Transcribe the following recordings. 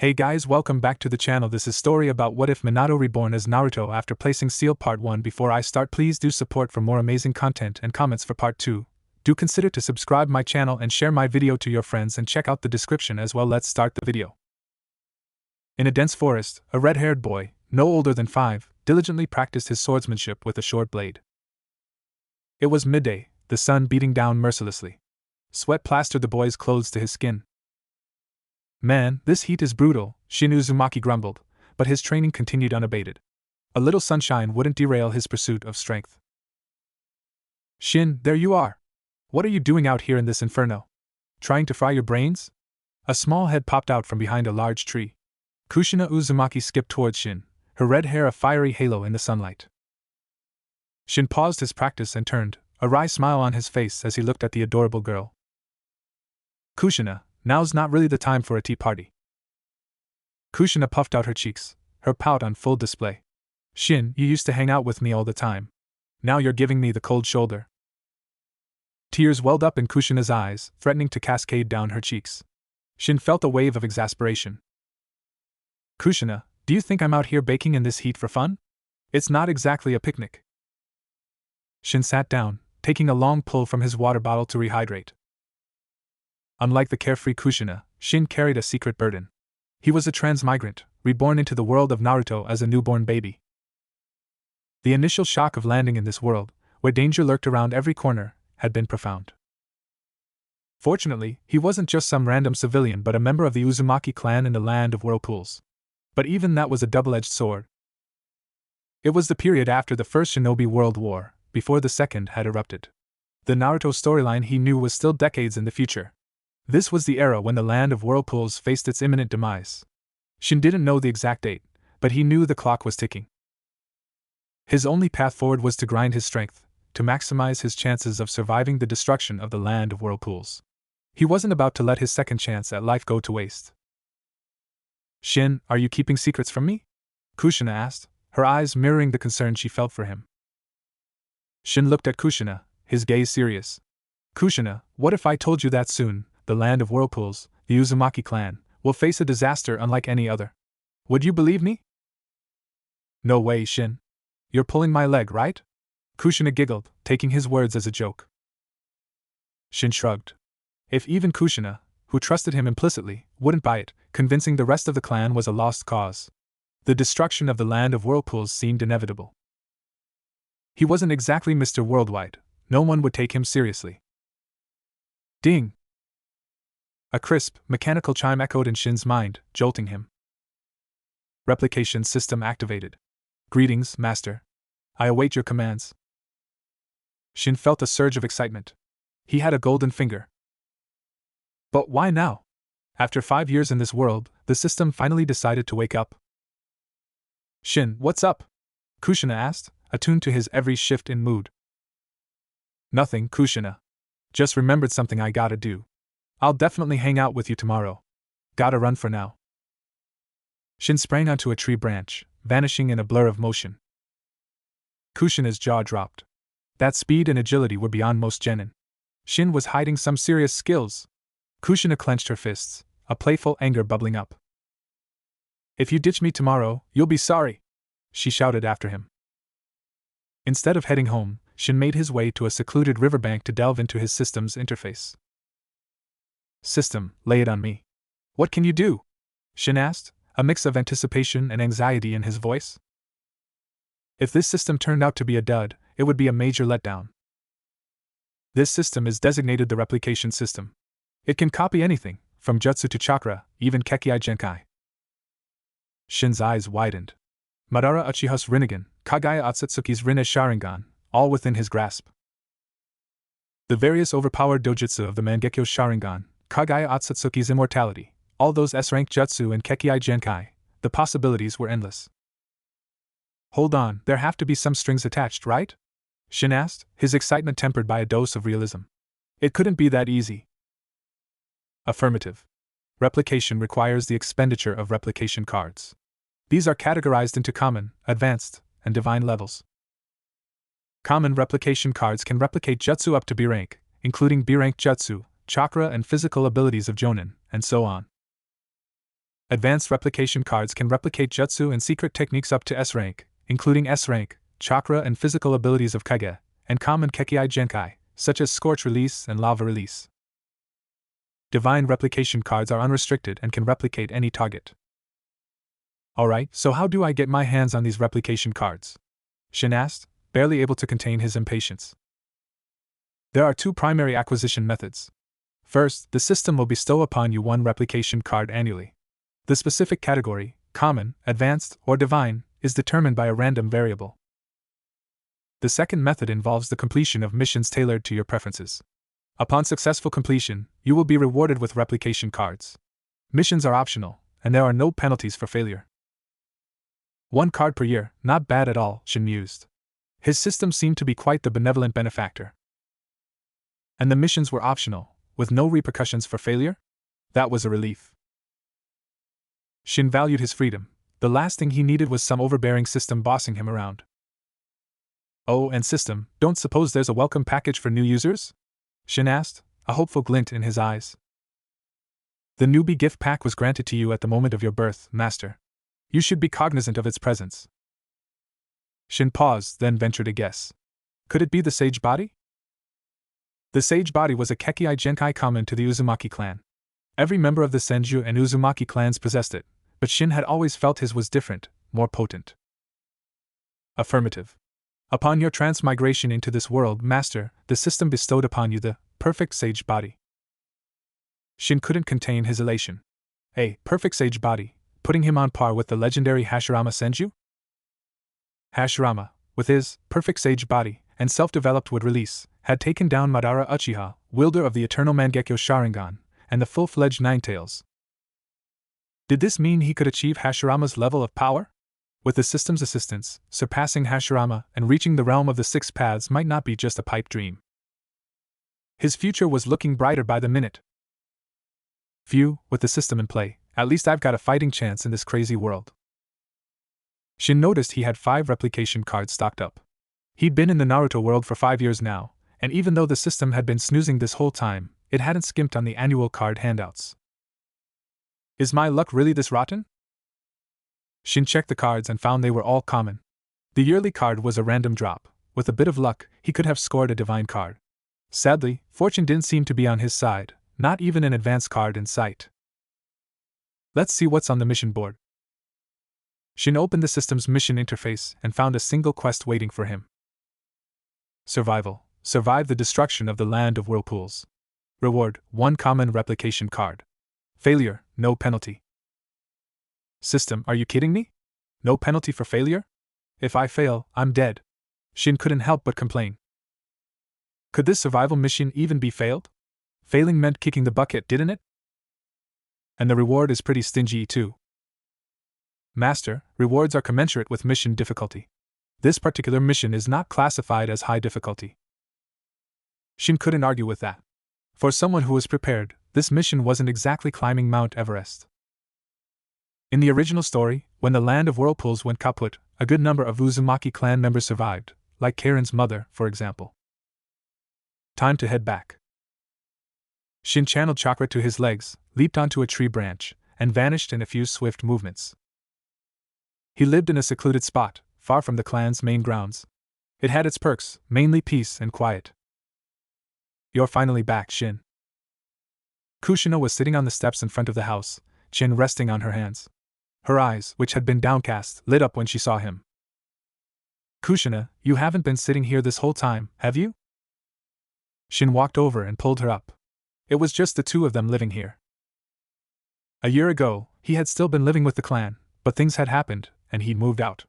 Hey guys, welcome back to the channel. This is story about what if Minato reborn as Naruto after placing seal part 1. Before I start, please do support for more amazing content and comments for part 2. Do consider to subscribe my channel and share my video to your friends and check out the description as well. Let's start the video. In a dense forest, a red-haired boy, no older than 5, diligently practiced his swordsmanship with a short blade. It was midday, the sun beating down mercilessly. Sweat plastered the boy's clothes to his skin. Man, this heat is brutal, Shin Uzumaki grumbled, but his training continued unabated. A little sunshine wouldn't derail his pursuit of strength. Shin, there you are. What are you doing out here in this inferno? Trying to fry your brains? A small head popped out from behind a large tree. Kushina Uzumaki skipped towards Shin, her red hair a fiery halo in the sunlight. Shin paused his practice and turned, a wry smile on his face as he looked at the adorable girl. Kushina, now's not really the time for a tea party. Kushina puffed out her cheeks, her pout on full display. Shin, you used to hang out with me all the time. Now you're giving me the cold shoulder. Tears welled up in Kushina's eyes, threatening to cascade down her cheeks. Shin felt a wave of exasperation. Kushina, do you think I'm out here baking in this heat for fun? It's not exactly a picnic. Shin sat down, taking a long pull from his water bottle to rehydrate. Unlike the carefree Kushina, Shin carried a secret burden. He was a transmigrant, reborn into the world of Naruto as a newborn baby. The initial shock of landing in this world, where danger lurked around every corner, had been profound. Fortunately, he wasn't just some random civilian but a member of the Uzumaki clan in the land of whirlpools. But even that was a double-edged sword. It was the period after the First Shinobi World War, before the Second had erupted. The Naruto storyline he knew was still decades in the future. This was the era when the land of whirlpools faced its imminent demise. Shin didn't know the exact date, but he knew the clock was ticking. His only path forward was to grind his strength, to maximize his chances of surviving the destruction of the land of whirlpools. He wasn't about to let his second chance at life go to waste. Shin, are you keeping secrets from me? Kushina asked, her eyes mirroring the concern she felt for him. Shin looked at Kushina, his gaze serious. Kushina, what if I told you that soon, the land of whirlpools, the Uzumaki clan, will face a disaster unlike any other? Would you believe me? No way, Shin. You're pulling my leg, right? Kushina giggled, taking his words as a joke. Shin shrugged. If even Kushina, who trusted him implicitly, wouldn't buy it, convincing the rest of the clan was a lost cause. The destruction of the land of whirlpools seemed inevitable. He wasn't exactly Mr. Worldwide. No one would take him seriously. Ding! A crisp, mechanical chime echoed in Shin's mind, jolting him. Replication system activated. Greetings, Master. I await your commands. Shin felt a surge of excitement. He had a golden finger. But why now? After 5 years in this world, the system finally decided to wake up. Shin, what's up? Kushina asked, attuned to his every shift in mood. Nothing, Kushina. Just remembered something I gotta do. I'll definitely hang out with you tomorrow. Gotta run for now. Shin sprang onto a tree branch, vanishing in a blur of motion. Kushina's jaw dropped. That speed and agility were beyond most genin. Shin was hiding some serious skills. Kushina clenched her fists, a playful anger bubbling up. If you ditch me tomorrow, you'll be sorry, she shouted after him. Instead of heading home, Shin made his way to a secluded riverbank to delve into his system's interface. System, lay it on me. What can you do? Shin asked, a mix of anticipation and anxiety in his voice. If this system turned out to be a dud, it would be a major letdown. This system is designated the replication system. It can copy anything, from jutsu to chakra, even Kekkei Genkai. Shin's eyes widened. Madara Uchiha's Rinnegan, Kagaya Otsutsuki's Rinne Sharingan, all within his grasp. The various overpowered dojutsu of the Mangekyo Sharingan, Kagaya Otsutsuki's immortality, all those S-rank jutsu and Kekkei Genkai, the possibilities were endless. Hold on, there have to be some strings attached, right? Shin asked, his excitement tempered by a dose of realism. It couldn't be that easy. Affirmative. Replication requires the expenditure of replication cards. These are categorized into common, advanced, and divine levels. Common replication cards can replicate jutsu up to B rank, including B rank jutsu, chakra and physical abilities of Jonin, and so on. Advanced replication cards can replicate jutsu and secret techniques up to S rank, including S rank, chakra and physical abilities of Kage, and common Kekkei Genkai, such as Scorch Release and Lava Release. Divine replication cards are unrestricted and can replicate any target. Alright, so how do I get my hands on these replication cards? Shin asked, barely able to contain his impatience. There are two primary acquisition methods. First, the system will bestow upon you one replication card annually. The specific category, common, advanced, or divine, is determined by a random variable. The second method involves the completion of missions tailored to your preferences. Upon successful completion, you will be rewarded with replication cards. Missions are optional, and there are no penalties for failure. 1 card per year, not bad at all, Shin mused. His system seemed to be quite the benevolent benefactor. And the missions were optional, with no repercussions for failure? That was a relief. Shin valued his freedom. The last thing he needed was some overbearing system bossing him around. Oh, and system, don't suppose there's a welcome package for new users? Shin asked, a hopeful glint in his eyes. The newbie gift pack was granted to you at the moment of your birth, Master. You should be cognizant of its presence. Shin paused, then ventured a guess. Could it be the Sage Body? The Sage Body was a Kekkei Genkai common to the Uzumaki clan. Every member of the Senju and Uzumaki clans possessed it, but Shin had always felt his was different, more potent. Affirmative. Upon your transmigration into this world, Master, the system bestowed upon you the perfect Sage Body. Shin couldn't contain his elation. A perfect Sage Body, putting him on par with the legendary Hashirama Senju? Hashirama, with his perfect Sage Body and self-developed wood release, had taken down Madara Uchiha, wielder of the eternal Mangekyo Sharingan, and the full-fledged Ninetales. Did this mean he could achieve Hashirama's level of power? With the system's assistance, surpassing Hashirama and reaching the realm of the Six Paths might not be just a pipe dream. His future was looking brighter by the minute. Phew, with the system in play, at least I've got a fighting chance in this crazy world. Shin noticed he had 5 replication cards stocked up. He'd been in the Naruto world for 5 years now, and even though the system had been snoozing this whole time, it hadn't skimped on the annual card handouts. Is my luck really this rotten? Shin checked the cards and found they were all common. The yearly card was a random drop. With a bit of luck, he could have scored a divine card. Sadly, fortune didn't seem to be on his side, not even an advanced card in sight. Let's see what's on the mission board. Shin opened the system's mission interface and found a single quest waiting for him. Survival. Survive the destruction of the land of whirlpools. Reward, 1 common replication card. Failure, no penalty. System, are you kidding me? No penalty for failure? If I fail, I'm dead. Shin couldn't help but complain. Could this survival mission even be failed? Failing meant kicking the bucket, didn't it? And the reward is pretty stingy too. Master, rewards are commensurate with mission difficulty. This particular mission is not classified as high difficulty. Shin couldn't argue with that. For someone who was prepared, this mission wasn't exactly climbing Mount Everest. In the original story, when the land of whirlpools went kaput, a good number of Uzumaki clan members survived, like Karen's mother, for example. Time to head back. Shin channeled chakra to his legs, leaped onto a tree branch, and vanished in a few swift movements. He lived in a secluded spot, far from the clan's main grounds. It had its perks, mainly peace and quiet. You're finally back, Shin. Kushina was sitting on the steps in front of the house, chin resting on her hands. Her eyes, which had been downcast, lit up when she saw him. Kushina, you haven't been sitting here this whole time, have you? Shin walked over and pulled her up. It was just the two of them living here. A year ago, he had still been living with the clan, but things had happened, and he'd moved out.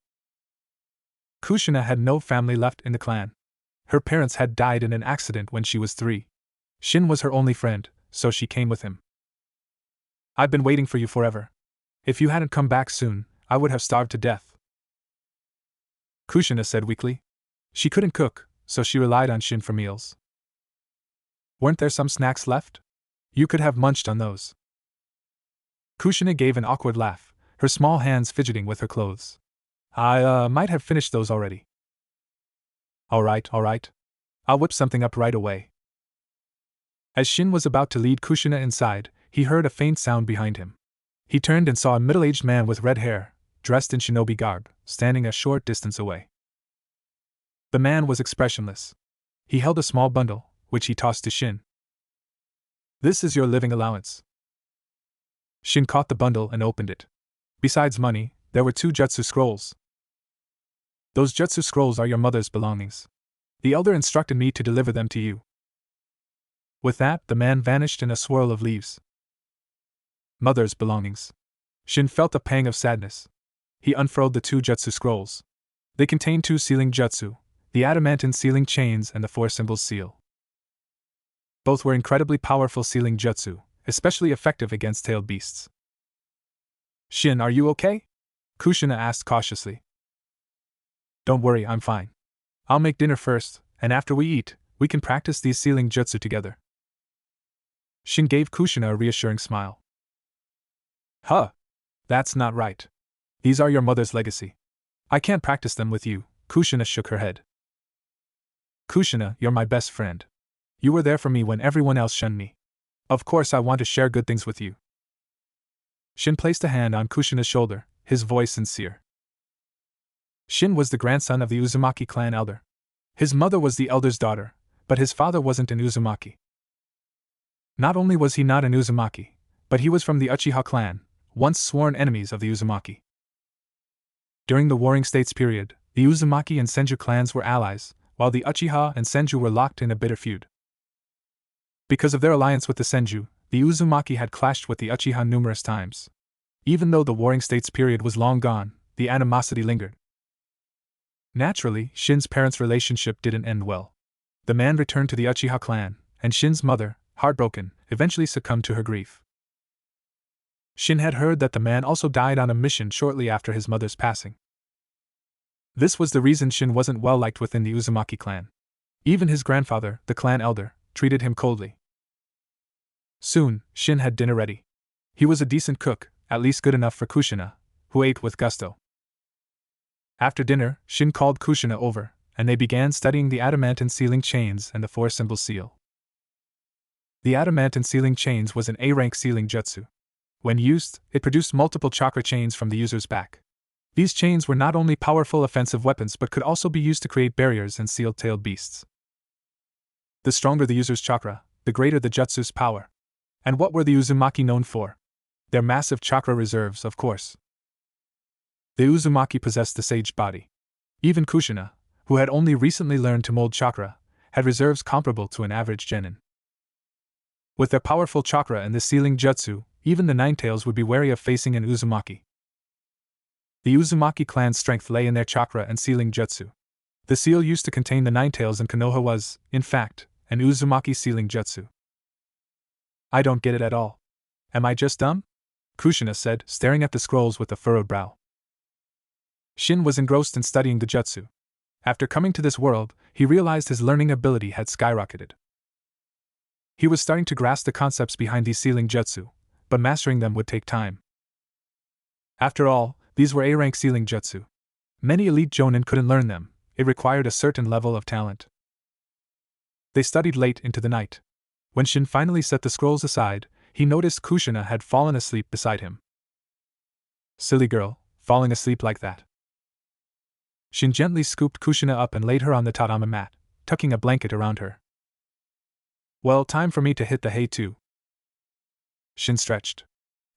Kushina had no family left in the clan. Her parents had died in an accident when she was 3. Shin was her only friend, so she came with him. I've been waiting for you forever. If you hadn't come back soon, I would have starved to death. Kushina said weakly. She couldn't cook, so she relied on Shin for meals. Weren't there some snacks left? You could have munched on those. Kushina gave an awkward laugh, her small hands fidgeting with her clothes. I might have finished those already. All right. I'll whip something up right away. As Shin was about to lead Kushina inside, he heard a faint sound behind him. He turned and saw a middle-aged man with red hair, dressed in shinobi garb, standing a short distance away. The man was expressionless. He held a small bundle, which he tossed to Shin. "This is your living allowance." Shin caught the bundle and opened it. Besides money, there were 2 jutsu scrolls. "Those jutsu scrolls are your mother's belongings. The elder instructed me to deliver them to you." With that, the man vanished in a swirl of leaves. Mother's belongings. Shin felt a pang of sadness. He unfurled the 2 jutsu scrolls. They contained 2 sealing jutsu, the adamantine sealing chains and the 4-symbol seal. Both were incredibly powerful sealing jutsu, especially effective against tailed beasts. "Shin, are you okay?" Kushina asked cautiously. "Don't worry, I'm fine. I'll make dinner first, and after we eat, we can practice these sealing jutsu together." Shin gave Kushina a reassuring smile. "Huh! That's not right. These are your mother's legacy. I can't practice them with you." Kushina shook her head. "Kushina, you're my best friend. You were there for me when everyone else shunned me. Of course I want to share good things with you." Shin placed a hand on Kushina's shoulder, his voice sincere. Shin was the grandson of the Uzumaki clan elder. His mother was the elder's daughter, but his father wasn't an Uzumaki. Not only was he not an Uzumaki, but he was from the Uchiha clan, once sworn enemies of the Uzumaki. During the Warring States period, the Uzumaki and Senju clans were allies, while the Uchiha and Senju were locked in a bitter feud. Because of their alliance with the Senju, the Uzumaki had clashed with the Uchiha numerous times. Even though the Warring States period was long gone, the animosity lingered. Naturally, Shin's parents' relationship didn't end well. The man returned to the Uchiha clan, and Shin's mother, heartbroken, eventually succumbed to her grief. Shin had heard that the man also died on a mission shortly after his mother's passing. This was the reason Shin wasn't well liked within the Uzumaki clan. Even his grandfather, the clan elder, treated him coldly. Soon, Shin had dinner ready. He was a decent cook, at least good enough for Kushina, who ate with gusto. After dinner, Shin called Kushina over, and they began studying the adamantine sealing chains and the 4-symbol seal. The adamantine sealing chains was an A-rank sealing jutsu. When used, it produced multiple chakra chains from the user's back. These chains were not only powerful offensive weapons but could also be used to create barriers and seal tailed beasts. The stronger the user's chakra, the greater the jutsu's power. And what were the Uzumaki known for? Their massive chakra reserves, of course. The Uzumaki possessed the sage body. Even Kushina, who had only recently learned to mold chakra, had reserves comparable to an average genin. With their powerful chakra and the sealing jutsu, even the Ninetales would be wary of facing an Uzumaki. The Uzumaki clan's strength lay in their chakra and sealing jutsu. The seal used to contain the Ninetales and Konoha was, in fact, an Uzumaki sealing jutsu. "I don't get it at all. Am I just dumb?" Kushina said, staring at the scrolls with a furrowed brow. Shin was engrossed in studying the jutsu. After coming to this world, he realized his learning ability had skyrocketed. He was starting to grasp the concepts behind these sealing jutsu, but mastering them would take time. After all, these were A-rank sealing jutsu. Many elite jonin couldn't learn them. It required a certain level of talent. They studied late into the night. When Shin finally set the scrolls aside, he noticed Kushina had fallen asleep beside him. "Silly girl, falling asleep like that." Shin gently scooped Kushina up and laid her on the tatami mat, tucking a blanket around her. "Well, time for me to hit the hay too." Shin stretched.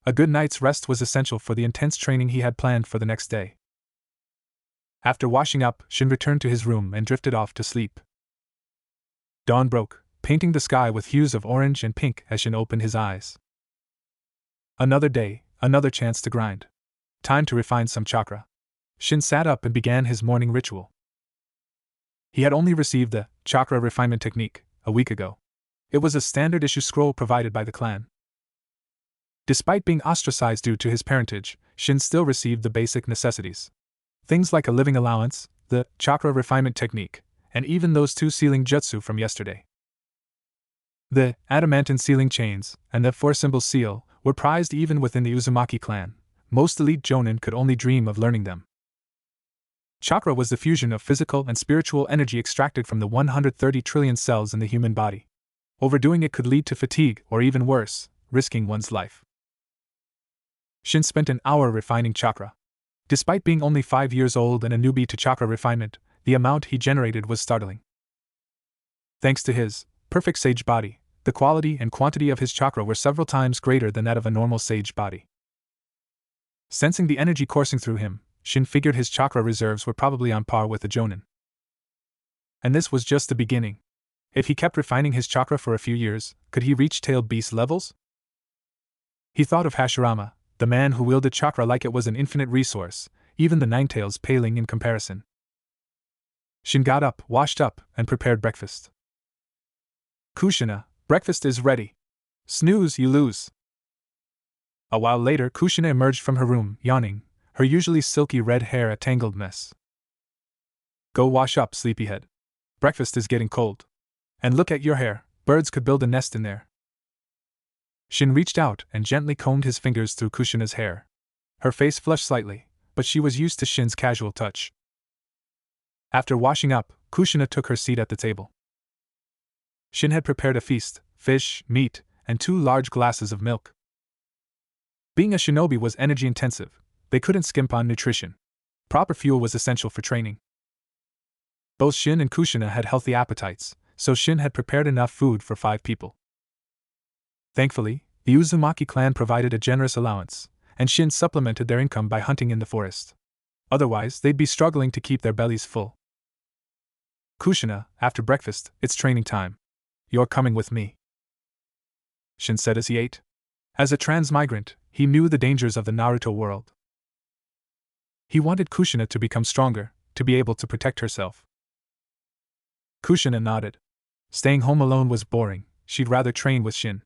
A good night's rest was essential for the intense training he had planned for the next day. After washing up, Shin returned to his room and drifted off to sleep. Dawn broke, painting the sky with hues of orange and pink as Shin opened his eyes. Another day, another chance to grind. Time to refine some chakra. Shin sat up and began his morning ritual. He had only received the chakra refinement technique a week ago. It was a standard issue scroll provided by the clan. Despite being ostracized due to his parentage, Shin still received the basic necessities. Things like a living allowance, the chakra refinement technique, and even those 2 sealing jutsu from yesterday. The adamantine sealing chains and the 4-symbol seal were prized even within the Uzumaki clan. Most elite jonin could only dream of learning them. Chakra was the fusion of physical and spiritual energy extracted from the 130 trillion cells in the human body. Overdoing it could lead to fatigue or even worse, risking one's life. Shin spent an hour refining chakra. Despite being only 5 years old and a newbie to chakra refinement, the amount he generated was startling. Thanks to his perfect sage body, the quality and quantity of his chakra were several times greater than that of a normal sage body. Sensing the energy coursing through him, Shin figured his chakra reserves were probably on par with the Jonin. And this was just the beginning. If he kept refining his chakra for a few years, could he reach tailed beast levels? He thought of Hashirama, the man who wielded chakra like it was an infinite resource, even the Ninetales paling in comparison. Shin got up, washed up, and prepared breakfast. Kushina, breakfast is ready. Snooze, you lose. A while later, Kushina emerged from her room, yawning, her usually silky red hair a tangled mess. Go wash up, sleepyhead. Breakfast is getting cold. And look at your hair, birds could build a nest in there. Shin reached out and gently combed his fingers through Kushina's hair. Her face flushed slightly, but she was used to Shin's casual touch. After washing up, Kushina took her seat at the table. Shin had prepared a feast: fish, meat, and 2 large glasses of milk. Being a shinobi was energy-intensive. They couldn't skimp on nutrition. Proper fuel was essential for training. Both Shin and Kushina had healthy appetites, so Shin had prepared enough food for 5 people. Thankfully, the Uzumaki clan provided a generous allowance, and Shin supplemented their income by hunting in the forest. Otherwise, they'd be struggling to keep their bellies full. Kushina, after breakfast, it's training time. You're coming with me, Shin said as he ate. As a transmigrant, he knew the dangers of the Naruto world. He wanted Kushina to become stronger, to be able to protect herself. Kushina nodded. Staying home alone was boring, she'd rather train with Shin.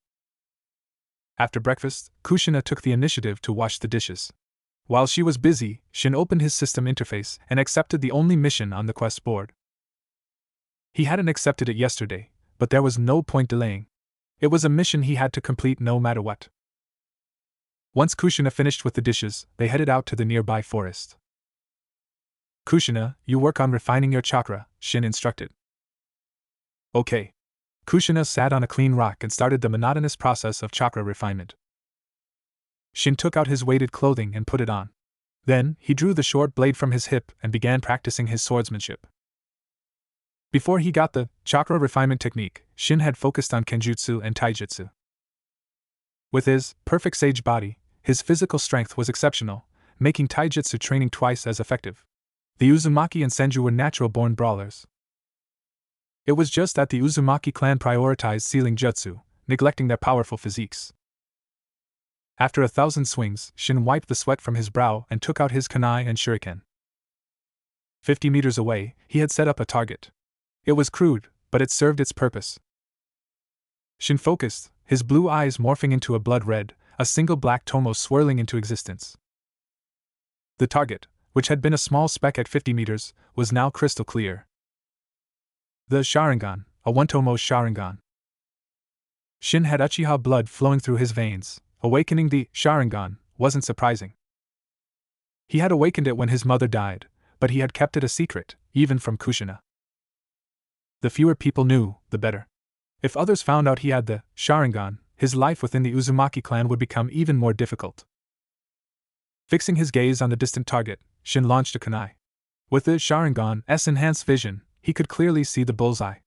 After breakfast, Kushina took the initiative to wash the dishes. While she was busy, Shin opened his system interface and accepted the only mission on the quest board. He hadn't accepted it yesterday, but there was no point delaying. It was a mission he had to complete no matter what. Once Kushina finished with the dishes, they headed out to the nearby forest. Kushina, you work on refining your chakra, Shin instructed. Okay. Kushina sat on a clean rock and started the monotonous process of chakra refinement. Shin took out his weighted clothing and put it on. Then, he drew the short blade from his hip and began practicing his swordsmanship. Before he got the chakra refinement technique, Shin had focused on kenjutsu and taijutsu. With his perfect sage body, his physical strength was exceptional, making taijutsu training twice as effective. The Uzumaki and Senju were natural-born brawlers. It was just that the Uzumaki clan prioritized sealing jutsu, neglecting their powerful physiques. After 1,000 swings, Shin wiped the sweat from his brow and took out his kunai and shuriken. 50 meters away, he had set up a target. It was crude, but it served its purpose. Shin focused, his blue eyes morphing into a blood red, a single black tomo swirling into existence. The target, which had been a small speck at 50 meters, was now crystal clear. The Sharingan, a one-tomo Sharingan. Shin had Uchiha blood flowing through his veins. Awakening the Sharingan wasn't surprising. He had awakened it when his mother died, but he had kept it a secret, even from Kushina. The fewer people knew, the better. If others found out he had the Sharingan, his life within the Uzumaki clan would become even more difficult. Fixing his gaze on the distant target, Shin launched a kunai. With the Sharingan's enhanced vision, he could clearly see the bullseye.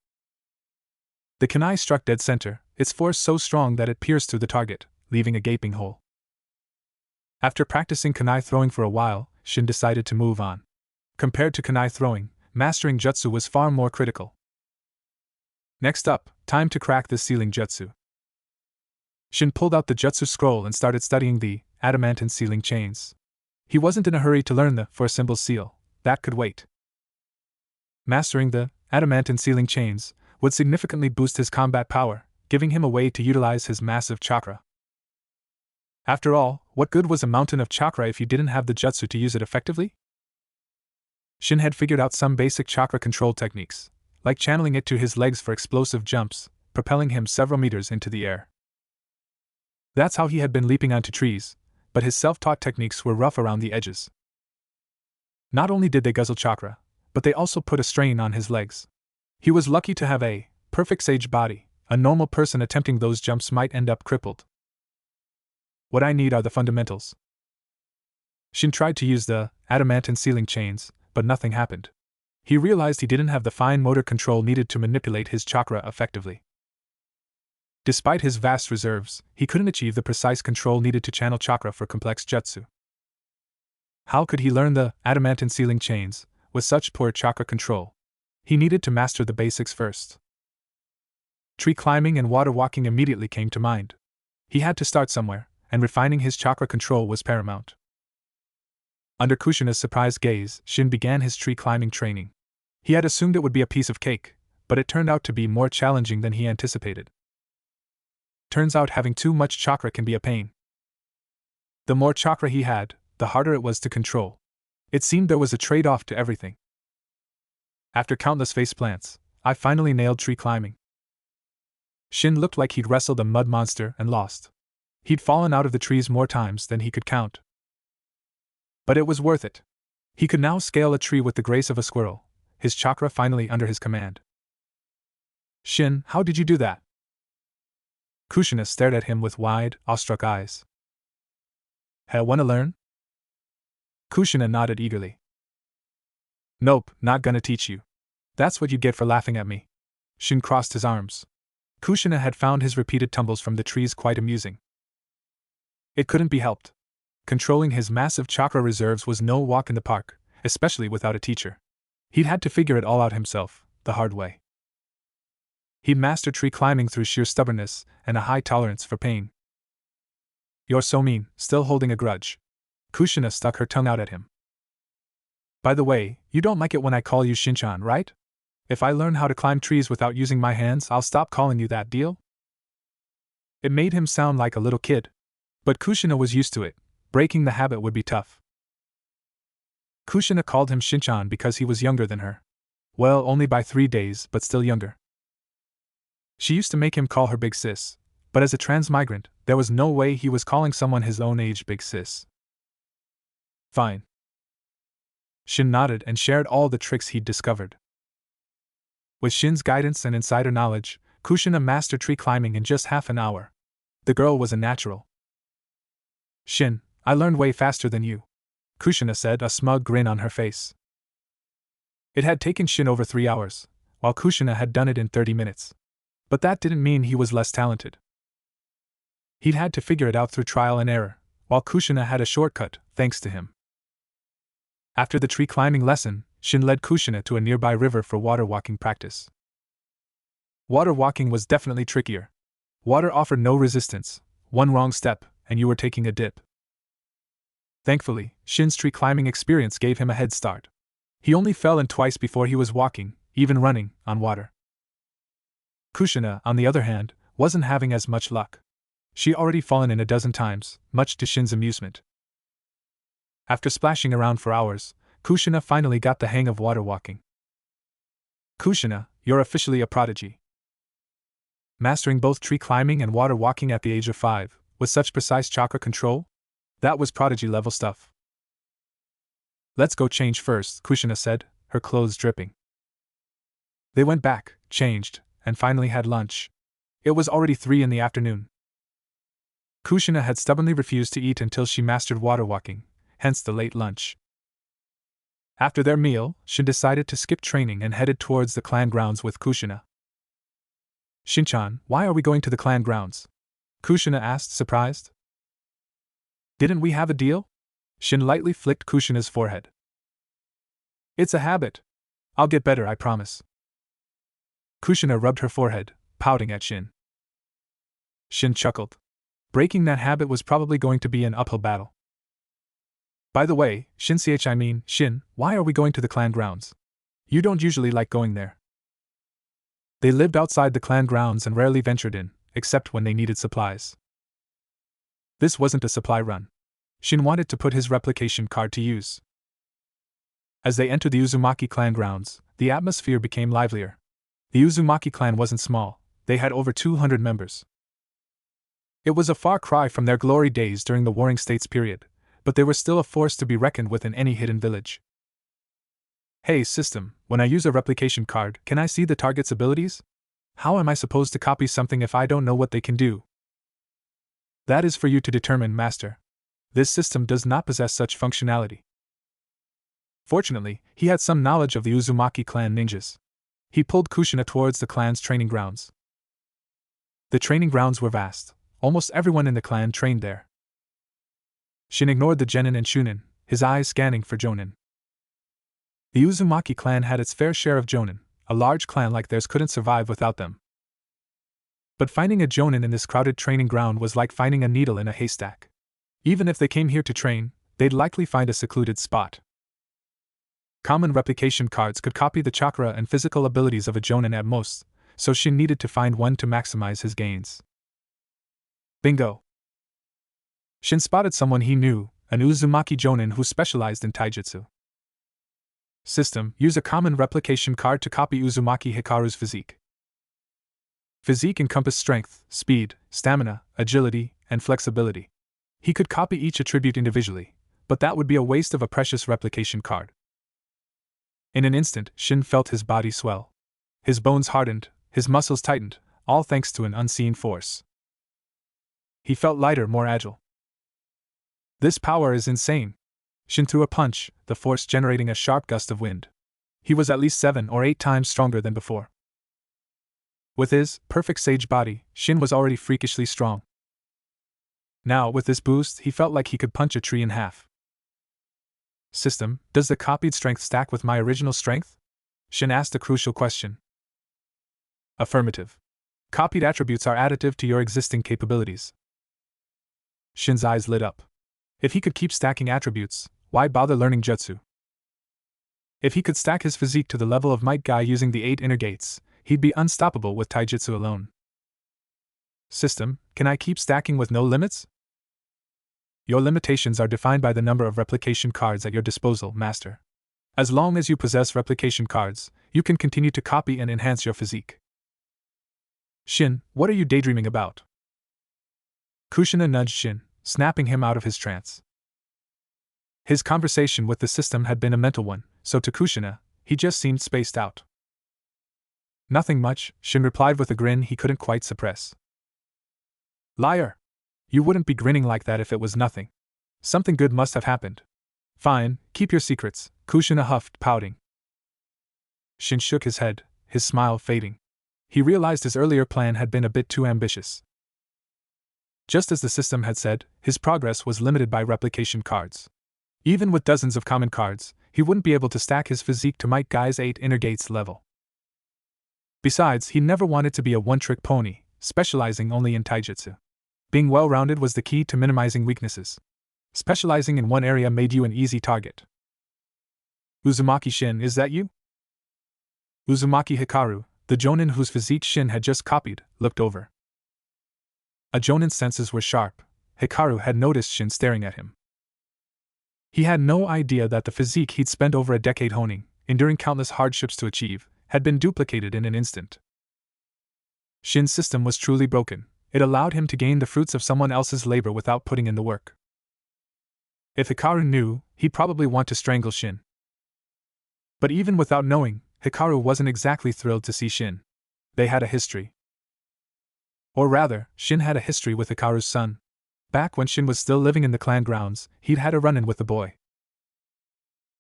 The kunai struck dead center, its force so strong that it pierced through the target, leaving a gaping hole. After practicing kunai throwing for a while, Shin decided to move on. Compared to kunai throwing, mastering jutsu was far more critical. Next up, time to crack this sealing jutsu. Shin pulled out the jutsu scroll and started studying the adamantine sealing chains. He wasn't in a hurry to learn the for symbol seal, that could wait. Mastering the adamantine sealing chains would significantly boost his combat power, giving him a way to utilize his massive chakra. After all, what good was a mountain of chakra if you didn't have the jutsu to use it effectively? Shin had figured out some basic chakra control techniques, like channeling it to his legs for explosive jumps, propelling him several meters into the air. That's how he had been leaping onto trees, but his self-taught techniques were rough around the edges. Not only did they guzzle chakra, but they also put a strain on his legs. He was lucky to have a perfect sage body. A normal person attempting those jumps might end up crippled. What I need are the fundamentals. Shin tried to use the adamantine sealing chains, but nothing happened. He realized he didn't have the fine motor control needed to manipulate his chakra effectively. Despite his vast reserves, he couldn't achieve the precise control needed to channel chakra for complex jutsu. How could he learn the adamantine sealing chains with such poor chakra control? He needed to master the basics first. Tree climbing and water walking immediately came to mind. He had to start somewhere, and refining his chakra control was paramount. Under Kushina's surprised gaze, Shin began his tree climbing training. He had assumed it would be a piece of cake, but it turned out to be more challenging than he anticipated. Turns out having too much chakra can be a pain. The more chakra he had, the harder it was to control. It seemed there was a trade-off to everything. After countless faceplants, I finally nailed tree climbing. Shin looked like he'd wrestled a mud monster and lost. He'd fallen out of the trees more times than he could count. But it was worth it. He could now scale a tree with the grace of a squirrel, his chakra finally under his command. Shin, how did you do that? Kushina stared at him with wide, awestruck eyes. Hey, wanna learn? Kushina nodded eagerly. Nope, not gonna teach you. That's what you get for laughing at me. Shin crossed his arms. Kushina had found his repeated tumbles from the trees quite amusing. It couldn't be helped. Controlling his massive chakra reserves was no walk in the park, especially without a teacher. He'd had to figure it all out himself, the hard way. He'd mastered tree climbing through sheer stubbornness and a high tolerance for pain. You're so mean, still holding a grudge. Kushina stuck her tongue out at him. By the way, you don't like it when I call you Shinchan, right? If I learn how to climb trees without using my hands, I'll stop calling you that, deal? It made him sound like a little kid. But Kushina was used to it. Breaking the habit would be tough. Kushina called him Shinchan because he was younger than her. Well, only by 3 days, but still younger. She used to make him call her Big Sis, but as a transmigrant, there was no way he was calling someone his own age Big Sis. Fine. Shin nodded and shared all the tricks he'd discovered. With Shin's guidance and insider knowledge, Kushina mastered tree climbing in just half an hour. The girl was a natural. Shin, I learned way faster than you, Kushina said, a smug grin on her face. It had taken Shin over 3 hours, while Kushina had done it in 30 minutes. But that didn't mean he was less talented. He'd had to figure it out through trial and error, while Kushina had a shortcut, thanks to him. After the tree climbing lesson, Shin led Kushina to a nearby river for water walking practice. Water walking was definitely trickier. Water offered no resistance, one wrong step, and you were taking a dip. Thankfully, Shin's tree climbing experience gave him a head start. He only fell in twice before he was walking, even running, on water. Kushina, on the other hand, wasn't having as much luck. She'd already fallen in a dozen times, much to Shin's amusement. After splashing around for hours, Kushina finally got the hang of water walking. Kushina, you're officially a prodigy. Mastering both tree climbing and water walking at the age of 5, with such precise chakra control? That was prodigy-level stuff. Let's go change first, Kushina said, her clothes dripping. They went back, changed, and finally had lunch. It was already 3 in the afternoon. Kushina had stubbornly refused to eat until she mastered water walking, hence the late lunch. After their meal, Shin decided to skip training and headed towards the clan grounds with Kushina. Shinchan, why are we going to the clan grounds? Kushina asked, surprised. Didn't we have a deal? Shin lightly flicked Kushina's forehead. It's a habit. I'll get better, I promise. Kushina rubbed her forehead, pouting at Shin. Shin chuckled. Breaking that habit was probably going to be an uphill battle. By the way, Shin, why are we going to the clan grounds? You don't usually like going there. They lived outside the clan grounds and rarely ventured in, except when they needed supplies. This wasn't a supply run. Shin wanted to put his replication card to use. As they entered the Uzumaki clan grounds, the atmosphere became livelier. The Uzumaki clan wasn't small, they had over 200 members. It was a far cry from their glory days during the Warring States period, but they were still a force to be reckoned with in any hidden village. Hey system, when I use a replication card, can I see the target's abilities? How am I supposed to copy something if I don't know what they can do? That is for you to determine, Master. This system does not possess such functionality. Fortunately, he had some knowledge of the Uzumaki clan ninjas. He pulled Kushina towards the clan's training grounds. The training grounds were vast. Almost everyone in the clan trained there. Shin ignored the genin and shunin, his eyes scanning for jonin. The Uzumaki clan had its fair share of jonin. A large clan like theirs couldn't survive without them. But finding a jonin in this crowded training ground was like finding a needle in a haystack. Even if they came here to train, they'd likely find a secluded spot. Common replication cards could copy the chakra and physical abilities of a jonin at most, so Shin needed to find one to maximize his gains. Bingo! Shin spotted someone he knew, an Uzumaki jonin who specialized in taijutsu. System: use a common replication card to copy Uzumaki Hikaru's physique. Physique encompassed strength, speed, stamina, agility, and flexibility. He could copy each attribute individually, but that would be a waste of a precious replication card. In an instant, Shin felt his body swell. His bones hardened, his muscles tightened, all thanks to an unseen force. He felt lighter, more agile. This power is insane. Shin threw a punch, the force generating a sharp gust of wind. He was at least 7 or 8 times stronger than before. With his perfect sage body, Shin was already freakishly strong. Now, with this boost, he felt like he could punch a tree in half. System: does the copied strength stack with my original strength? Shin asked a crucial question. Affirmative. Copied attributes are additive to your existing capabilities. Shin's eyes lit up. If he could keep stacking attributes, why bother learning jutsu? If he could stack his physique to the level of Might Guy using the 8 inner gates, he'd be unstoppable with taijutsu alone. System: can I keep stacking with no limits? Your limitations are defined by the number of replication cards at your disposal, Master. As long as you possess replication cards, you can continue to copy and enhance your physique. Shin, what are you daydreaming about? Kushina nudged Shin, snapping him out of his trance. His conversation with the system had been a mental one, so to Kushina, he just seemed spaced out. Nothing much, Shin replied with a grin he couldn't quite suppress. Liar! You wouldn't be grinning like that if it was nothing. Something good must have happened. Fine, keep your secrets, Kushina huffed, pouting. Shin shook his head, his smile fading. He realized his earlier plan had been a bit too ambitious. Just as the system had said, his progress was limited by replication cards. Even with dozens of common cards, he wouldn't be able to stack his physique to Might Guy's 8 inner gates level. Besides, he never wanted to be a one-trick pony, specializing only in taijutsu. Being well-rounded was the key to minimizing weaknesses. Specializing in one area made you an easy target. Uzumaki Shin, is that you? Uzumaki Hikaru, the jonin whose physique Shin had just copied, looked over. A jonin's senses were sharp. Hikaru had noticed Shin staring at him. He had no idea that the physique he'd spent over a decade honing, enduring countless hardships to achieve, had been duplicated in an instant. Shin's system was truly broken. It allowed him to gain the fruits of someone else's labor without putting in the work. If Hikaru knew, he'd probably want to strangle Shin. But even without knowing, Hikaru wasn't exactly thrilled to see Shin. They had a history. Or rather, Shin had a history with Hikaru's son. Back when Shin was still living in the clan grounds, he'd had a run-in with the boy.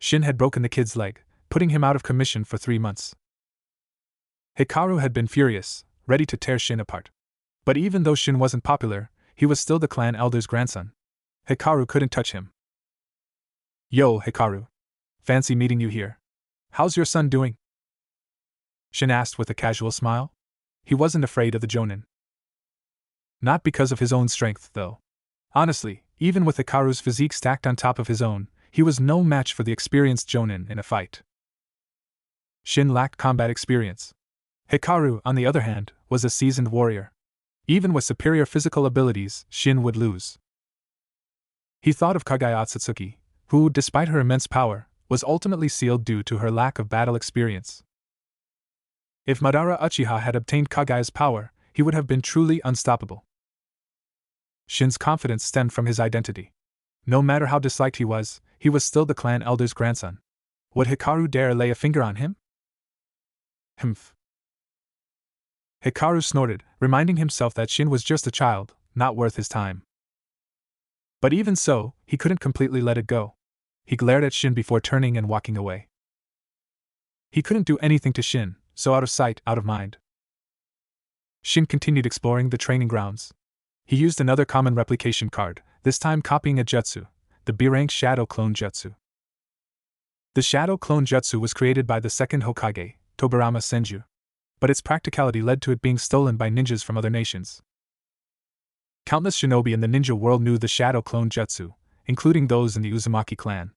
Shin had broken the kid's leg, putting him out of commission for 3 months. Hikaru had been furious, ready to tear Shin apart. But even though Shin wasn't popular, he was still the clan elder's grandson. Hikaru couldn't touch him. Yo, Hikaru. Fancy meeting you here. How's your son doing? Shin asked with a casual smile. He wasn't afraid of the jonin. Not because of his own strength, though. Honestly, even with Hikaru's physique stacked on top of his own, he was no match for the experienced jonin in a fight. Shin lacked combat experience. Hikaru, on the other hand, was a seasoned warrior. Even with superior physical abilities, Shin would lose. He thought of Kage Otsutsuki, who, despite her immense power, was ultimately sealed due to her lack of battle experience. If Madara Uchiha had obtained Kage's power, he would have been truly unstoppable. Shin's confidence stemmed from his identity. No matter how disliked he was still the clan elder's grandson. Would Hikaru dare lay a finger on him? Humph. Hikaru snorted, reminding himself that Shin was just a child, not worth his time. But even so, he couldn't completely let it go. He glared at Shin before turning and walking away. He couldn't do anything to Shin, so out of sight, out of mind. Shin continued exploring the training grounds. He used another common replication card, this time copying a jutsu, the B-rank Shadow Clone Jutsu. The Shadow Clone Jutsu was created by the second Hokage, Tobirama Senju, but its practicality led to it being stolen by ninjas from other nations. Countless shinobi in the ninja world knew the Shadow Clone Jutsu, including those in the Uzumaki clan.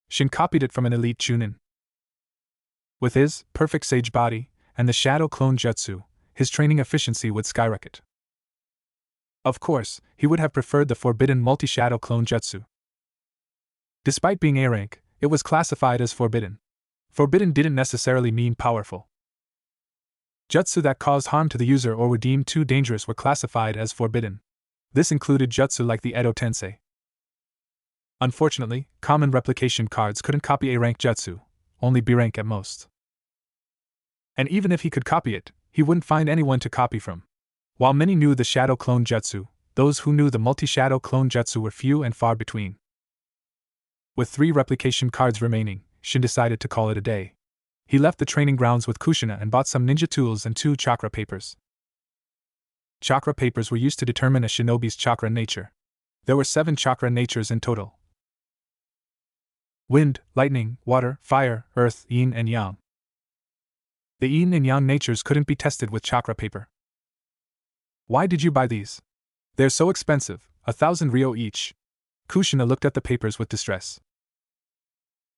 Shin copied it from an elite Chunin. With his perfect sage body and the Shadow Clone Jutsu, his training efficiency would skyrocket. Of course, he would have preferred the forbidden multi-Shadow Clone Jutsu. Despite being A rank, it was classified as forbidden. Forbidden didn't necessarily mean powerful. Jutsu that caused harm to the user or were deemed too dangerous were classified as forbidden. This included jutsu like the Edo Tensei. Unfortunately, common replication cards couldn't copy A-rank jutsu, only B-rank at most. And even if he could copy it, he wouldn't find anyone to copy from. While many knew the Shadow Clone Jutsu, those who knew the multi-Shadow Clone Jutsu were few and far between. With 3 replication cards remaining, Shin decided to call it a day. He left the training grounds with Kushina and bought some ninja tools and 2 chakra papers. Chakra papers were used to determine a shinobi's chakra nature. There were 7 chakra natures in total: wind, lightning, water, fire, earth, yin and yang. The yin and yang natures couldn't be tested with chakra paper. Why did you buy these? They're so expensive, 1,000 ryo each. Kushina looked at the papers with distress.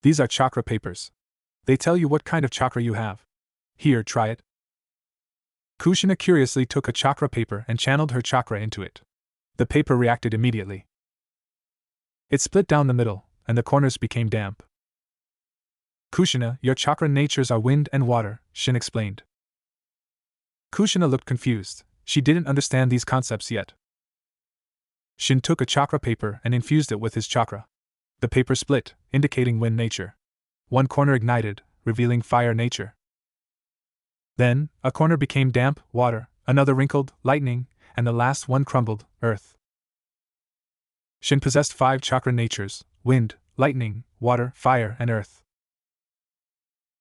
These are chakra papers. They tell you what kind of chakra you have. Here, try it. Kushina curiously took a chakra paper and channeled her chakra into it. The paper reacted immediately. It split down the middle, and the corners became damp. Kushina, your chakra natures are wind and water, Shin explained. Kushina looked confused. She didn't understand these concepts yet. Shin took a chakra paper and infused it with his chakra. The paper split, indicating wind nature. One corner ignited, revealing fire nature. Then, a corner became damp, water, another wrinkled, lightning, and the last one crumbled, earth. Shin possessed 5 chakra natures: wind, lightning, water, fire, and earth.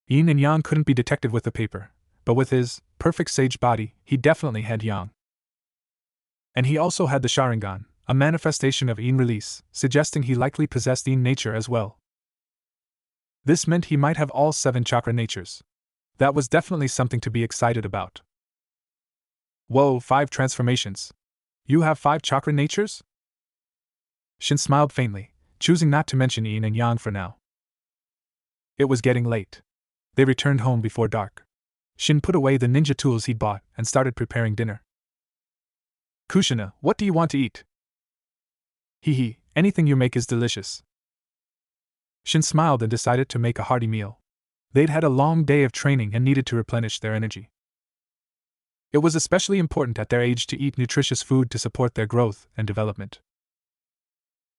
Yin and yang couldn't be detected with the paper, but with his perfect sage body, he definitely had yang. And he also had the Sharingan, a manifestation of yin release, suggesting he likely possessed yin nature as well. This meant he might have all 7 chakra natures. That was definitely something to be excited about. Whoa, 5 transformations. You have 5 chakra natures? Shin smiled faintly, choosing not to mention yin and yang for now. It was getting late. They returned home before dark. Shin put away the ninja tools he'd bought and started preparing dinner. Kushina, what do you want to eat? Hee, anything you make is delicious. Shin smiled and decided to make a hearty meal. They'd had a long day of training and needed to replenish their energy. It was especially important at their age to eat nutritious food to support their growth and development.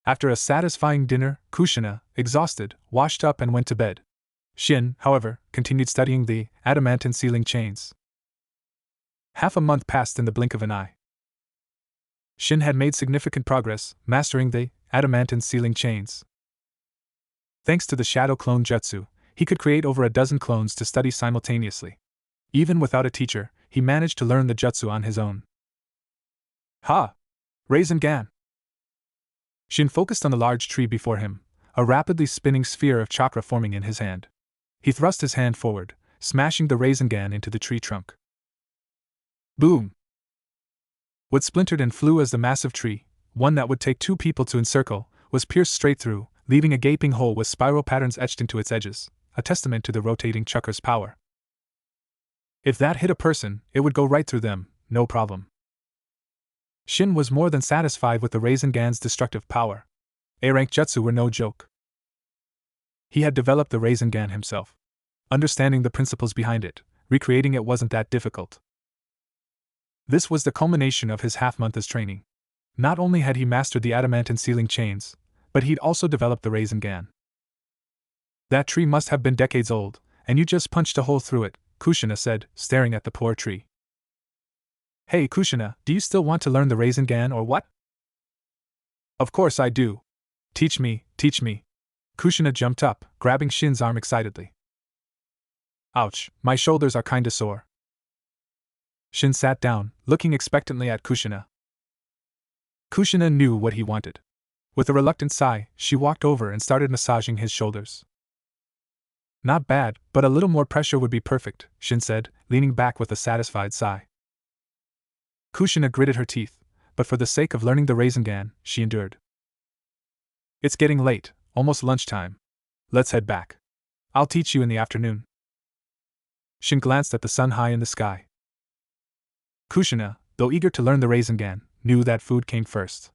After a satisfying dinner, Kushina, exhausted, washed up and went to bed. Shin, however, continued studying the adamantine sealing chains. Half a month passed in the blink of an eye. Shin had made significant progress, mastering the adamantine sealing chains. Thanks to the Shadow Clone Jutsu, he could create over a dozen clones to study simultaneously. Even without a teacher, he managed to learn the jutsu on his own. Ha! Rasengan! Shin focused on the large tree before him, a rapidly spinning sphere of chakra forming in his hand. He thrust his hand forward, smashing the Rasengan into the tree trunk. Boom! Wood splintered and flew as the massive tree, one that would take 2 people to encircle, was pierced straight through, leaving a gaping hole with spiral patterns etched into its edges, a testament to the rotating chakra's power. If that hit a person, it would go right through them, no problem. Shin was more than satisfied with the Rasengan's destructive power. A-rank jutsu were no joke. He had developed the Rasengan himself. Understanding the principles behind it, recreating it wasn't that difficult. This was the culmination of his half-month's training. Not only had he mastered the adamantine sealing chains, but he'd also developed the Rasengan. That tree must have been decades old, and you just punched a hole through it, Kushina said, staring at the poor tree. Hey Kushina, do you still want to learn the Rasengan or what? Of course I do. Teach me, teach me. Kushina jumped up, grabbing Shin's arm excitedly. Ouch, my shoulders are kinda sore. Shin sat down, looking expectantly at Kushina. Kushina knew what he wanted. With a reluctant sigh, she walked over and started massaging his shoulders. Not bad, but a little more pressure would be perfect, Shin said, leaning back with a satisfied sigh. Kushina gritted her teeth, but for the sake of learning the Rasengan, she endured. It's getting late, almost lunchtime. Let's head back. I'll teach you in the afternoon. Shin glanced at the sun high in the sky. Kushina, though eager to learn the Rasengan, knew that food came first.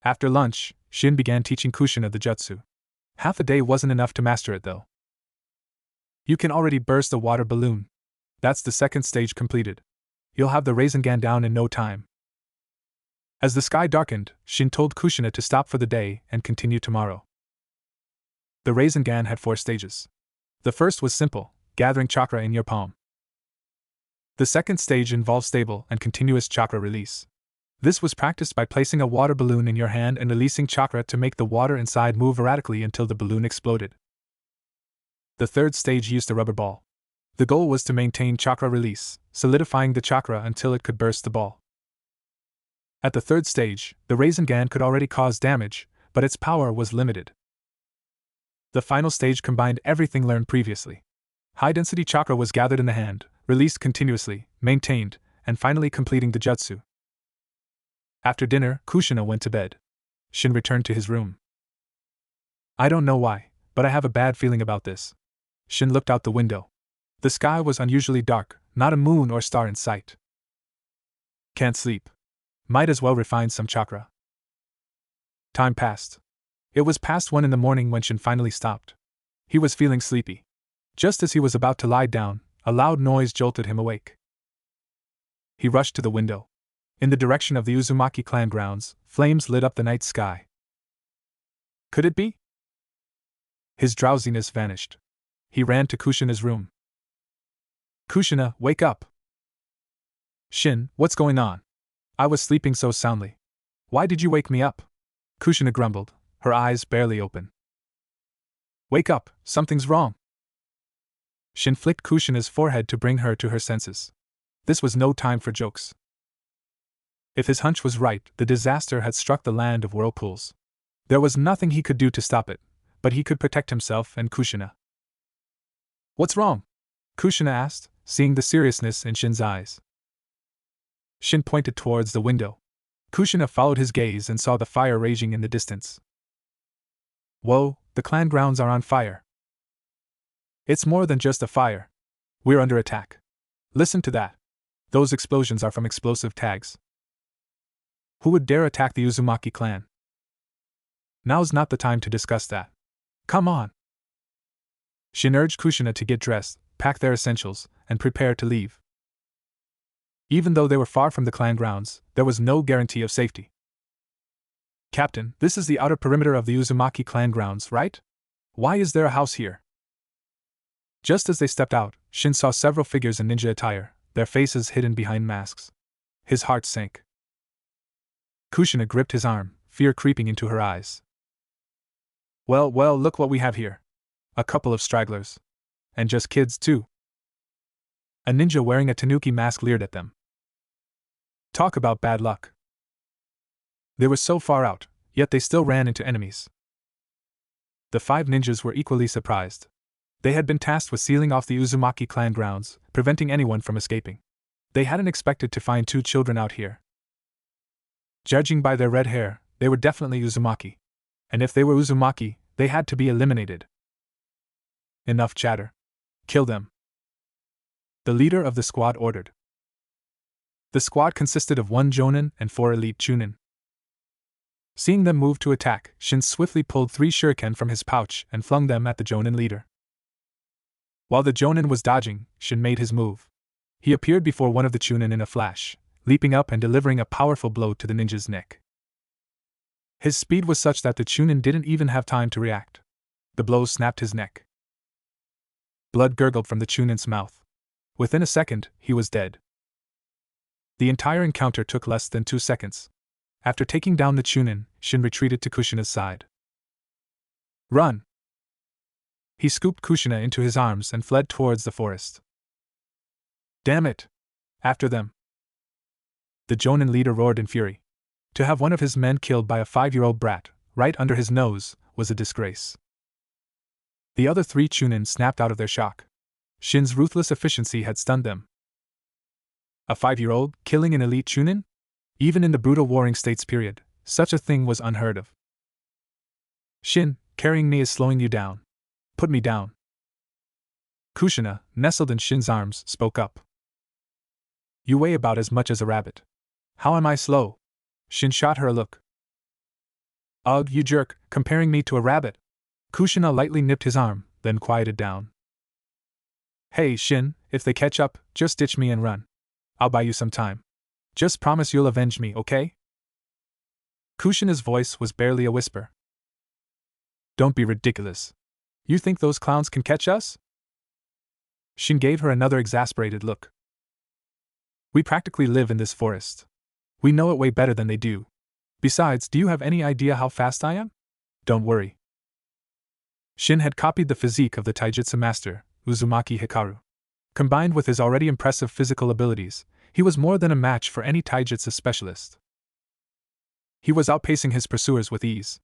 After lunch, Shin began teaching Kushina the jutsu. Half a day wasn't enough to master it, though. You can already burst a water balloon. That's the second stage completed. You'll have the Rasengan down in no time. As the sky darkened, Shin told Kushina to stop for the day and continue tomorrow. The Rasengan had 4 stages. The first was simple, gathering chakra in your palm. The second stage involved stable and continuous chakra release. This was practiced by placing a water balloon in your hand and releasing chakra to make the water inside move erratically until the balloon exploded. The third stage used a rubber ball. The goal was to maintain chakra release, solidifying the chakra until it could burst the ball. At the third stage, the Rasengan could already cause damage, but its power was limited. The final stage combined everything learned previously. High-density chakra was gathered in the hand, released continuously, maintained, and finally completing the jutsu. After dinner, Kushina went to bed. Shin returned to his room. I don't know why, but I have a bad feeling about this. Shin looked out the window. The sky was unusually dark, not a moon or star in sight. Can't sleep. Might as well refine some chakra. Time passed. It was past 1 in the morning when Shin finally stopped. He was feeling sleepy. Just as he was about to lie down, a loud noise jolted him awake. He rushed to the window. In the direction of the Uzumaki clan grounds, flames lit up the night sky. Could it be? His drowsiness vanished. He ran to Kushina's room. Kushina, wake up! Shin, what's going on? I was sleeping so soundly. Why did you wake me up? Kushina grumbled, her eyes barely open. Wake up, something's wrong. Shin flicked Kushina's forehead to bring her to her senses. This was no time for jokes. If his hunch was right, the disaster had struck the land of whirlpools. There was nothing he could do to stop it, but he could protect himself and Kushina. What's wrong? Kushina asked, seeing the seriousness in Shin's eyes. Shin pointed towards the window. Kushina followed his gaze and saw the fire raging in the distance. Whoa, the clan grounds are on fire. It's more than just a fire. We're under attack. Listen to that. Those explosions are from explosive tags. Who would dare attack the Uzumaki clan? Now's not the time to discuss that. Come on. Shin urged Kushina to get dressed, pack their essentials, and prepare to leave. Even though they were far from the clan grounds, there was no guarantee of safety. Captain, this is the outer perimeter of the Uzumaki clan grounds, right? Why is there a house here? Just as they stepped out, Shin saw several figures in ninja attire, their faces hidden behind masks. His heart sank. Kushina gripped his arm, fear creeping into her eyes. Well, look what we have here. A couple of stragglers. And just kids, too. A ninja wearing a tanuki mask leered at them. Talk about bad luck. They were so far out, yet they still ran into enemies. The 5 ninjas were equally surprised. They had been tasked with sealing off the Uzumaki clan grounds, preventing anyone from escaping. They hadn't expected to find 2 children out here. Judging by their red hair, they were definitely Uzumaki. And if they were Uzumaki, they had to be eliminated. Enough chatter. Kill them. The leader of the squad ordered. The squad consisted of 1 jonin and 4 elite chunin. Seeing them move to attack, Shin swiftly pulled 3 shuriken from his pouch and flung them at the jonin leader. While the jonin was dodging, Shin made his move. He appeared before one of the chunin in a flash, leaping up and delivering a powerful blow to the ninja's neck. His speed was such that the chunin didn't even have time to react. The blow snapped his neck. Blood gurgled from the chunin's mouth. Within a second, he was dead. The entire encounter took less than 2 seconds. After taking down the Chunin, Shin retreated to Kushina's side. Run! He scooped Kushina into his arms and fled towards the forest. Damn it! After them! The Jonin leader roared in fury. To have one of his men killed by a 5-year-old brat, right under his nose, was a disgrace. The other 3 Chunin snapped out of their shock. Shin's ruthless efficiency had stunned them. A 5-year-old killing an elite Chunin? Even in the brutal Warring States period, such a thing was unheard of. Shin, carrying me is slowing you down. Put me down. Kushina, nestled in Shin's arms, spoke up. You weigh about as much as a rabbit. How am I slow? Shin shot her a look. Ugh, you jerk, comparing me to a rabbit. Kushina lightly nipped his arm, then quieted down. Hey, Shin, if they catch up, just ditch me and run. I'll buy you some time. Just promise you'll avenge me, okay? Kushina's voice was barely a whisper. Don't be ridiculous. You think those clowns can catch us? Shin gave her another exasperated look. We practically live in this forest. We know it way better than they do. Besides, do you have any idea how fast I am? Don't worry. Shin had copied the physique of the taijutsu master, Uzumaki Hikaru. Combined with his already impressive physical abilities, he was more than a match for any taijutsu specialist. He was outpacing his pursuers with ease.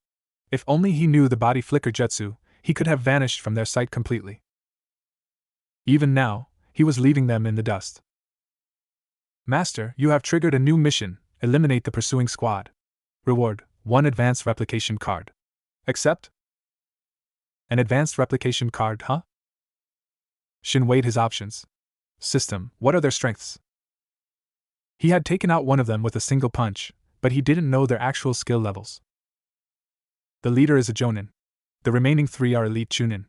If only he knew the body flicker jutsu, he could have vanished from their sight completely. Even now, he was leaving them in the dust. Master, you have triggered a new mission, eliminate the pursuing squad. Reward, 1 advanced replication card. Accept? An advanced replication card, huh? Shin weighed his options. System, what are their strengths? He had taken out one of them with a single punch, but he didn't know their actual skill levels. The leader is a Jonin. The remaining 3 are elite Chunin.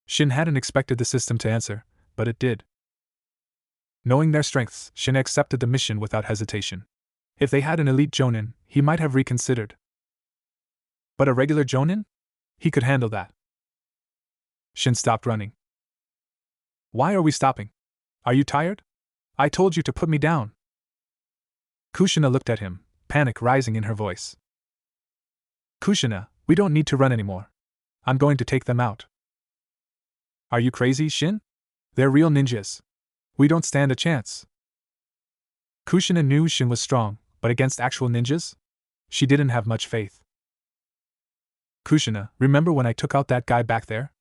Shin hadn't expected the system to answer, but it did. Knowing their strengths, Shin accepted the mission without hesitation. If they had an elite Jonin, he might have reconsidered. But a regular Jonin? He could handle that. Shin stopped running. Why are we stopping? Are you tired? I told you to put me down. Kushina looked at him, panic rising in her voice. Kushina, we don't need to run anymore. I'm going to take them out. Are you crazy, Shin? They're real ninjas. We don't stand a chance. Kushina knew Shin was strong, but against actual ninjas? She didn't have much faith. Kushina, remember when I took out that guy back there?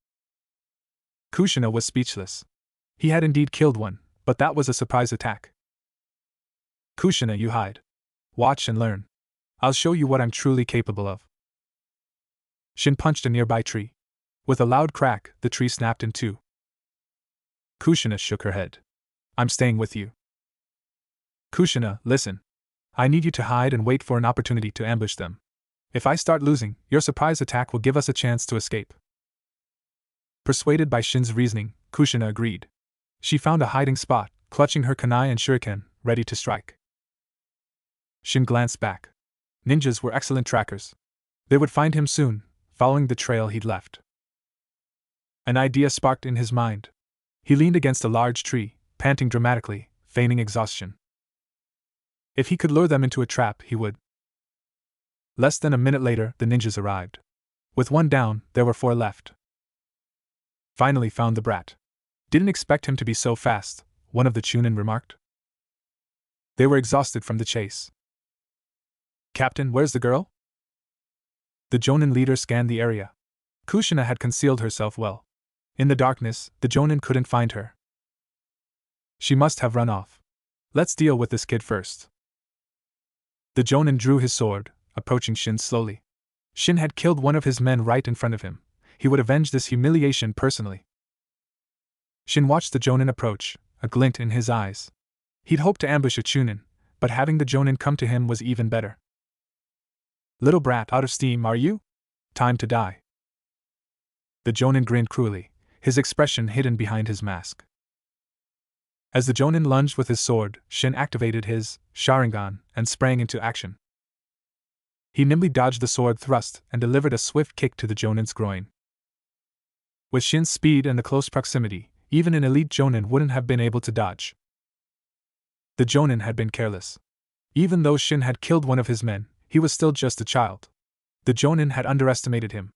Kushina was speechless. He had indeed killed one, but that was a surprise attack. Kushina, you hide. Watch and learn. I'll show you what I'm truly capable of. Shin punched a nearby tree. With a loud crack, the tree snapped in 2. Kushina shook her head. I'm staying with you. Kushina, listen. I need you to hide and wait for an opportunity to ambush them. If I start losing, your surprise attack will give us a chance to escape. Persuaded by Shin's reasoning, Kushina agreed. She found a hiding spot, clutching her kunai and shuriken, ready to strike. Shin glanced back. Ninjas were excellent trackers. They would find him soon, following the trail he'd left. An idea sparked in his mind. He leaned against a large tree, panting dramatically, feigning exhaustion. If he could lure them into a trap, he would. Less than a minute later, the ninjas arrived. With 1 down, there were 4 left. Finally found the brat. Didn't expect him to be so fast, one of the Chunin remarked. They were exhausted from the chase. Captain, where's the girl? The Jonin leader scanned the area. Kushina had concealed herself well. In the darkness, the Jonin couldn't find her. She must have run off. Let's deal with this kid first. The Jonin drew his sword, approaching Shin slowly. Shin had killed one of his men right in front of him. He would avenge this humiliation personally. Shin watched the Jonin approach, a glint in his eyes. He'd hoped to ambush a Chunin, but having the Jonin come to him was even better. Little brat, out of steam, are you? Time to die. The Jonin grinned cruelly, his expression hidden behind his mask. As the Jonin lunged with his sword, Shin activated his Sharingan and sprang into action. He nimbly dodged the sword thrust and delivered a swift kick to the Jonin's groin. With Shin's speed and the close proximity, even an elite Jonin wouldn't have been able to dodge. The Jonin had been careless. Even though Shin had killed one of his men, he was still just a child. The Jonin had underestimated him.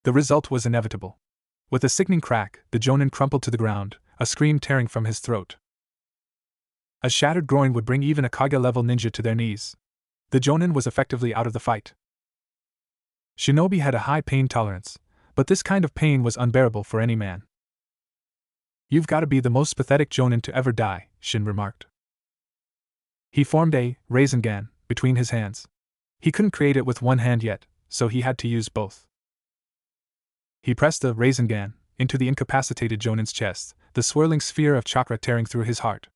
The result was inevitable. With a sickening crack, the Jonin crumpled to the ground, a scream tearing from his throat. A shattered groin would bring even a Kage-level ninja to their knees. The Jonin was effectively out of the fight. Shinobi had a high pain tolerance, but this kind of pain was unbearable for any man. "You've got to be the most pathetic Jonin to ever die," Shin remarked. He formed a Rasengan between his hands. He couldn't create it with one hand yet, so he had to use both. He pressed the Rasengan into the incapacitated Jonin's chest, the swirling sphere of chakra tearing through his heart.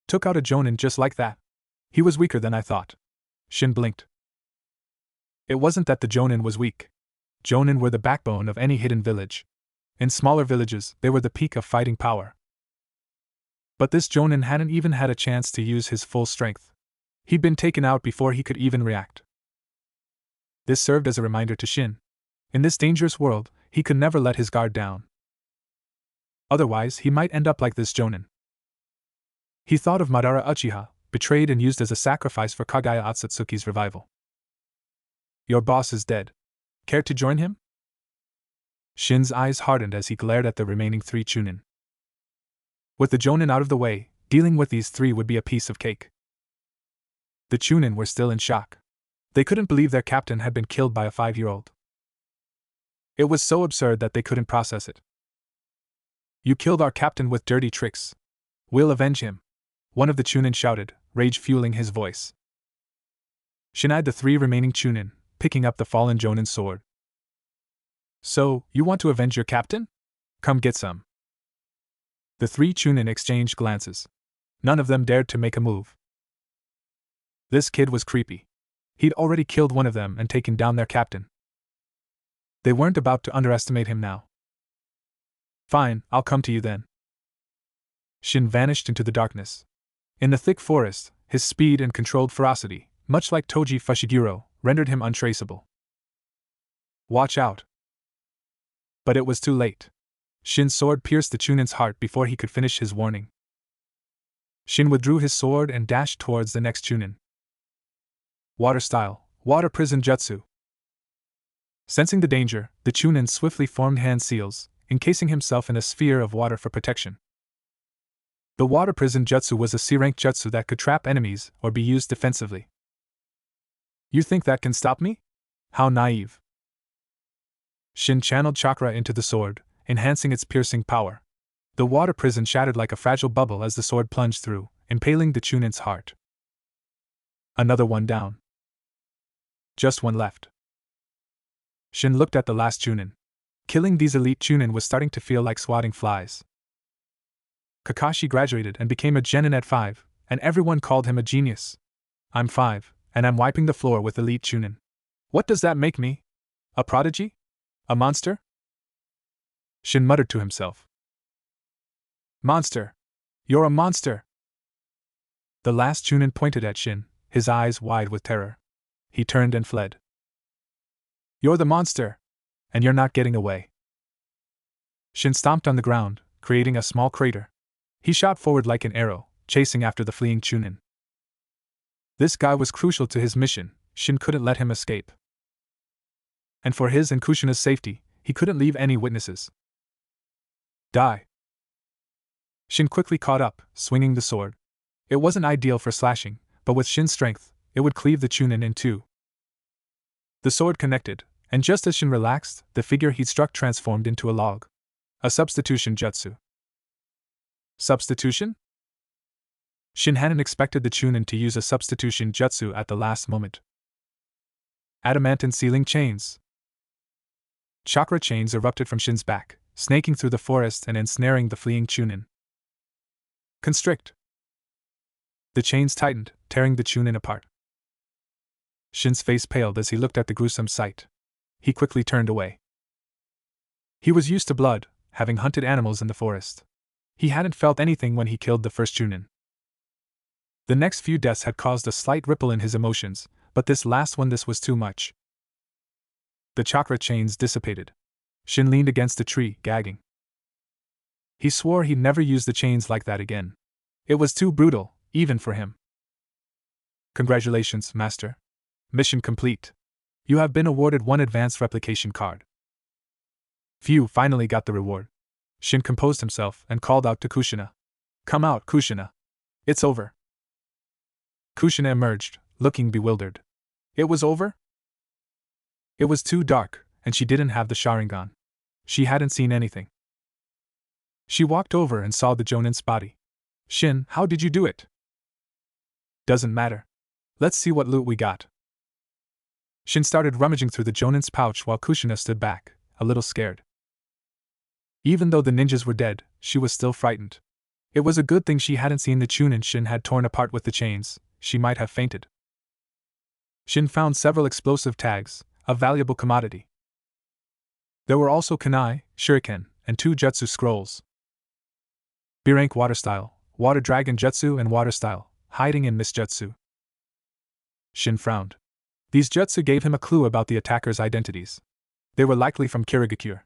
"Took out a Jonin just like that. He was weaker than I thought." Shin blinked. It wasn't that the Jonin was weak. Jonin were the backbone of any hidden village. In smaller villages, they were the peak of fighting power. But this Jonin hadn't even had a chance to use his full strength. He'd been taken out before he could even react. This served as a reminder to Shin. In this dangerous world, he could never let his guard down. Otherwise, he might end up like this Jonin. He thought of Madara Uchiha, betrayed and used as a sacrifice for Kaguya Otsutsuki's revival. "Your boss is dead. Care to join him?" Shin's eyes hardened as he glared at the remaining 3 Chunin. With the Jonin out of the way, dealing with these 3 would be a piece of cake. The Chunin were still in shock. They couldn't believe their captain had been killed by a 5-year-old. It was so absurd that they couldn't process it. "You killed our captain with dirty tricks. We'll avenge him," one of the Chunin shouted, rage fueling his voice. Shin eyed the 3 remaining Chunin, picking up the fallen Jonin's sword. "So, you want to avenge your captain? Come get some." The 3 Chunin exchanged glances. None of them dared to make a move. This kid was creepy. He'd already killed one of them and taken down their captain. They weren't about to underestimate him now. "Fine, I'll come to you then." Shin vanished into the darkness. In the thick forest, his speed and controlled ferocity, much like Toji Fushiguro, rendered him untraceable. "Watch out." But it was too late. Shin's sword pierced the Chunin's heart before he could finish his warning. Shin withdrew his sword and dashed towards the next Chunin. Water style, water prison jutsu. Sensing the danger, the Chunin swiftly formed hand seals, encasing himself in a sphere of water for protection. The water prison jutsu was a C-rank jutsu that could trap enemies or be used defensively. "You think that can stop me? How naive." Shin channeled chakra into the sword, enhancing its piercing power. The water prison shattered like a fragile bubble as the sword plunged through, impaling the Chunin's heart. Another one down. Just one left. Shin looked at the last Chunin. Killing these elite Chunin was starting to feel like swatting flies. Kakashi graduated and became a genin at 5, and everyone called him a genius. I'm 5, and I'm wiping the floor with elite Chunin. What does that make me? A prodigy? A monster? Shin muttered to himself. Monster! You're a monster! The last Chunin pointed at Shin, his eyes wide with terror. He turned and fled. You're the monster! And you're not getting away. Shin stomped on the ground, creating a small crater. He shot forward like an arrow, chasing after the fleeing Chunin. This guy was crucial to his mission. Shin couldn't let him escape. And for his and Kushina's safety, he couldn't leave any witnesses. Die! Shin quickly caught up, swinging the sword. It wasn't ideal for slashing, but with Shin's strength, it would cleave the Chunin in two. The sword connected, and just as Shin relaxed, the figure he'd struck transformed into a log. A substitution jutsu. Substitution? Shin hadn't expected the Chunin to use a substitution jutsu at the last moment. Adamantine sealing chains. Chakra chains erupted from Shin's back, snaking through the forest and ensnaring the fleeing Chunin. Constrict. The chains tightened, tearing the Chunin apart. Shin's face paled as he looked at the gruesome sight. He quickly turned away. He was used to blood, having hunted animals in the forest. He hadn't felt anything when he killed the first Chunin. The next few deaths had caused a slight ripple in his emotions, but this last one, this was too much. The chakra chains dissipated. Shin leaned against a tree, gagging. He swore he'd never use the chains like that again. It was too brutal, even for him. Congratulations, Master. Mission complete. You have been awarded one advanced replication card. Phew, finally got the reward. Shin composed himself and called out to Kushina. Come out, Kushina. It's over. Kushina emerged, looking bewildered. It was over? It was too dark, and she didn't have the Sharingan. She hadn't seen anything. She walked over and saw the Jonin's body. Shin, how did you do it? Doesn't matter. Let's see what loot we got. Shin started rummaging through the Jonin's pouch while Kushina stood back, a little scared. Even though the ninjas were dead, she was still frightened. It was a good thing she hadn't seen the Chunin Shin had torn apart with the chains. She might have fainted. Shin found several explosive tags, a valuable commodity. There were also kunai, shuriken, and 2 jutsu scrolls. B-rank water style, water dragon jutsu and water style, hiding in mist jutsu. Shin frowned. These jutsu gave him a clue about the attackers' identities. They were likely from Kirigakure.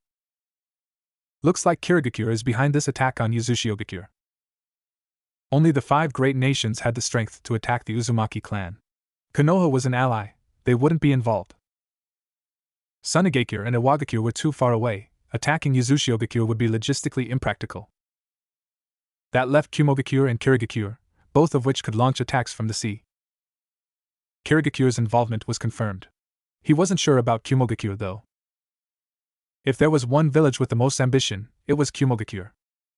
Looks like Kirigakure is behind this attack on Uzushiogakure. Only the 5 great nations had the strength to attack the Uzumaki clan. Konoha was an ally, they wouldn't be involved. Sunigakure and Iwagakure were too far away, attacking Uzushiogakure would be logistically impractical. That left Kumogakure and Kirigakure, both of which could launch attacks from the sea. Kirigakure's involvement was confirmed. He wasn't sure about Kumogakure though. If there was one village with the most ambition, it was Kumogakure.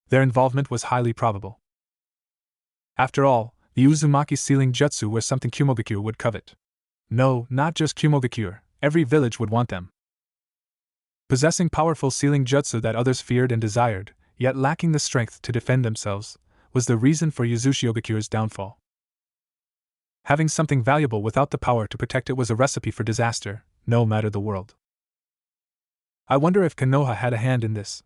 Their involvement was highly probable. After all, the Uzumaki sealing jutsu were something Kumogakure would covet. No, not just Kumogakure, every village would want them. Possessing powerful sealing jutsu that others feared and desired, yet lacking the strength to defend themselves, was the reason for Uzushiogakure downfall. Having something valuable without the power to protect it was a recipe for disaster, no matter the world. I wonder if Konoha had a hand in this.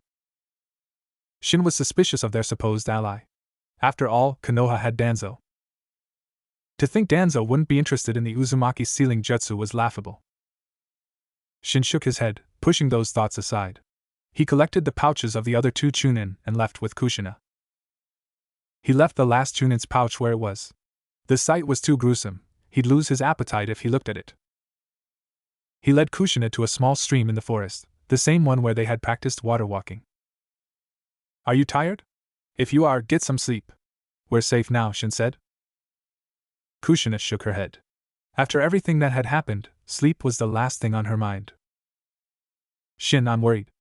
Shin was suspicious of their supposed ally. After all, Konoha had Danzo. To think Danzo wouldn't be interested in the Uzumaki sealing jutsu was laughable. Shin shook his head, pushing those thoughts aside. He collected the pouches of the other 2 Chunin and left with Kushina. He left the last Chunin's pouch where it was. The sight was too gruesome, he'd lose his appetite if he looked at it. He led Kushina to a small stream in the forest, the same one where they had practiced water walking. Are you tired? If you are, get some sleep. We're safe now, Shin said. Kushina shook her head. After everything that had happened, sleep was the last thing on her mind. Shin, I'm worried.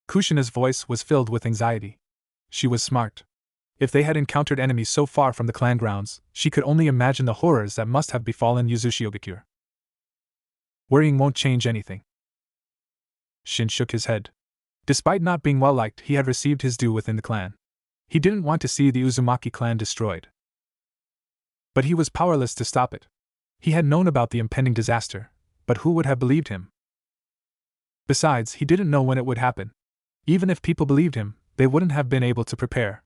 Kushina's voice was filled with anxiety. She was smart. If they had encountered enemies so far from the clan grounds, she could only imagine the horrors that must have befallen Uzushiogakure. Worrying won't change anything. Shin shook his head. Despite not being well liked, he had received his due within the clan. He didn't want to see the Uzumaki clan destroyed. But he was powerless to stop it. He had known about the impending disaster, but who would have believed him? Besides, he didn't know when it would happen. Even if people believed him, they wouldn't have been able to prepare.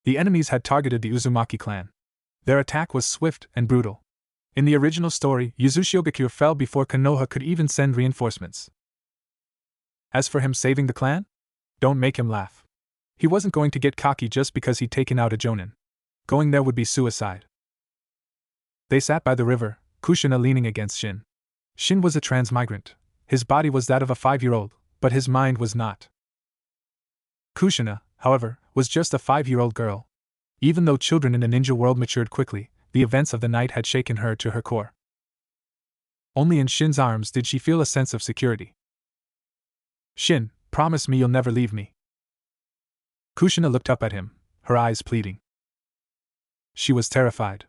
The enemies had targeted the Uzumaki clan. Their attack was swift and brutal. In the original story, Uzushiogakure fell before Konoha could even send reinforcements. As for him saving the clan? Don't make him laugh. He wasn't going to get cocky just because he'd taken out a Jonin. Going there would be suicide. They sat by the river, Kushina leaning against Shin. Shin was a transmigrant. His body was that of a 5-year-old, but his mind was not. Kushina, however, was just a 5-year-old girl. Even though children in the ninja world matured quickly, the events of the night had shaken her to her core. Only in Shin's arms did she feel a sense of security. Shin, promise me you'll never leave me. Kushina looked up at him, her eyes pleading. She was terrified.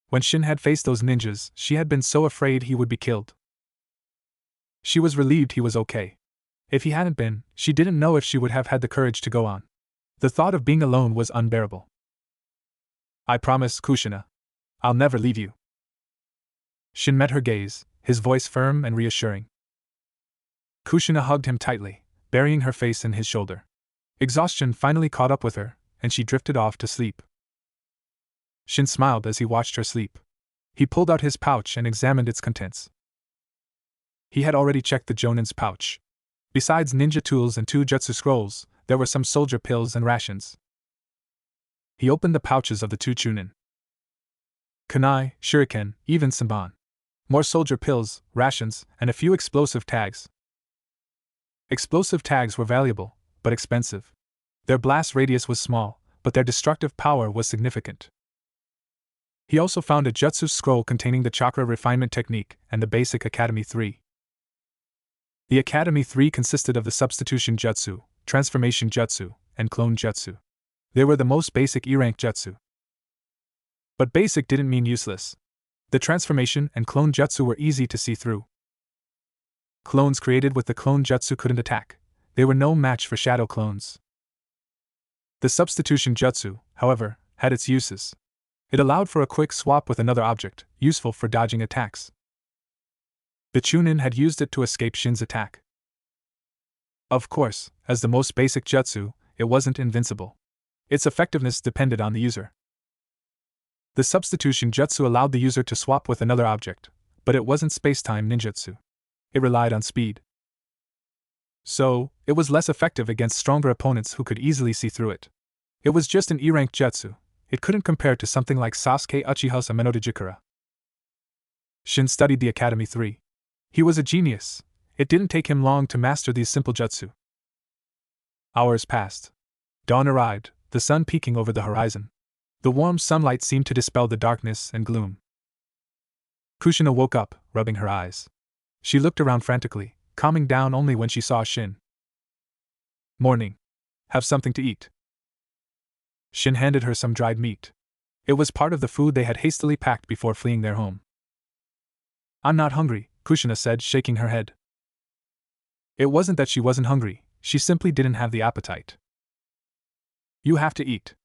When Shin had faced those ninjas, she had been so afraid he would be killed. She was relieved he was okay. If he hadn't been, she didn't know if she would have had the courage to go on. The thought of being alone was unbearable. I promise, Kushina. I'll never leave you. Shin met her gaze, his voice firm and reassuring. Kushina hugged him tightly, burying her face in his shoulder. Exhaustion finally caught up with her, and she drifted off to sleep. Shin smiled as he watched her sleep. He pulled out his pouch and examined its contents. He had already checked the Jonin's pouch. Besides ninja tools and 2 jutsu scrolls, there were some soldier pills and rations. He opened the pouches of the 2 Chunin. kunai, shuriken, even senbon. More soldier pills, rations, and a few explosive tags. Explosive tags were valuable, but expensive. Their blast radius was small, but their destructive power was significant. He also found a jutsu scroll containing the chakra refinement technique and the basic Academy 3. The Academy 3 consisted of the substitution jutsu, transformation jutsu, and clone jutsu. They were the most basic E-rank jutsu. But basic didn't mean useless. The transformation and clone jutsu were easy to see through. Clones created with the clone jutsu couldn't attack. They were no match for shadow clones. The substitution jutsu, however, had its uses. It allowed for a quick swap with another object, useful for dodging attacks. The Chunin had used it to escape Shin's attack. Of course, as the most basic jutsu, it wasn't invincible. Its effectiveness depended on the user. The substitution jutsu allowed the user to swap with another object, but it wasn't space-time ninjutsu. It relied on speed. So, it was less effective against stronger opponents who could easily see through it. It was just an E-rank jutsu. It couldn't compare to something like Sasuke Uchiha's Amenotejikura. Shin studied the Academy 3. He was a genius. It didn't take him long to master these simple jutsu. Hours passed. Dawn arrived, the sun peeking over the horizon. The warm sunlight seemed to dispel the darkness and gloom. Kushina woke up, rubbing her eyes. She looked around frantically, calming down only when she saw Shin. Morning. Have something to eat. Shin handed her some dried meat. It was part of the food they had hastily packed before fleeing their home. I'm not hungry, Kushina said, shaking her head. It wasn't that she wasn't hungry, she simply didn't have the appetite. You have to eat.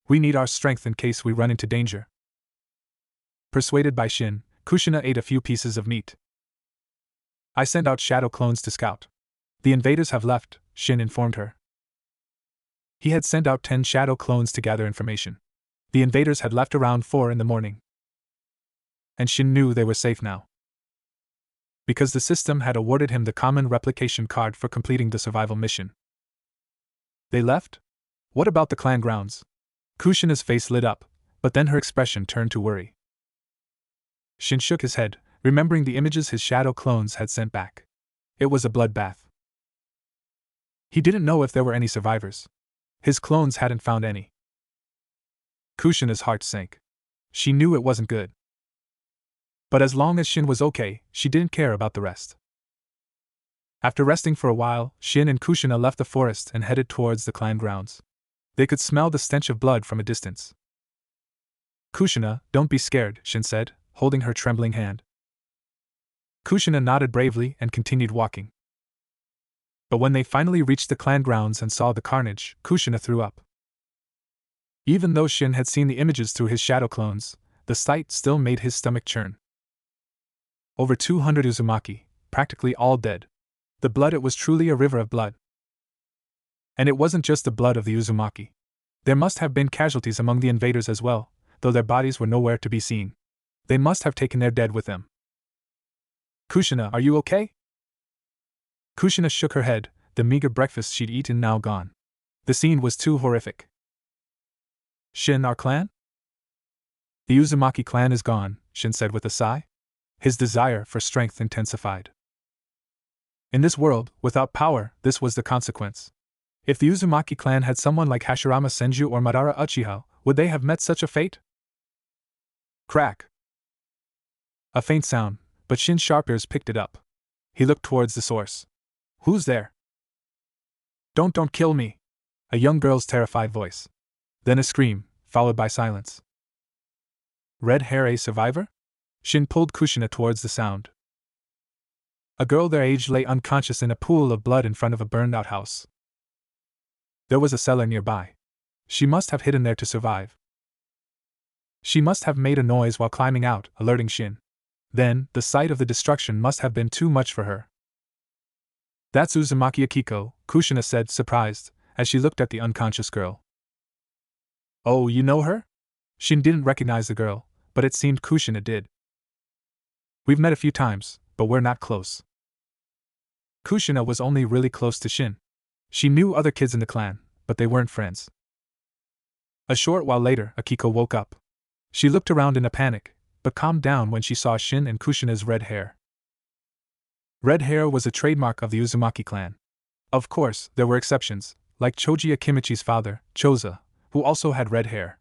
We need our strength in case we run into danger. Persuaded by Shin, Kushina ate a few pieces of meat. I sent out shadow clones to scout. The invaders have left, Shin informed her. He had sent out 10 shadow clones to gather information. The invaders had left around 4 in the morning. And Shin knew they were safe now. Because the system had awarded him the common replication card for completing the survival mission. They left? What about the clan grounds? Kushina's face lit up, but then her expression turned to worry. Shin shook his head, remembering the images his shadow clones had sent back. It was a bloodbath. He didn't know if there were any survivors. His clones hadn't found any. Kushina's heart sank. She knew it wasn't good. But as long as Shin was okay, she didn't care about the rest. After resting for a while, Shin and Kushina left the forest and headed towards the clan grounds. They could smell the stench of blood from a distance. Kushina, don't be scared, Shin said, holding her trembling hand. Kushina nodded bravely and continued walking. But when they finally reached the clan grounds and saw the carnage, Kushina threw up. Even though Shin had seen the images through his shadow clones, the sight still made his stomach churn. Over 200 Uzumaki, practically all dead. The blood, it was truly a river of blood. And it wasn't just the blood of the Uzumaki. There must have been casualties among the invaders as well, though their bodies were nowhere to be seen. They must have taken their dead with them. Kushina, are you okay? Kushina shook her head, the meager breakfast she'd eaten now gone. The scene was too horrific. Shin, our clan? The Uzumaki clan is gone, Shin said with a sigh. His desire for strength intensified. In this world, without power, this was the consequence. If the Uzumaki clan had someone like Hashirama Senju or Madara Uchiha, would they have met such a fate? Crack. A faint sound, but Shin's sharp ears picked it up. He looked towards the source. Who's there? Don't kill me! A young girl's terrified voice. Then a scream, followed by silence. Red hair, a survivor? Shin pulled Kushina towards the sound. A girl their age lay unconscious in a pool of blood in front of a burned-out house. There was a cellar nearby. She must have hidden there to survive. She must have made a noise while climbing out, alerting Shin. Then, the sight of the destruction must have been too much for her. That's Uzumaki Akiko, Kushina said, surprised, as she looked at the unconscious girl. Oh, you know her? Shin didn't recognize the girl, but it seemed Kushina did. We've met a few times, but we're not close. Kushina was only really close to Shin. She knew other kids in the clan, but they weren't friends. A short while later, Akiko woke up. She looked around in a panic, but calmed down when she saw Shin and Kushina's red hair. Red hair was a trademark of the Uzumaki clan. Of course, there were exceptions, like Choji Akimichi's father, Choza, who also had red hair.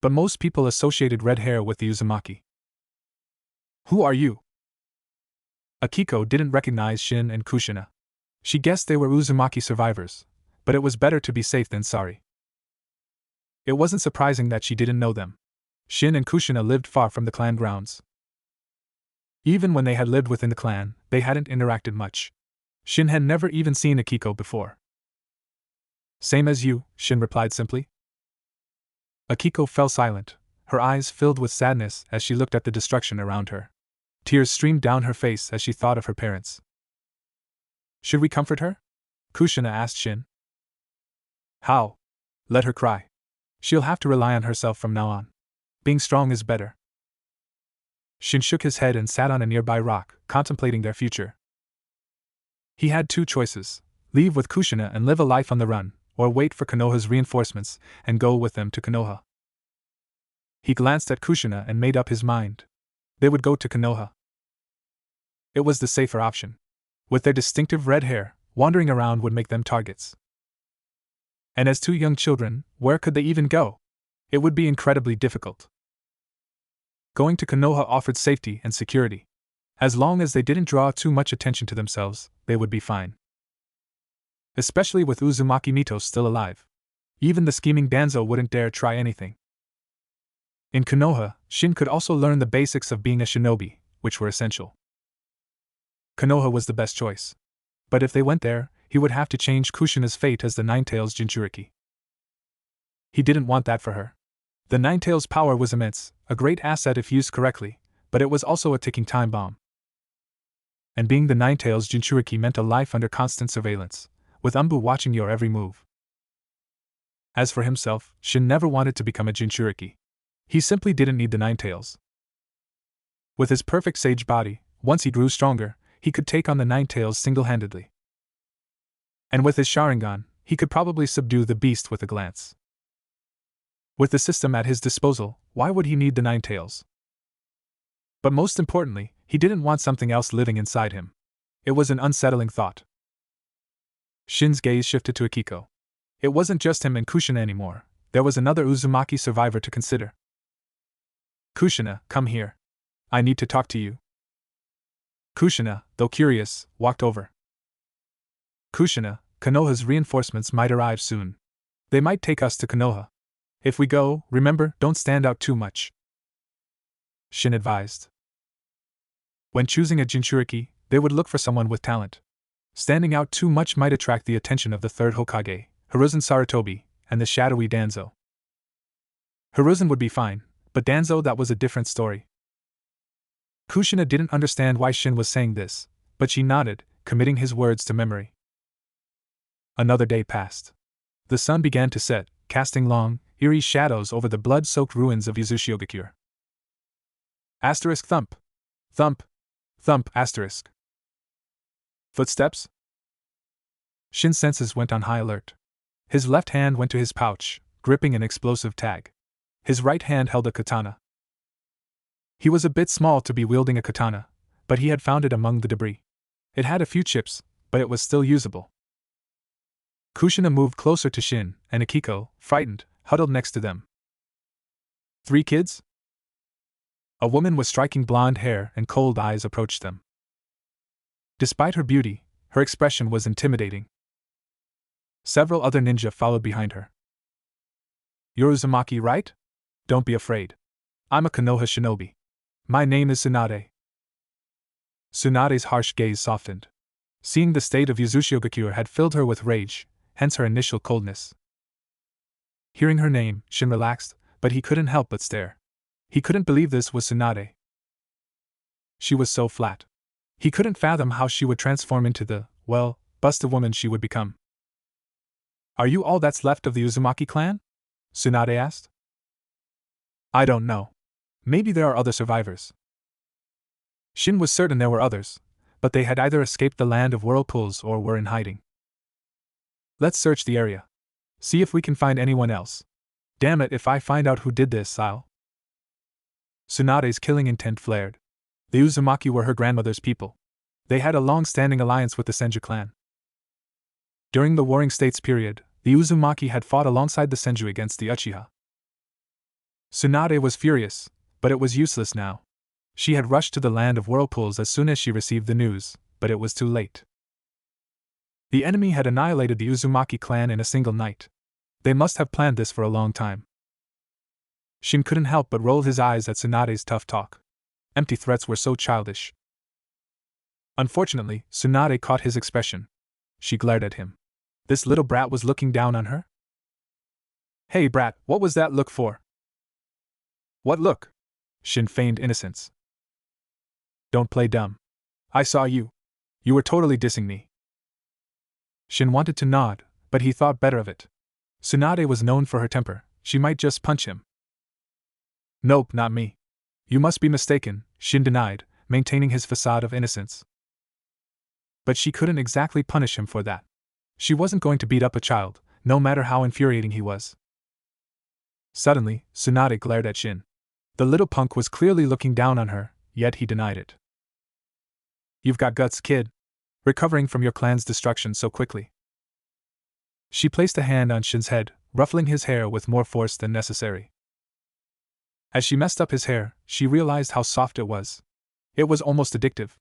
But most people associated red hair with the Uzumaki. Who are you? Akiko didn't recognize Shin and Kushina. She guessed they were Uzumaki survivors, but it was better to be safe than sorry. It wasn't surprising that she didn't know them. Shin and Kushina lived far from the clan grounds. Even when they had lived within the clan, they hadn't interacted much. Shin had never even seen Akiko before. Same as you, Shin replied simply. Akiko fell silent, her eyes filled with sadness as she looked at the destruction around her. Tears streamed down her face as she thought of her parents. Should we comfort her? Kushina asked Shin. How? Let her cry. She'll have to rely on herself from now on. Being strong is better. Shin shook his head and sat on a nearby rock, contemplating their future. He had two choices: leave with Kushina and live a life on the run, or wait for Konoha's reinforcements and go with them to Konoha. He glanced at Kushina and made up his mind. They would go to Konoha. It was the safer option. With their distinctive red hair, wandering around would make them targets. And as two young children, where could they even go? It would be incredibly difficult. Going to Konoha offered safety and security. As long as they didn't draw too much attention to themselves, they would be fine. Especially with Uzumaki Mito still alive. Even the scheming Danzo wouldn't dare try anything. In Konoha, Shin could also learn the basics of being a shinobi, which were essential. Konoha was the best choice. But if they went there, he would have to change Kushina's fate as the Ninetales Jinchuriki. He didn't want that for her. The Ninetales' power was immense, a great asset if used correctly, but it was also a ticking time bomb. And being the Ninetales Jinchuriki meant a life under constant surveillance, with Umbu watching your every move. As for himself, Shin never wanted to become a Jinchuriki. He simply didn't need the Ninetales. With his perfect sage body, once he grew stronger, he could take on the Ninetales single-handedly. And with his Sharingan, he could probably subdue the beast with a glance. With the system at his disposal, why would he need the Ninetales? But most importantly, he didn't want something else living inside him. It was an unsettling thought. Shin's gaze shifted to Akiko. It wasn't just him and Kushina anymore, there was another Uzumaki survivor to consider. Kushina, come here. I need to talk to you. Kushina, though curious, walked over. Kushina, Konoha's reinforcements might arrive soon. They might take us to Konoha. If we go, remember, don't stand out too much. Shin advised. When choosing a Jinchuriki, they would look for someone with talent. Standing out too much might attract the attention of the third Hokage, Hiruzen Sarutobi, and the shadowy Danzo. Hiruzen would be fine, but Danzo, that was a different story. Kushina didn't understand why Shin was saying this, but she nodded, committing his words to memory. Another day passed. The sun began to set, casting long, eerie shadows over the blood-soaked ruins of Yuzushiogakure. Asterisk thump. Thump. Thump asterisk. Footsteps? Shin's senses went on high alert. His left hand went to his pouch, gripping an explosive tag. His right hand held a katana. He was a bit small to be wielding a katana, but he had found it among the debris. It had a few chips, but it was still usable. Kushina moved closer to Shin, and Akiko, frightened, huddled next to them. 3 kids? A woman with striking blonde hair and cold eyes approached them. Despite her beauty, her expression was intimidating. Several other ninja followed behind her. You're Uzumaki, right? Don't be afraid. I'm a Konoha shinobi. My name is Tsunade. Tsunade's harsh gaze softened. Seeing the state of Yuzushiogakure had filled her with rage, hence her initial coldness. Hearing her name, Shin relaxed, but he couldn't help but stare. He couldn't believe this was Tsunade. She was so flat. He couldn't fathom how she would transform into the, well, bust of woman she would become. Are you all that's left of the Uzumaki clan? Tsunade asked. I don't know. Maybe there are other survivors. Shin was certain there were others, but they had either escaped the land of whirlpools or were in hiding. Let's search the area. See if we can find anyone else. Damn it, if I find out who did this, I'll. Tsunade's killing intent flared. The Uzumaki were her grandmother's people. They had a long-standing alliance with the Senju clan. During the Warring States period, the Uzumaki had fought alongside the Senju against the Uchiha. Tsunade was furious, but it was useless now. She had rushed to the land of whirlpools as soon as she received the news, but it was too late. The enemy had annihilated the Uzumaki clan in a single night. They must have planned this for a long time. Shin couldn't help but roll his eyes at Tsunade's tough talk. Empty threats were so childish. Unfortunately, Tsunade caught his expression. She glared at him. This little brat was looking down on her? Hey brat, what was that look for? What look? Shin feigned innocence. Don't play dumb. I saw you. You were totally dissing me. Shin wanted to nod, but he thought better of it. Tsunade was known for her temper, she might just punch him. Nope, not me. You must be mistaken, Shin denied, maintaining his facade of innocence. But she couldn't exactly punish him for that. She wasn't going to beat up a child, no matter how infuriating he was. Suddenly, Tsunade glared at Shin. The little punk was clearly looking down on her, yet he denied it. You've got guts, kid. Recovering from your clan's destruction so quickly. She placed a hand on Shin's head, ruffling his hair with more force than necessary. As she messed up his hair, she realized how soft it was. It was almost addictive.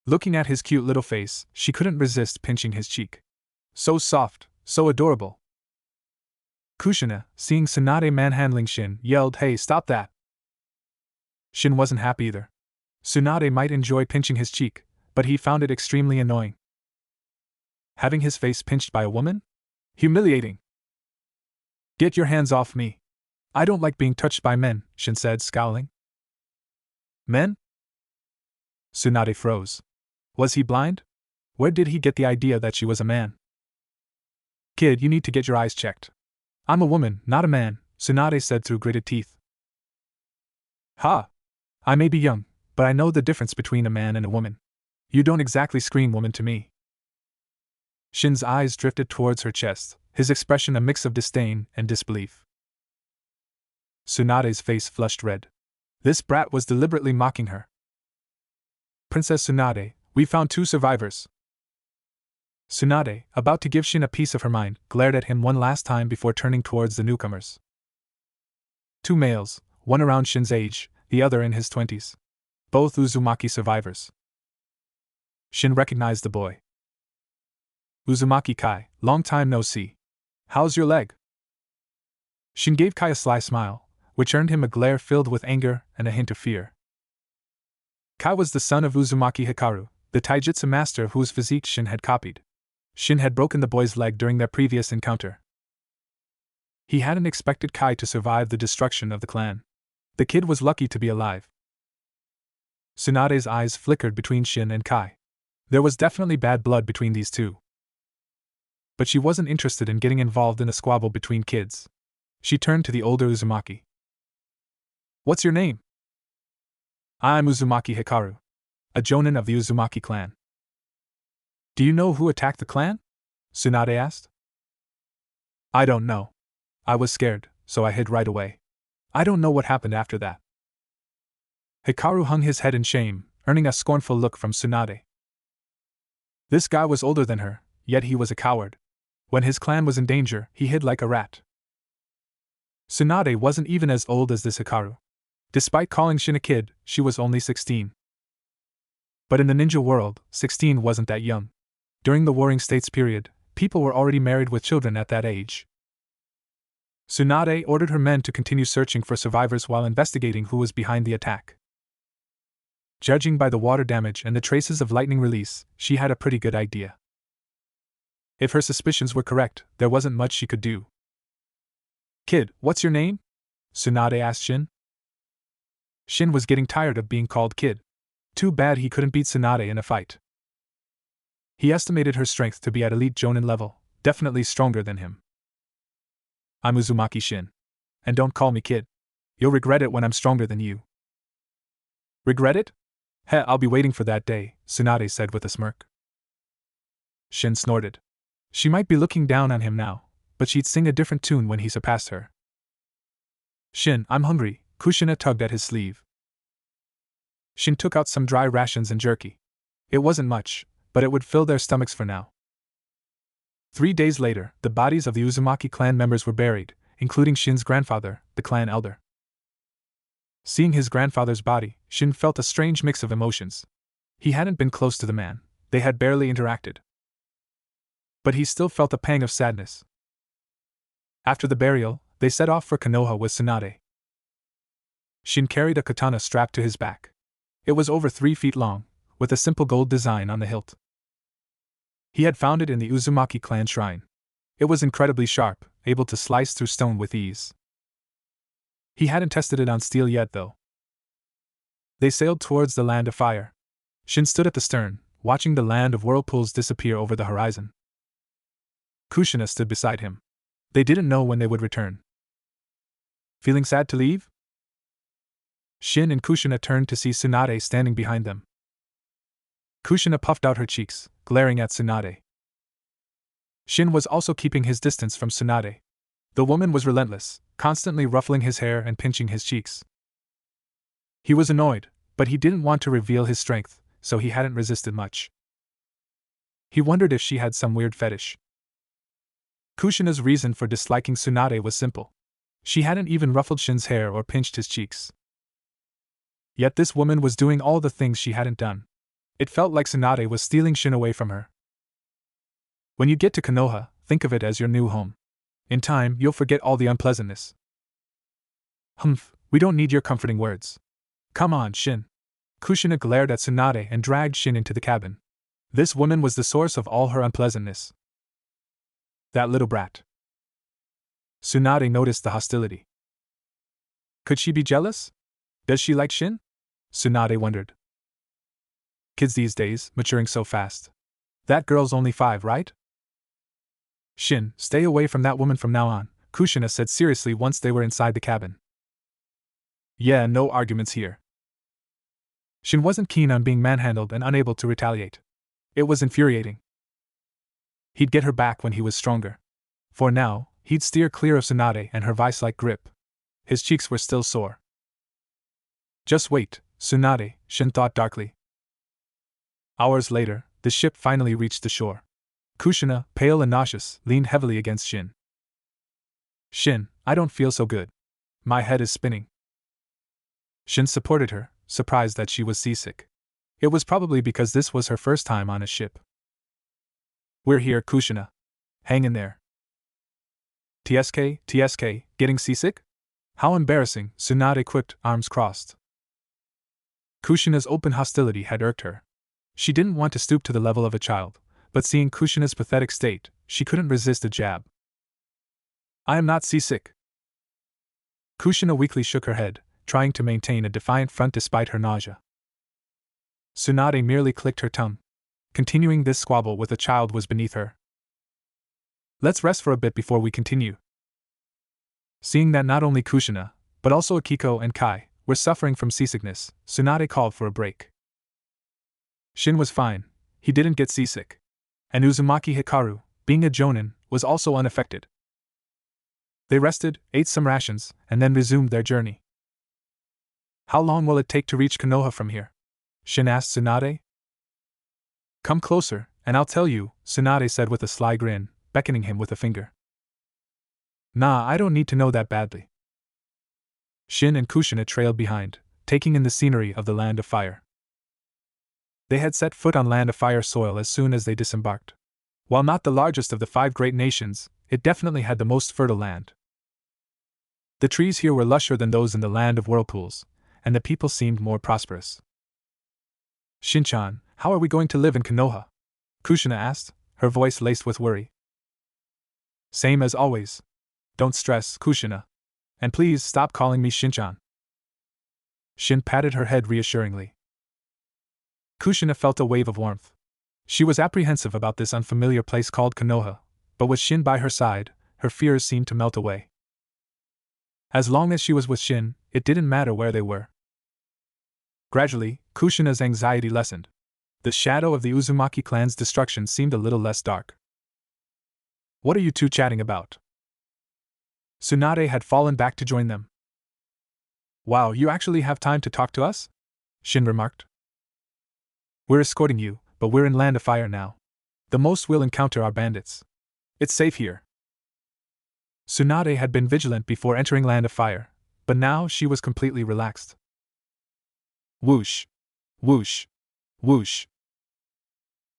Looking at his cute little face, she couldn't resist pinching his cheek. So soft, so adorable. Kushina, seeing Tsunade manhandling Shin, yelled, "Hey, stop that!" Shin wasn't happy either. Tsunade might enjoy pinching his cheek, but he found it extremely annoying. Having his face pinched by a woman? Humiliating. Get your hands off me. I don't like being touched by men, Shin said, scowling. Men? Tsunade froze. Was he blind? Where did he get the idea that she was a man? Kid, you need to get your eyes checked. I'm a woman, not a man, Tsunade said through gritted teeth. Ha! I may be young, but I know the difference between a man and a woman. You don't exactly scream woman to me. Shin's eyes drifted towards her chest, his expression a mix of disdain and disbelief. Tsunade's face flushed red. This brat was deliberately mocking her. Princess Tsunade, we found 2 survivors. Tsunade, about to give Shin a piece of her mind, glared at him one last time before turning towards the newcomers. 2 males, one around Shin's age, the other in his 20s. Both Uzumaki survivors. Shin recognized the boy. Uzumaki Kai, long time no see. How's your leg? Shin gave Kai a sly smile, which earned him a glare filled with anger and a hint of fear. Kai was the son of Uzumaki Hikaru, the taijutsu master whose physique Shin had copied. Shin had broken the boy's leg during their previous encounter. He hadn't expected Kai to survive the destruction of the clan. The kid was lucky to be alive. Tsunade's eyes flickered between Shin and Kai. There was definitely bad blood between these two. But she wasn't interested in getting involved in a squabble between kids. She turned to the older Uzumaki. What's your name? I'm Uzumaki Hikaru, a jonin of the Uzumaki clan. Do you know who attacked the clan? Tsunade asked. I don't know. I was scared, so I hid right away. I don't know what happened after that. Hikaru hung his head in shame, earning a scornful look from Tsunade. This guy was older than her, yet he was a coward. When his clan was in danger, he hid like a rat. Tsunade wasn't even as old as this Hikaru. Despite calling Shin a kid, she was only 16. But in the ninja world, 16 wasn't that young. During the Warring States period, people were already married with children at that age. Tsunade ordered her men to continue searching for survivors while investigating who was behind the attack. Judging by the water damage and the traces of lightning release, she had a pretty good idea. If her suspicions were correct, there wasn't much she could do. Kid, what's your name? Tsunade asked Shin. Shin was getting tired of being called kid. Too bad he couldn't beat Tsunade in a fight. He estimated her strength to be at elite jonin level, definitely stronger than him. I'm Uzumaki Shin. And don't call me kid. You'll regret it when I'm stronger than you. Regret it? Heh, I'll be waiting for that day, Tsunade said with a smirk. Shin snorted. She might be looking down on him now, but she'd sing a different tune when he surpassed her. Shin, I'm hungry, Kushina tugged at his sleeve. Shin took out some dry rations and jerky. It wasn't much, but it would fill their stomachs for now. 3 days later, the bodies of the Uzumaki clan members were buried, including Shin's grandfather, the clan elder. Seeing his grandfather's body, Shin felt a strange mix of emotions. He hadn't been close to the man, they had barely interacted. But he still felt a pang of sadness. After the burial, they set off for Konoha with Tsunade. Shin carried a katana strapped to his back. It was over 3 feet long, with a simple gold design on the hilt. He had found it in the Uzumaki clan shrine. It was incredibly sharp, able to slice through stone with ease. He hadn't tested it on steel yet, though. They sailed towards the land of fire. Shin stood at the stern, watching the land of whirlpools disappear over the horizon. Kushina stood beside him. They didn't know when they would return. Feeling sad to leave? Shin and Kushina turned to see Tsunade standing behind them. Kushina puffed out her cheeks, glaring at Tsunade. Shin was also keeping his distance from Tsunade. The woman was relentless, constantly ruffling his hair and pinching his cheeks. He was annoyed, but he didn't want to reveal his strength, so he hadn't resisted much. He wondered if she had some weird fetish. Kushina's reason for disliking Tsunade was simple. She hadn't even ruffled Shin's hair or pinched his cheeks. Yet this woman was doing all the things she hadn't done. It felt like Tsunade was stealing Shin away from her. When you get to Konoha, think of it as your new home. In time, you'll forget all the unpleasantness. Humph, we don't need your comforting words. Come on, Shin. Kushina glared at Tsunade and dragged Shin into the cabin. This woman was the source of all her unpleasantness. That little brat. Tsunade noticed the hostility. Could she be jealous? Does she like Shin? Tsunade wondered. Kids these days, maturing so fast. That girl's only 5, right? Shin, stay away from that woman from now on, Kushina said seriously once they were inside the cabin. Yeah, no arguments here. Shin wasn't keen on being manhandled and unable to retaliate. It was infuriating. He'd get her back when he was stronger. For now, he'd steer clear of Tsunade and her vice-like grip. His cheeks were still sore. Just wait, Tsunade, Shin thought darkly. Hours later, the ship finally reached the shore. Kushina, pale and nauseous, leaned heavily against Shin. Shin, I don't feel so good. My head is spinning. Shin supported her, surprised that she was seasick. It was probably because this was her first time on a ship. We're here, Kushina. Hang in there. TSK, getting seasick? How embarrassing, Tsunade quipped, arms crossed. Kushina's open hostility had irked her. She didn't want to stoop to the level of a child, but seeing Kushina's pathetic state, she couldn't resist a jab. I am not seasick. Kushina weakly shook her head, trying to maintain a defiant front despite her nausea. Tsunade merely clicked her tongue. Continuing this squabble with a child was beneath her. Let's rest for a bit before we continue. Seeing that not only Kushina, but also Akiko and Kai, were suffering from seasickness, Tsunade called for a break. Shin was fine, he didn't get seasick. And Uzumaki Hikaru, being a jonin, was also unaffected. They rested, ate some rations, and then resumed their journey. How long will it take to reach Konoha from here? Shin asked Tsunade. Come closer, and I'll tell you, Tsunade said with a sly grin, beckoning him with a finger. Nah, I don't need to know that badly. Shin and Kushina trailed behind, taking in the scenery of the Land of Fire. They had set foot on Land of Fire soil as soon as they disembarked. While not the largest of the 5 great nations, it definitely had the most fertile land. The trees here were lusher than those in the Land of Whirlpools, and the people seemed more prosperous. Shin-chan, how are we going to live in Konoha? Kushina asked, her voice laced with worry. Same as always. Don't stress, Kushina. And please stop calling me Shin-chan. Shin patted her head reassuringly. Kushina felt a wave of warmth. She was apprehensive about this unfamiliar place called Konoha, but with Shin by her side, her fears seemed to melt away. As long as she was with Shin, it didn't matter where they were. Gradually, Kushina's anxiety lessened. The shadow of the Uzumaki clan's destruction seemed a little less dark. What are you two chatting about? Tsunade had fallen back to join them. Wow, you actually have time to talk to us? Shin remarked. We're escorting you, but we're in Land of Fire now. The most we'll encounter are bandits. It's safe here. Tsunade had been vigilant before entering Land of Fire, but now she was completely relaxed. Whoosh! Whoosh! Whoosh!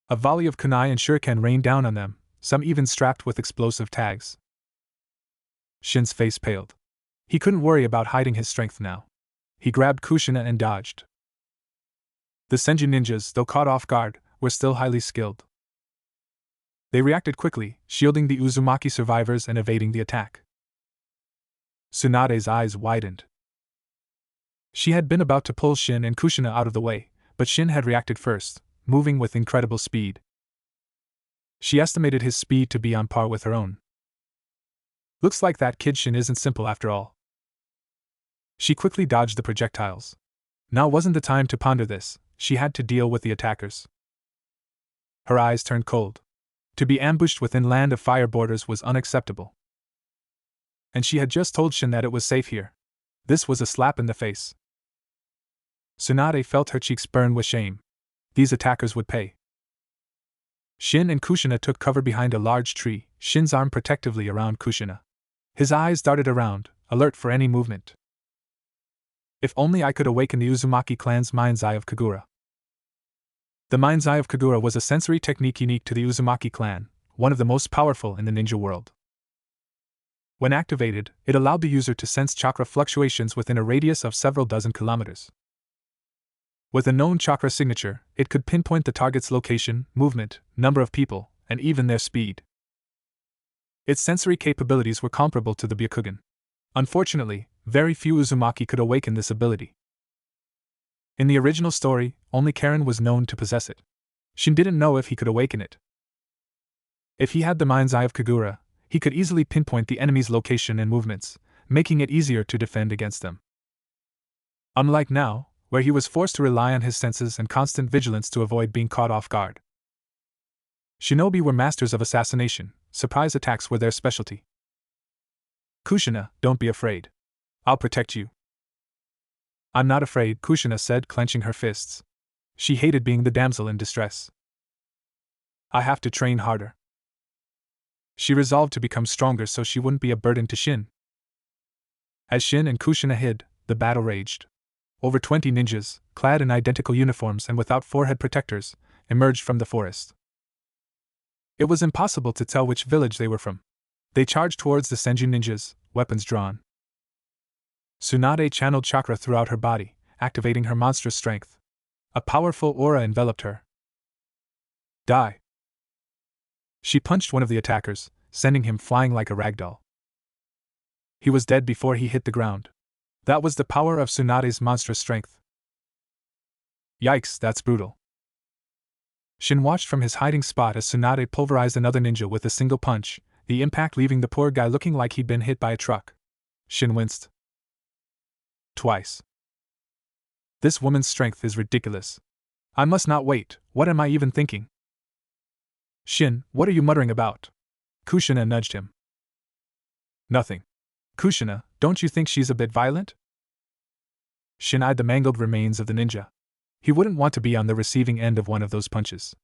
A volley of kunai and shuriken rained down on them, some even strapped with explosive tags. Shin's face paled. He couldn't worry about hiding his strength now. He grabbed Kushina and dodged. The Senju ninjas, though caught off guard, were still highly skilled. They reacted quickly, shielding the Uzumaki survivors and evading the attack. Tsunade's eyes widened. She had been about to pull Shin and Kushina out of the way, but Shin had reacted first, moving with incredible speed. She estimated his speed to be on par with her own. Looks like that kid Shin isn't simple after all. She quickly dodged the projectiles. Now wasn't the time to ponder this, she had to deal with the attackers. Her eyes turned cold. To be ambushed within Land of Fire borders was unacceptable. And she had just told Shin that it was safe here. This was a slap in the face. Tsunade felt her cheeks burn with shame. These attackers would pay. Shin and Kushina took cover behind a large tree, Shin's arm protectively around Kushina. His eyes darted around, alert for any movement. If only I could awaken the Uzumaki clan's Mind's Eye of Kagura. The Mind's Eye of Kagura was a sensory technique unique to the Uzumaki clan, one of the most powerful in the ninja world. When activated, it allowed the user to sense chakra fluctuations within a radius of several dozen kilometers. With a known chakra signature, it could pinpoint the target's location, movement, number of people, and even their speed. Its sensory capabilities were comparable to the Byakugan. Unfortunately, very few Uzumaki could awaken this ability. In the original story, only Karen was known to possess it. Shin didn't know if he could awaken it. If he had the Mind's Eye of Kagura, he could easily pinpoint the enemy's location and movements, making it easier to defend against them. Unlike now, where he was forced to rely on his senses and constant vigilance to avoid being caught off guard. Shinobi were masters of assassination, surprise attacks were their specialty. Kushina, don't be afraid. I'll protect you. I'm not afraid, Kushina said, clenching her fists. She hated being the damsel in distress. I have to train harder. She resolved to become stronger so she wouldn't be a burden to Shin. As Shin and Kushina hid, the battle raged. Over 20 ninjas, clad in identical uniforms and without forehead protectors, emerged from the forest. It was impossible to tell which village they were from. They charged towards the Senju ninjas, weapons drawn. Tsunade channeled chakra throughout her body, activating her monstrous strength. A powerful aura enveloped her. Die! She punched one of the attackers, sending him flying like a ragdoll. He was dead before he hit the ground. That was the power of Tsunade's monstrous strength. Yikes, that's brutal. Shin watched from his hiding spot as Tsunade pulverized another ninja with a single punch, the impact leaving the poor guy looking like he'd been hit by a truck. Shin winced. Twice. This woman's strength is ridiculous. I must not wait, what am I even thinking? Shin, what are you muttering about? Kushina nudged him. Nothing. Kushina, don't you think she's a bit violent? Shin eyed the mangled remains of the ninja. He wouldn't want to be on the receiving end of one of those punches.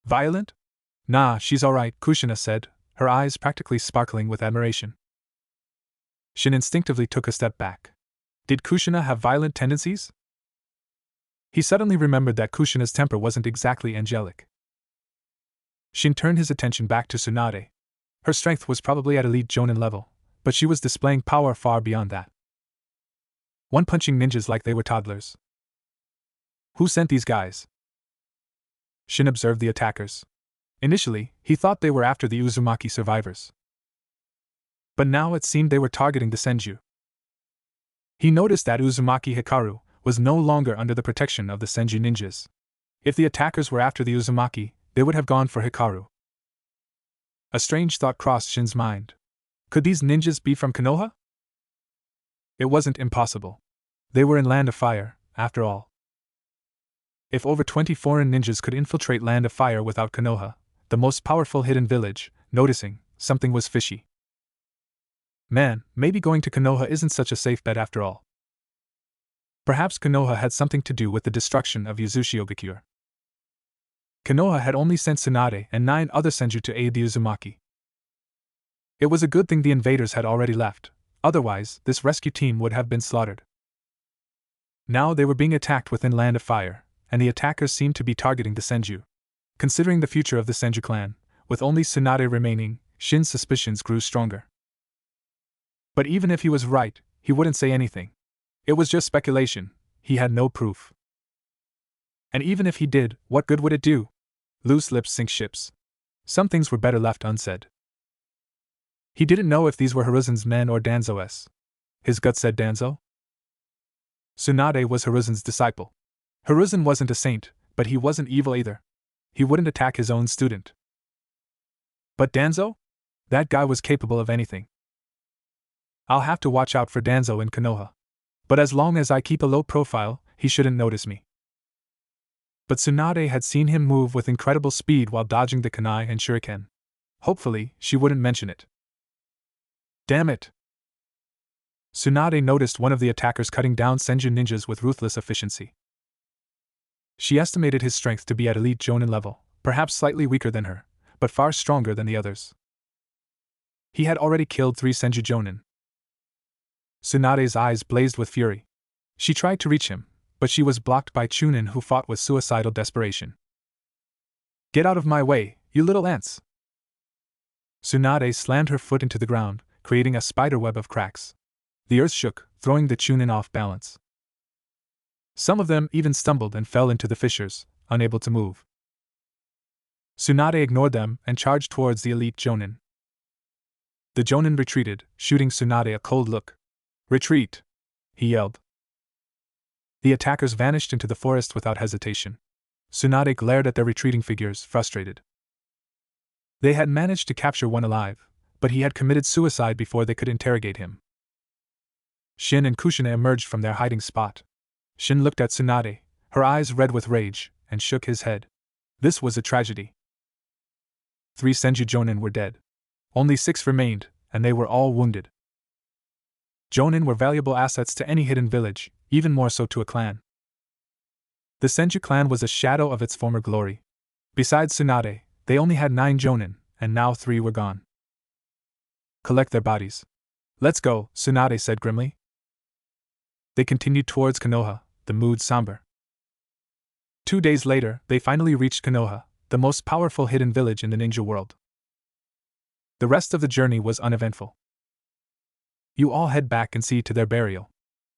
Violent? Nah, she's alright, Kushina said, her eyes practically sparkling with admiration. Shin instinctively took a step back. Did Kushina have violent tendencies? He suddenly remembered that Kushina's temper wasn't exactly angelic. Shin turned his attention back to Tsunade. Her strength was probably at elite Jonin level, but she was displaying power far beyond that. One-punching ninjas like they were toddlers. Who sent these guys? Shin observed the attackers. Initially, he thought they were after the Uzumaki survivors. But now it seemed they were targeting the Senju. He noticed that Uzumaki Hikaru was no longer under the protection of the Senju ninjas. If the attackers were after the Uzumaki, they would have gone for Hikaru. A strange thought crossed Shin's mind. Could these ninjas be from Konoha? It wasn't impossible. They were in Land of Fire, after all. If over 20 foreign ninjas could infiltrate Land of Fire without Konoha, the most powerful hidden village, noticing something was fishy. Man, maybe going to Konoha isn't such a safe bet after all. Perhaps Konoha had something to do with the destruction of Uzushiogakure. Konoha had only sent Tsunade and 9 other senju to aid the Uzumaki. It was a good thing the invaders had already left, otherwise this rescue team would have been slaughtered. Now they were being attacked within Land of Fire, and the attackers seemed to be targeting the senju. Considering the future of the Senju clan, with only Tsunade remaining, Shin's suspicions grew stronger. But even if he was right, he wouldn't say anything. It was just speculation, he had no proof. And even if he did, what good would it do? Loose lips sink ships. Some things were better left unsaid. He didn't know if these were Hiruzen's men or Danzo's. His gut said Danzo. Tsunade was Hiruzen's disciple. Hiruzen wasn't a saint, but he wasn't evil either. He wouldn't attack his own student. But Danzo? That guy was capable of anything. I'll have to watch out for Danzo in Konoha. But as long as I keep a low profile, he shouldn't notice me. But Tsunade had seen him move with incredible speed while dodging the kunai and shuriken. Hopefully, she wouldn't mention it. Damn it! Tsunade noticed one of the attackers cutting down Senju ninjas with ruthless efficiency. She estimated his strength to be at elite Jonin level, perhaps slightly weaker than her, but far stronger than the others. He had already killed 3 Senju Jonin. Tsunade's eyes blazed with fury. She tried to reach him, but she was blocked by Chunin, who fought with suicidal desperation. Get out of my way, you little ants! Tsunade slammed her foot into the ground, creating a spiderweb of cracks. The earth shook, throwing the Chunin off balance. Some of them even stumbled and fell into the fissures, unable to move. Tsunade ignored them and charged towards the elite Jonin. The Jonin retreated, shooting Tsunade a cold look. Retreat! He yelled. The attackers vanished into the forest without hesitation. Tsunade glared at their retreating figures, frustrated. They had managed to capture one alive, but he had committed suicide before they could interrogate him. Shin and Kushina emerged from their hiding spot. Shin looked at Tsunade, her eyes red with rage, and shook his head. This was a tragedy. 3 Senju Jonin were dead. Only 6 remained, and they were all wounded. Jonin were valuable assets to any hidden village, even more so to a clan. The Senju clan was a shadow of its former glory. Besides Tsunade, they only had 9 Jonin, and now 3 were gone. Collect their bodies. Let's go, Tsunade said grimly. They continued towards Konoha, the mood somber. 2 days later, they finally reached Konoha, the most powerful hidden village in the ninja world. The rest of the journey was uneventful. You all head back and see to their burial.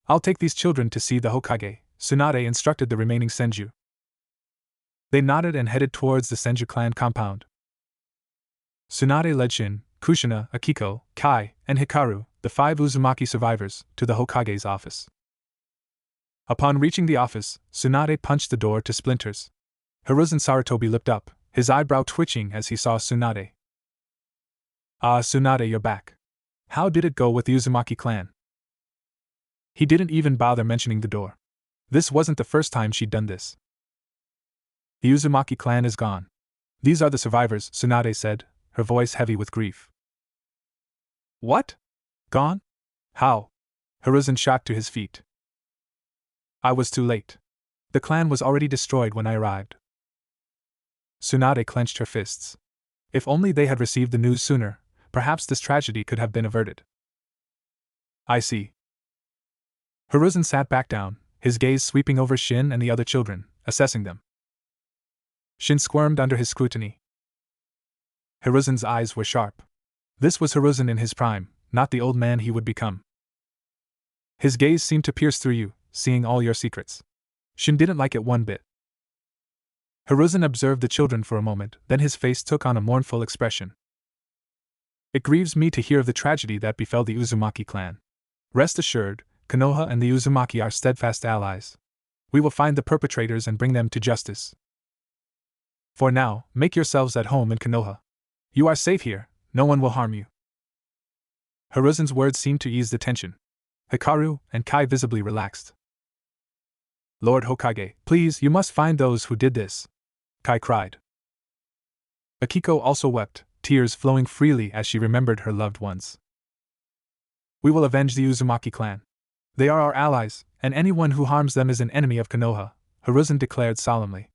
I'll take these children to see the Hokage, Tsunade instructed the remaining Senju. They nodded and headed towards the Senju clan compound. Tsunade led Shin, Kushina, Akiko, Kai, and Hikaru, the 5 Uzumaki survivors, to the Hokage's office. Upon reaching the office, Tsunade punched the door to splinters. Hiruzen Sarutobi looked up, his eyebrow twitching as he saw Tsunade. Ah, Tsunade, you're back. How did it go with the Uzumaki clan? He didn't even bother mentioning the door. This wasn't the first time she'd done this. The Uzumaki clan is gone. These are the survivors, Tsunade said, her voice heavy with grief. What? Gone? How? Hiruzen shot to his feet. I was too late. The clan was already destroyed when I arrived. Tsunade clenched her fists. If only they had received the news sooner, perhaps this tragedy could have been averted. I see. Hiruzen sat back down, his gaze sweeping over Shin and the other children, assessing them. Shin squirmed under his scrutiny. Hiruzen's eyes were sharp. This was Hiruzen in his prime, not the old man he would become. His gaze seemed to pierce through you, seeing all your secrets. Shin didn't like it one bit. Hiruzen observed the children for a moment, then his face took on a mournful expression. It grieves me to hear of the tragedy that befell the Uzumaki clan. Rest assured, Konoha and the Uzumaki are steadfast allies. We will find the perpetrators and bring them to justice. For now, make yourselves at home in Konoha. You are safe here, no one will harm you. Hiruzen's words seemed to ease the tension. Hikaru and Kai visibly relaxed. Lord Hokage, please, you must find those who did this, Kai cried. Akiko also wept, tears flowing freely as she remembered her loved ones. We will avenge the Uzumaki clan. They are our allies, and anyone who harms them is an enemy of Konoha, Hiruzen declared solemnly.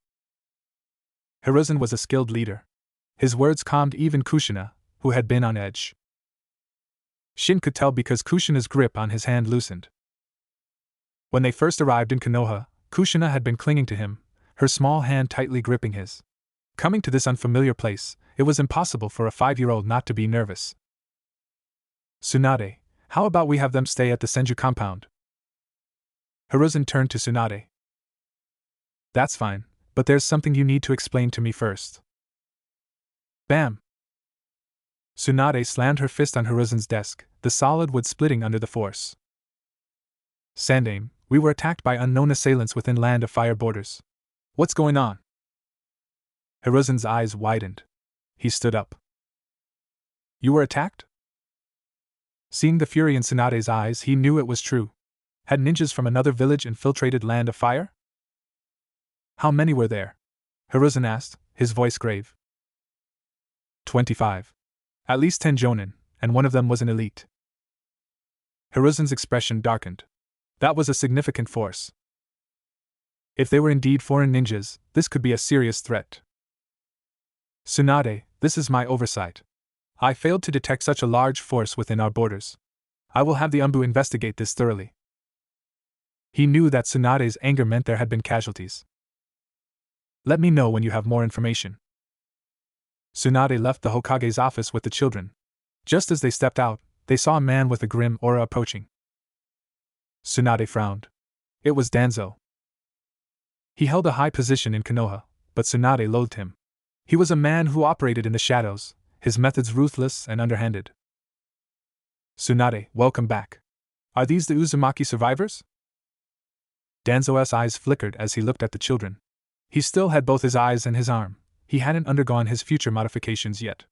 Hiruzen was a skilled leader. His words calmed even Kushina, who had been on edge. Shin could tell because Kushina's grip on his hand loosened. When they first arrived in Konoha, Kushina had been clinging to him, her small hand tightly gripping his. Coming to this unfamiliar place, it was impossible for a 5-year-old not to be nervous. Tsunade, how about we have them stay at the Senju compound? Hiruzen turned to Tsunade. That's fine, but there's something you need to explain to me first. Bam! Tsunade slammed her fist on Hiruzen's desk, the solid wood splitting under the force. Sandaime, we were attacked by unknown assailants within Land of Fire borders. What's going on? Hiruzen's eyes widened. He stood up. You were attacked? Seeing the fury in Tsunade's eyes, he knew it was true. Had ninjas from another village infiltrated Land of Fire? How many were there? Hiruzen asked, his voice grave. 25. At least 10 jonin, and one of them was an elite. Hiruzen's expression darkened. That was a significant force. If they were indeed foreign ninjas, this could be a serious threat. Tsunade, this is my oversight. I failed to detect such a large force within our borders. I will have the Umbu investigate this thoroughly. He knew that Tsunade's anger meant there had been casualties. Let me know when you have more information. Tsunade left the Hokage's office with the children. Just as they stepped out, they saw a man with a grim aura approaching. Tsunade frowned. It was Danzo. He held a high position in Konoha, but Tsunade loathed him. He was a man who operated in the shadows, his methods ruthless and underhanded. Tsunade, welcome back. Are these the Uzumaki survivors? Danzo's eyes flickered as he looked at the children. He still had both his eyes and his arm. He hadn't undergone his future modifications yet.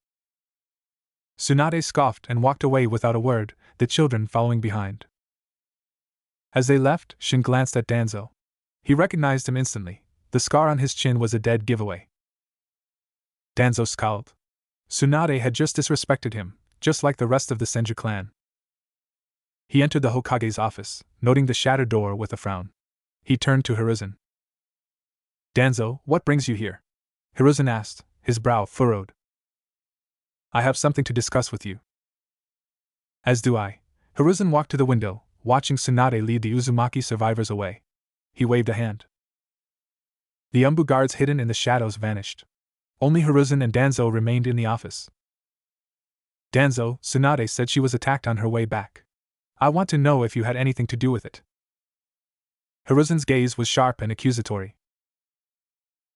Tsunade scoffed and walked away without a word, the children following behind. As they left, Shin glanced at Danzo. He recognized him instantly. The scar on his chin was a dead giveaway. Danzo scowled. Tsunade had just disrespected him, just like the rest of the Senju clan. He entered the Hokage's office, noting the shattered door with a frown. He turned to Hiruzen. Danzo, what brings you here? Hiruzen asked, his brow furrowed. I have something to discuss with you. As do I. Hiruzen walked to the window, watching Tsunade lead the Uzumaki survivors away. He waved a hand. The Umbu guards hidden in the shadows vanished. Only Hiruzen and Danzo remained in the office. Danzo, Tsunade said she was attacked on her way back. I want to know if you had anything to do with it. Hiruzen's gaze was sharp and accusatory.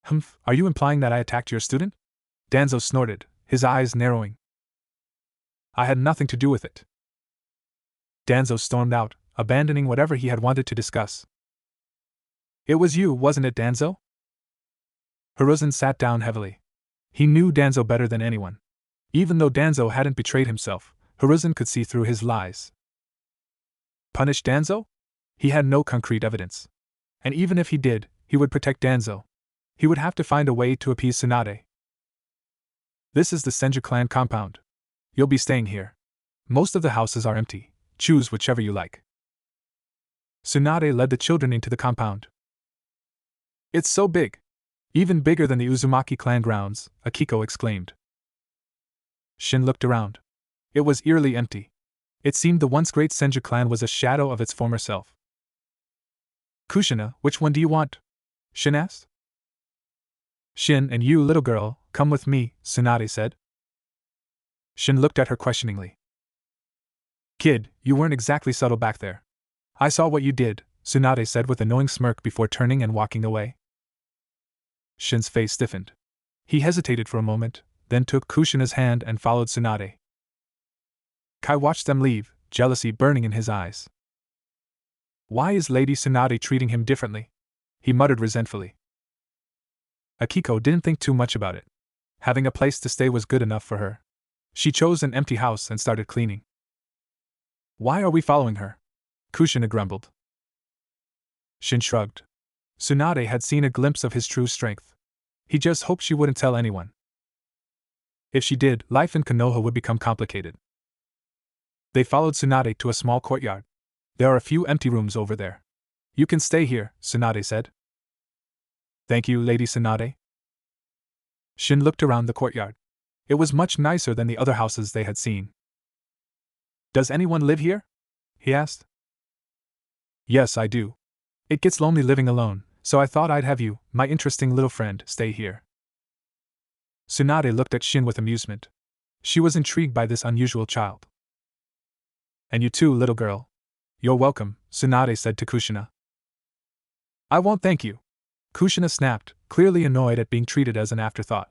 Humph, are you implying that I attacked your student? Danzo snorted, his eyes narrowing. I had nothing to do with it. Danzo stormed out, abandoning whatever he had wanted to discuss. It was you, wasn't it, Danzo? Hiruzen sat down heavily. He knew Danzo better than anyone. Even though Danzo hadn't betrayed himself, Hiruzen could see through his lies. Punish Danzo? He had no concrete evidence. And even if he did, he would protect Danzo. He would have to find a way to appease Tsunade. This is the Senju clan compound. You'll be staying here. Most of the houses are empty. Choose whichever you like. Tsunade led the children into the compound. It's so big. Even bigger than the Uzumaki clan grounds, Akiko exclaimed. Shin looked around. It was eerily empty. It seemed the once great Senju clan was a shadow of its former self. Kushina, which one do you want? Shin asked. Shin and you, little girl, come with me, Tsunade said. Shin looked at her questioningly. Kid, you weren't exactly subtle back there. I saw what you did, Tsunade said with a knowing smirk before turning and walking away. Shin's face stiffened. He hesitated for a moment, then took Kushina's hand and followed Tsunade. Kai watched them leave, jealousy burning in his eyes. Why is Lady Tsunade treating him differently? He muttered resentfully. Akiko didn't think too much about it. Having a place to stay was good enough for her. She chose an empty house and started cleaning. Why are we following her? Kushina grumbled. Shin shrugged. Tsunade had seen a glimpse of his true strength. He just hoped she wouldn't tell anyone. If she did, life in Konoha would become complicated. They followed Tsunade to a small courtyard. There are a few empty rooms over there. You can stay here, Tsunade said. Thank you, Lady Tsunade. Shin looked around the courtyard. It was much nicer than the other houses they had seen. Does anyone live here? He asked. Yes, I do. It gets lonely living alone, so I thought I'd have you, my interesting little friend, stay here. Tsunade looked at Shin with amusement. She was intrigued by this unusual child. And you too, little girl. You're welcome, Tsunade said to Kushina. I won't thank you. Kushina snapped, clearly annoyed at being treated as an afterthought.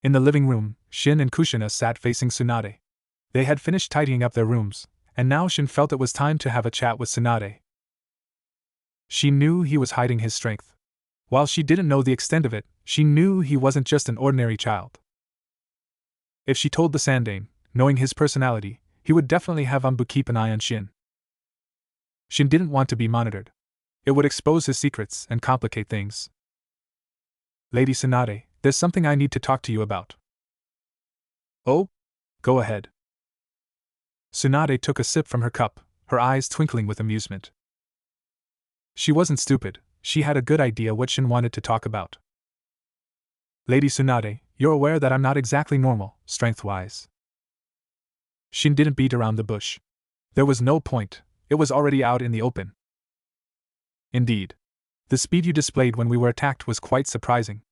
In the living room, Shin and Kushina sat facing Tsunade. They had finished tidying up their rooms, and now Shin felt it was time to have a chat with Tsunade. She knew he was hiding his strength. While she didn't know the extent of it, she knew he wasn't just an ordinary child. If she told the Sandaime, knowing his personality, he would definitely have Anbu keep an eye on Shin. Shin didn't want to be monitored. It would expose his secrets and complicate things. Lady Tsunade, there's something I need to talk to you about. Oh? Go ahead. Tsunade took a sip from her cup, her eyes twinkling with amusement. She wasn't stupid, she had a good idea what Shin wanted to talk about. Lady Tsunade, you're aware that I'm not exactly normal, strength-wise. Shin didn't beat around the bush. There was no point, it was already out in the open. Indeed. The speed you displayed when we were attacked was quite surprising.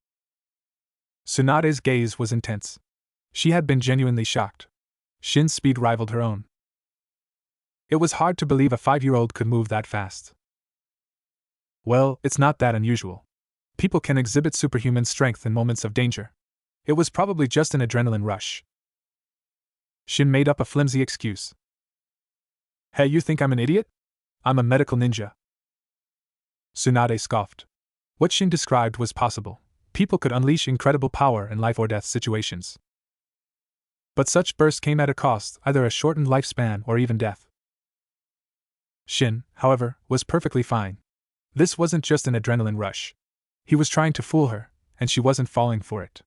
Tsunade's gaze was intense. She had been genuinely shocked. Shin's speed rivaled her own. It was hard to believe a 5-year-old could move that fast. Well, it's not that unusual. People can exhibit superhuman strength in moments of danger. It was probably just an adrenaline rush. Shin made up a flimsy excuse. Hey, you think I'm an idiot? I'm a medical ninja. Tsunade scoffed. What Shin described was possible. People could unleash incredible power in life-or-death situations. But such bursts came at a cost, either a shortened lifespan or even death. Shin, however, was perfectly fine. This wasn't just an adrenaline rush. He was trying to fool her, and she wasn't falling for it.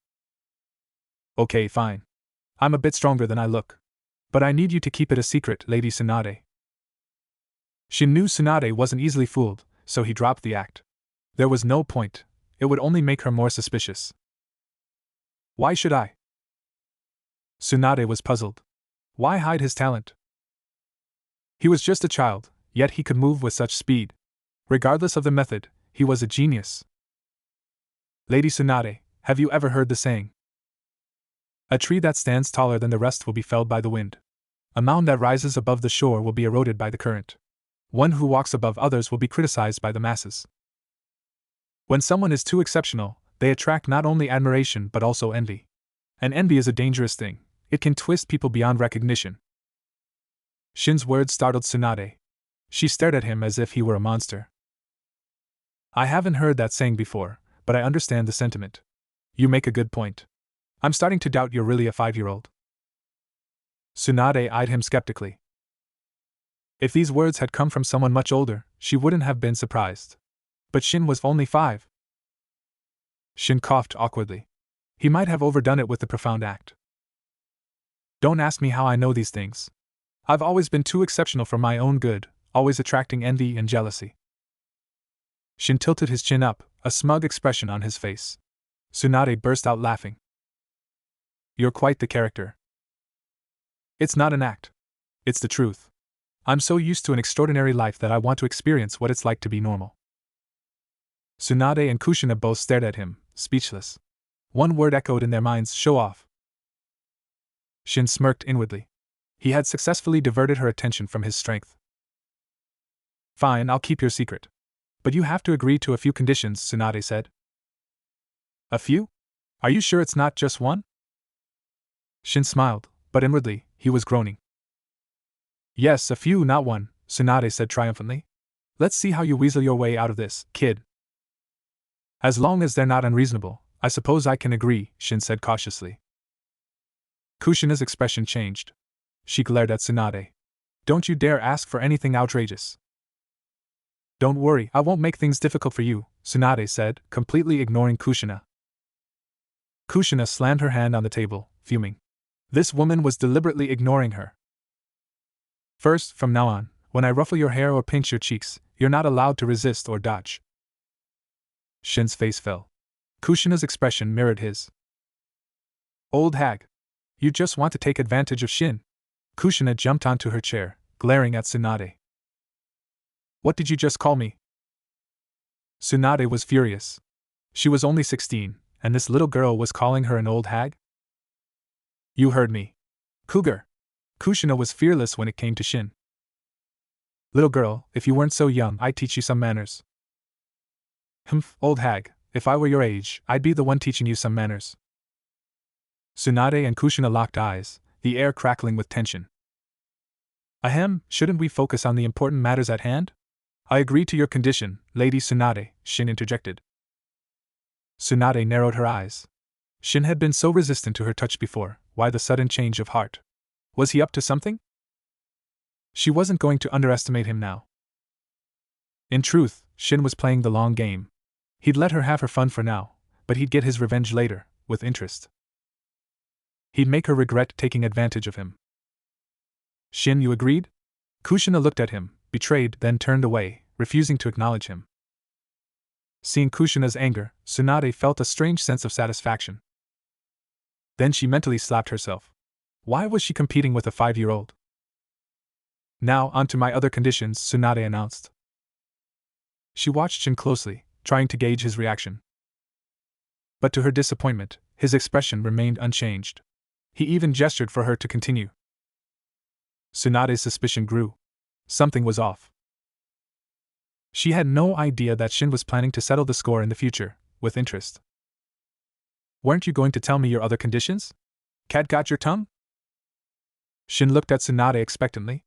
Okay, fine. I'm a bit stronger than I look. But I need you to keep it a secret, Lady Tsunade. Shin knew Tsunade wasn't easily fooled, so he dropped the act. There was no point, it would only make her more suspicious. Why should I? Tsunade was puzzled. Why hide his talent? He was just a child, yet he could move with such speed. Regardless of the method, he was a genius. Lady Tsunade, have you ever heard the saying? A tree that stands taller than the rest will be felled by the wind. A mound that rises above the shore will be eroded by the current. One who walks above others will be criticized by the masses. When someone is too exceptional, they attract not only admiration but also envy. And envy is a dangerous thing, it can twist people beyond recognition. Shin's words startled Tsunade. She stared at him as if he were a monster. I haven't heard that saying before, but I understand the sentiment. You make a good point. I'm starting to doubt you're really a 5-year-old. Tsunade eyed him skeptically. If these words had come from someone much older, she wouldn't have been surprised. But Shin was only 5. Shin coughed awkwardly. He might have overdone it with the profound act. Don't ask me how I know these things. I've always been too exceptional for my own good, always attracting envy and jealousy. Shin tilted his chin up, a smug expression on his face. Tsunade burst out laughing. You're quite the character. It's not an act. It's the truth. I'm so used to an extraordinary life that I want to experience what it's like to be normal. Tsunade and Kushina both stared at him, speechless. One word echoed in their minds: show off. Shin smirked inwardly. He had successfully diverted her attention from his strength. Fine, I'll keep your secret. But you have to agree to a few conditions, Tsunade said. A few? Are you sure it's not just one? Shin smiled, but inwardly, he was groaning. Yes, a few, not one, Tsunade said triumphantly. Let's see how you weasel your way out of this, kid. As long as they're not unreasonable, I suppose I can agree, Shin said cautiously. Kushina's expression changed. She glared at Tsunade. Don't you dare ask for anything outrageous. Don't worry, I won't make things difficult for you, Tsunade said, completely ignoring Kushina. Kushina slammed her hand on the table, fuming. This woman was deliberately ignoring her. First, from now on, when I ruffle your hair or pinch your cheeks, you're not allowed to resist or dodge. Shin's face fell. Kushina's expression mirrored his. Old hag. You just want to take advantage of Shin. Kushina jumped onto her chair, glaring at Tsunade. What did you just call me? Tsunade was furious. She was only 16, and this little girl was calling her an old hag? You heard me. Cougar. Kushina was fearless when it came to Shin. Little girl, if you weren't so young, I'd teach you some manners. Humph, old hag, if I were your age, I'd be the one teaching you some manners. Tsunade and Kushina locked eyes, the air crackling with tension. Ahem, shouldn't we focus on the important matters at hand? I agree to your condition, Lady Tsunade, Shin interjected. Tsunade narrowed her eyes. Shin had been so resistant to her touch before, why the sudden change of heart? Was he up to something? She wasn't going to underestimate him now. In truth, Shin was playing the long game. He'd let her have her fun for now, but he'd get his revenge later, with interest. He'd make her regret taking advantage of him. Shin, you agreed? Kushina looked at him, betrayed, then turned away, refusing to acknowledge him. Seeing Kushina's anger, Tsunade felt a strange sense of satisfaction. Then she mentally slapped herself. Why was she competing with a 5-year-old? Now, on to my other conditions, Tsunade announced. She watched Shin closely, trying to gauge his reaction. But to her disappointment, his expression remained unchanged. He even gestured for her to continue. Tsunade's suspicion grew. Something was off. She had no idea that Shin was planning to settle the score in the future, with interest. Weren't you going to tell me your other conditions? Cat got your tongue? Shin looked at Tsunade expectantly.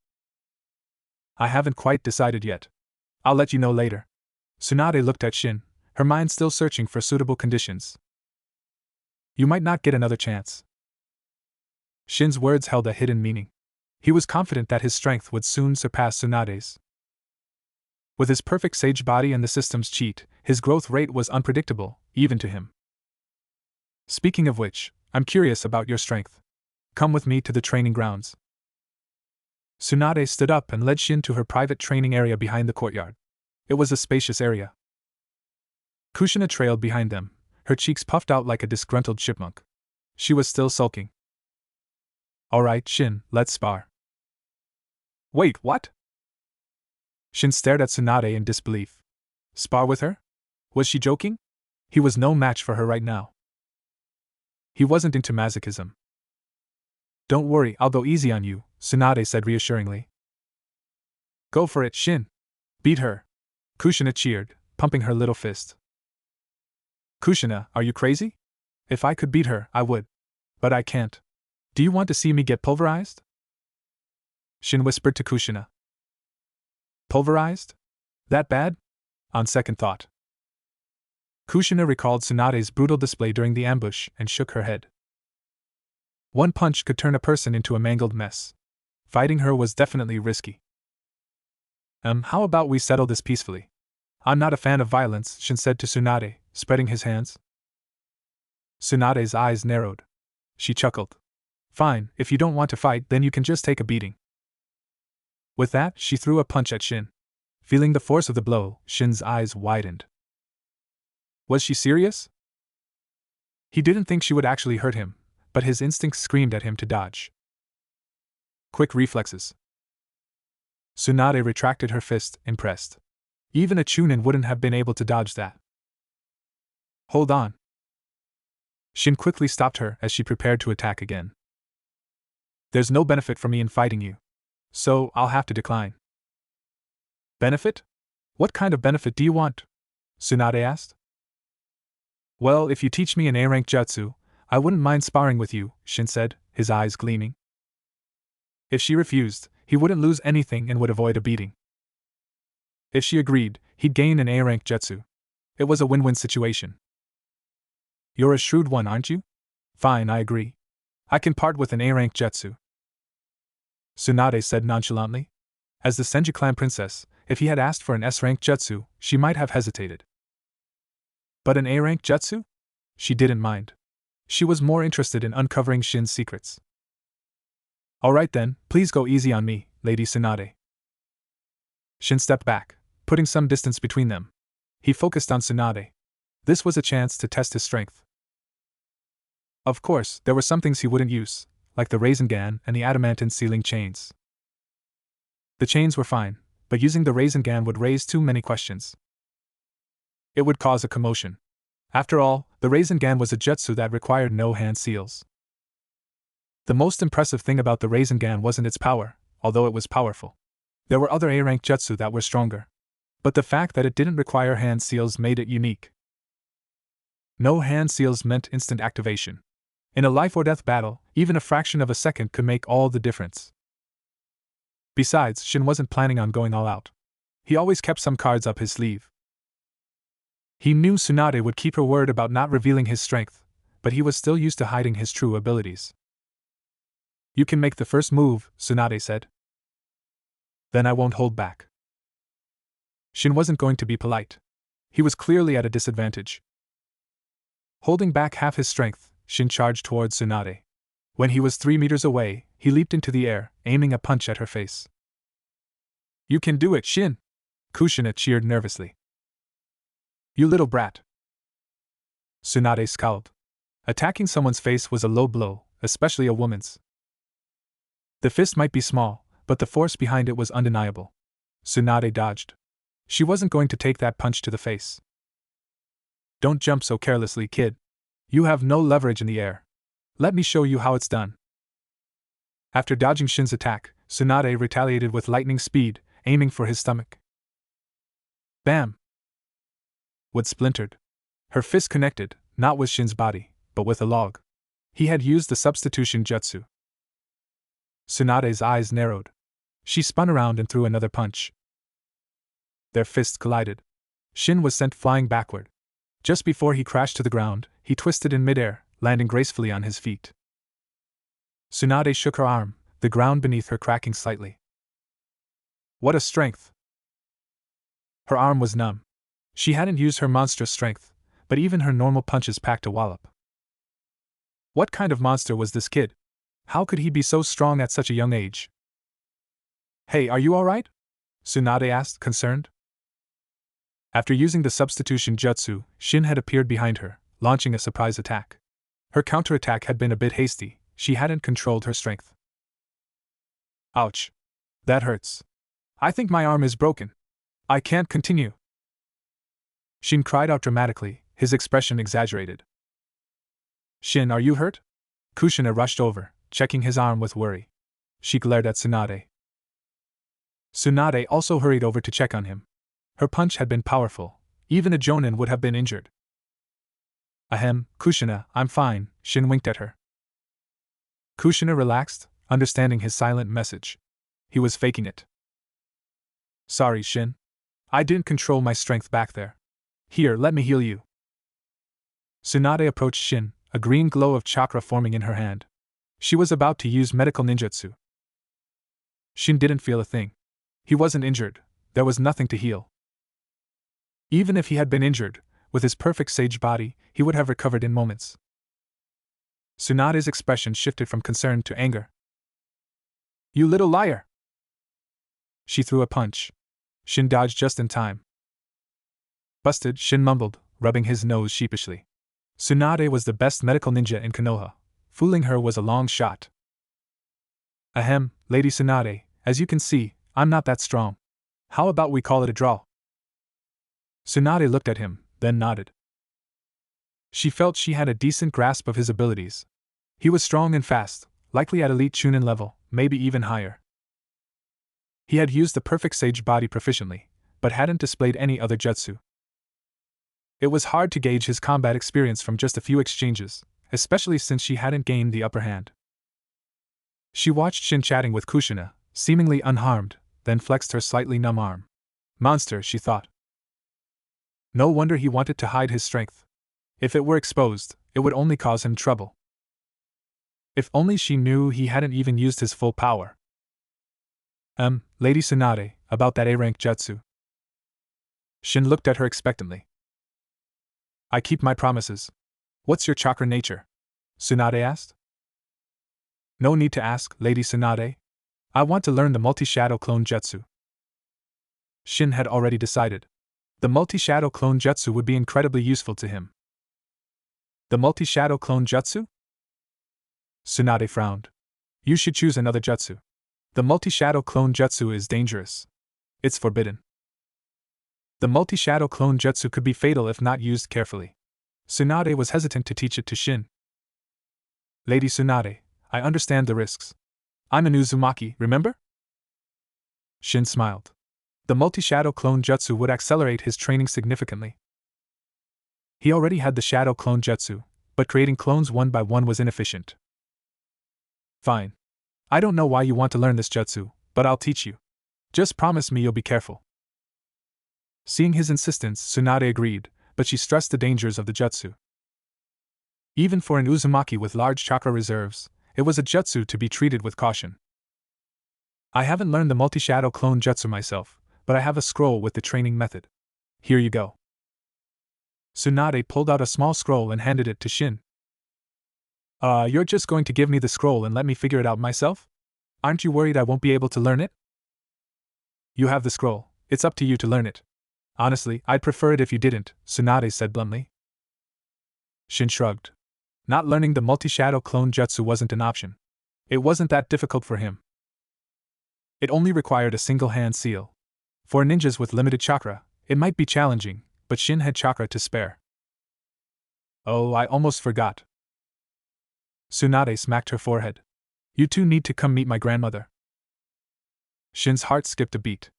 I haven't quite decided yet. I'll let you know later. Tsunade looked at Shin, her mind still searching for suitable conditions. You might not get another chance. Shin's words held a hidden meaning. He was confident that his strength would soon surpass Tsunade's. With his perfect sage body and the system's cheat, his growth rate was unpredictable, even to him. Speaking of which, I'm curious about your strength. Come with me to the training grounds. Tsunade stood up and led Shin to her private training area behind the courtyard. It was a spacious area. Kushina trailed behind them, her cheeks puffed out like a disgruntled chipmunk. She was still sulking. All right, Shin, let's spar. Wait, what? Shin stared at Tsunade in disbelief. Spar with her? Was she joking? He was no match for her right now. He wasn't into masochism. Don't worry, I'll go easy on you, Tsunade said reassuringly. Go for it, Shin. Beat her. Kushina cheered, pumping her little fist. Kushina, are you crazy? If I could beat her, I would. But I can't. Do you want to see me get pulverized? Shin whispered to Kushina. Pulverized? That bad? On second thought. Kushina recalled Tsunade's brutal display during the ambush and shook her head. One punch could turn a person into a mangled mess. Fighting her was definitely risky. How about we settle this peacefully? I'm not a fan of violence, Shin said to Tsunade, spreading his hands. Tsunade's eyes narrowed. She chuckled. Fine, if you don't want to fight, then you can just take a beating. With that, she threw a punch at Shin. Feeling the force of the blow, Shin's eyes widened. Was she serious? He didn't think she would actually hurt him, but his instincts screamed at him to dodge. Quick reflexes. Tsunade retracted her fist, impressed. Even a Chunin wouldn't have been able to dodge that. Hold on. Shin quickly stopped her as she prepared to attack again. There's no benefit for me in fighting you. So, I'll have to decline. Benefit? What kind of benefit do you want? Tsunade asked. Well, if you teach me an A-rank jutsu, I wouldn't mind sparring with you, Shin said, his eyes gleaming. If she refused, he wouldn't lose anything and would avoid a beating. If she agreed, he'd gain an A-rank jutsu. It was a win-win situation. You're a shrewd one, aren't you? Fine, I agree. I can part with an A-rank jutsu. Tsunade said nonchalantly. As the Senju clan princess, if he had asked for an S-rank jutsu, she might have hesitated. But an A-rank jutsu? She didn't mind. She was more interested in uncovering Shin's secrets. Alright then, please go easy on me, Lady Tsunade. Shin stepped back, putting some distance between them. He focused on Tsunade. This was a chance to test his strength. Of course, there were some things he wouldn't use, like the Rasengan and the adamantine sealing chains. The chains were fine, but using the Rasengan would raise too many questions. It would cause a commotion. After all, the Rasengan was a jutsu that required no hand seals. The most impressive thing about the Rasengan wasn't its power, although it was powerful. There were other A-rank jutsu that were stronger. But the fact that it didn't require hand seals made it unique. No hand seals meant instant activation. In a life-or-death battle, even a fraction of a second could make all the difference. Besides, Shin wasn't planning on going all out. He always kept some cards up his sleeve. He knew Tsunade would keep her word about not revealing his strength, but he was still used to hiding his true abilities. You can make the first move, Tsunade said. Then I won't hold back. Shin wasn't going to be polite. He was clearly at a disadvantage. Holding back half his strength, Shin charged towards Tsunade. When he was 3 meters away, he leaped into the air, aiming a punch at her face. You can do it, Shin! Kushina cheered nervously. You little brat! Tsunade scowled. Attacking someone's face was a low blow, especially a woman's. The fist might be small, but the force behind it was undeniable. Tsunade dodged. She wasn't going to take that punch to the face. Don't jump so carelessly, kid. You have no leverage in the air. Let me show you how it's done. After dodging Shin's attack, Tsunade retaliated with lightning speed, aiming for his stomach. Bam! Wood splintered. Her fist connected, not with Shin's body, but with a log. He had used the substitution jutsu. Tsunade's eyes narrowed. She spun around and threw another punch. Their fists collided. Shin was sent flying backward. Just before he crashed to the ground, he twisted in midair, landing gracefully on his feet. Tsunade shook her arm, the ground beneath her cracking slightly. What a strength! Her arm was numb. She hadn't used her monstrous strength, but even her normal punches packed a wallop. What kind of monster was this kid? How could he be so strong at such a young age? Hey, are you alright? Tsunade asked, concerned. After using the substitution jutsu, Shin had appeared behind her, launching a surprise attack. Her counterattack had been a bit hasty, she hadn't controlled her strength. Ouch. That hurts. I think my arm is broken. I can't continue. Shin cried out dramatically, his expression exaggerated. Shin, are you hurt? Kushina rushed over, checking his arm with worry. She glared at Tsunade. Tsunade also hurried over to check on him. Her punch had been powerful, even a jonin would have been injured. Ahem, Kushina, I'm fine, Shin winked at her. Kushina relaxed, understanding his silent message. He was faking it. Sorry, Shin. I didn't control my strength back there. Here, let me heal you. Tsunade approached Shin, a green glow of chakra forming in her hand. She was about to use medical ninjutsu. Shin didn't feel a thing. He wasn't injured, there was nothing to heal. Even if he had been injured, with his perfect sage body, he would have recovered in moments. Tsunade's expression shifted from concern to anger. You little liar! She threw a punch. Shin dodged just in time. Busted, Shin mumbled, rubbing his nose sheepishly. Tsunade was the best medical ninja in Konoha. Fooling her was a long shot. Ahem, Lady Tsunade, as you can see, I'm not that strong. How about we call it a draw? Tsunade looked at him, then nodded. She felt she had a decent grasp of his abilities. He was strong and fast, likely at elite Chunin level, maybe even higher. He had used the perfect sage body proficiently, but hadn't displayed any other jutsu. It was hard to gauge his combat experience from just a few exchanges, especially since she hadn't gained the upper hand. She watched Shin chatting with Kushina, seemingly unharmed, then flexed her slightly numb arm. Monster, she thought. No wonder he wanted to hide his strength. If it were exposed, it would only cause him trouble. If only she knew he hadn't even used his full power. Lady Tsunade, about that A-rank jutsu. Shin looked at her expectantly. I keep my promises. What's your chakra nature? Tsunade asked. No need to ask, Lady Tsunade. I want to learn the multi-shadow clone jutsu. Shin had already decided. The multi-shadow clone jutsu would be incredibly useful to him. The multi-shadow clone jutsu? Tsunade frowned. You should choose another jutsu. The multi-shadow clone jutsu is dangerous. It's forbidden. The multi-shadow clone jutsu could be fatal if not used carefully. Tsunade was hesitant to teach it to Shin. Lady Tsunade, I understand the risks. I'm an Uzumaki, remember? Shin smiled. The multi-shadow clone jutsu would accelerate his training significantly. He already had the shadow clone jutsu, but creating clones one by one was inefficient. Fine. I don't know why you want to learn this jutsu, but I'll teach you. Just promise me you'll be careful. Seeing his insistence, Tsunade agreed, but she stressed the dangers of the jutsu. Even for an Uzumaki with large chakra reserves, it was a jutsu to be treated with caution. I haven't learned the multi-shadow clone jutsu myself, but I have a scroll with the training method. Here you go. Tsunade pulled out a small scroll and handed it to Shin. You're just going to give me the scroll and let me figure it out myself? Aren't you worried I won't be able to learn it? You have the scroll, it's up to you to learn it. Honestly, I'd prefer it if you didn't, Tsunade said bluntly. Shin shrugged. Not learning the multi-shadow clone jutsu wasn't an option. It wasn't that difficult for him. It only required a single hand seal. For ninjas with limited chakra, it might be challenging, but Shin had chakra to spare. Oh, I almost forgot. Tsunade smacked her forehead. You two need to come meet my grandmother. Shin's heart skipped a beat.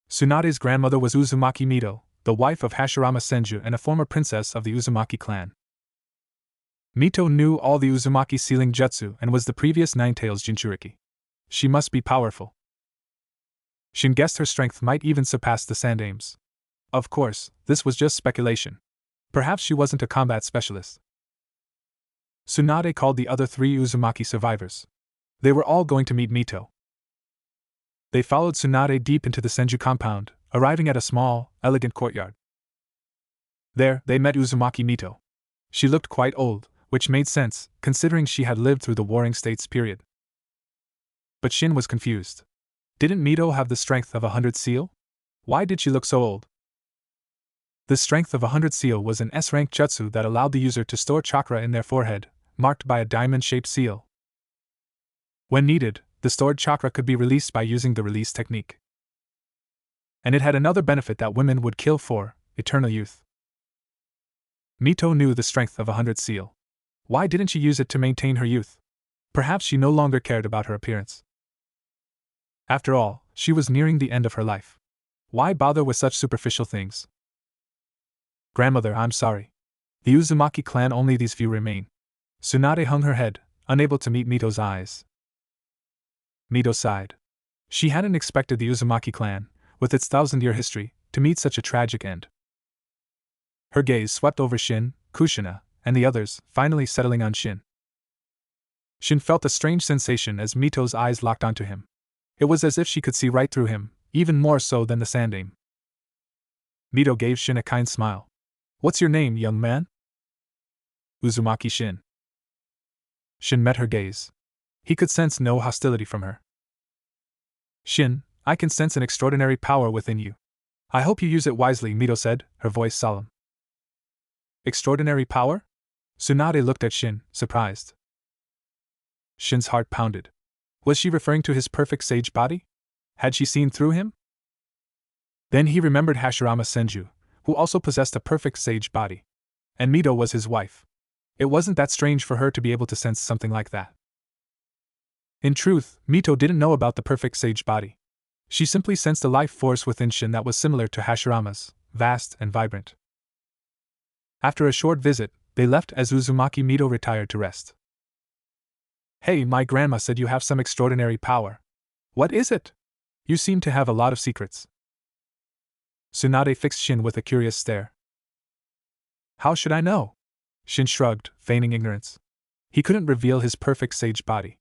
Tsunade's grandmother was Uzumaki Mito, the wife of Hashirama Senju and a former princess of the Uzumaki clan. Mito knew all the Uzumaki sealing jutsu and was the previous Ninetales Jinchuriki. She must be powerful. Shin guessed her strength might even surpass the Sandame's. Of course, this was just speculation. Perhaps she wasn't a combat specialist. Tsunade called the other 3 Uzumaki survivors. They were all going to meet Mito. They followed Tsunade deep into the Senju compound, arriving at a small, elegant courtyard. There, they met Uzumaki Mito. She looked quite old, which made sense, considering she had lived through the Warring States period. But Shin was confused. Didn't Mito have the strength of 100 seal? Why did she look so old? The strength of 100 seal was an S-rank jutsu that allowed the user to store chakra in their forehead, marked by a diamond-shaped seal. When needed, the stored chakra could be released by using the release technique. And it had another benefit that women would kill for: eternal youth. Mito knew the strength of 100 seal. Why didn't she use it to maintain her youth? Perhaps she no longer cared about her appearance. After all, she was nearing the end of her life. Why bother with such superficial things? Grandmother, I'm sorry. The Uzumaki clan only these few remain. Tsunade hung her head, unable to meet Mito's eyes. Mito sighed. She hadn't expected the Uzumaki clan, with its 1,000-year history, to meet such a tragic end. Her gaze swept over Shin, Kushina, and the others, finally settling on Shin. Shin felt a strange sensation as Mito's eyes locked onto him. It was as if she could see right through him, even more so than the Sandame. Mito gave Shin a kind smile. What's your name, young man? Uzumaki Shin. Shin met her gaze. He could sense no hostility from her. Shin, I can sense an extraordinary power within you. I hope you use it wisely, Mito said, her voice solemn. Extraordinary power? Tsunade looked at Shin, surprised. Shin's heart pounded. Was she referring to his perfect sage body? Had she seen through him? Then he remembered Hashirama Senju, who also possessed a perfect sage body. And Mito was his wife. It wasn't that strange for her to be able to sense something like that. In truth, Mito didn't know about the perfect sage body. She simply sensed a life force within Shin that was similar to Hashirama's, vast and vibrant. After a short visit, they left as Uzumaki Mito retired to rest. Hey, my grandma said you have some extraordinary power. What is it? You seem to have a lot of secrets. Tsunade fixed Shin with a curious stare. How should I know? Shin shrugged, feigning ignorance. He couldn't reveal his perfect sage body.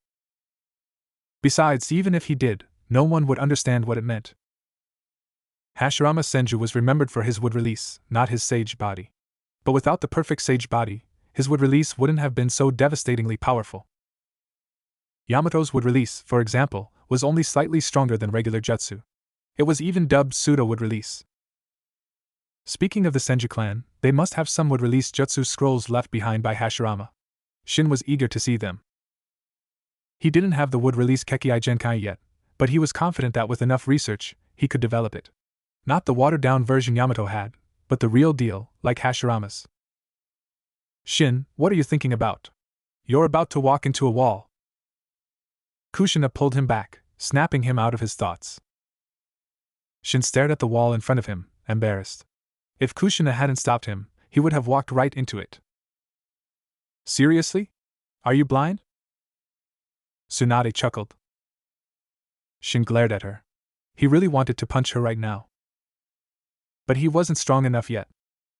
Besides, even if he did, no one would understand what it meant. Hashirama Senju was remembered for his wood release, not his sage body. But without the perfect sage body, his wood release wouldn't have been so devastatingly powerful. Yamato's wood release, for example, was only slightly stronger than regular jutsu. It was even dubbed pseudo wood release. Speaking of the Senju clan, they must have some wood release jutsu scrolls left behind by Hashirama. Shin was eager to see them. He didn't have the wood release Kekkei Genkai yet, but he was confident that with enough research, he could develop it. Not the watered-down version Yamato had, but the real deal, like Hashirama's. Shin, what are you thinking about? You're about to walk into a wall. Kushina pulled him back, snapping him out of his thoughts. Shin stared at the wall in front of him, embarrassed. If Kushina hadn't stopped him, he would have walked right into it. Seriously? Are you blind? Tsunade chuckled. Shin glared at her. He really wanted to punch her right now. But he wasn't strong enough yet.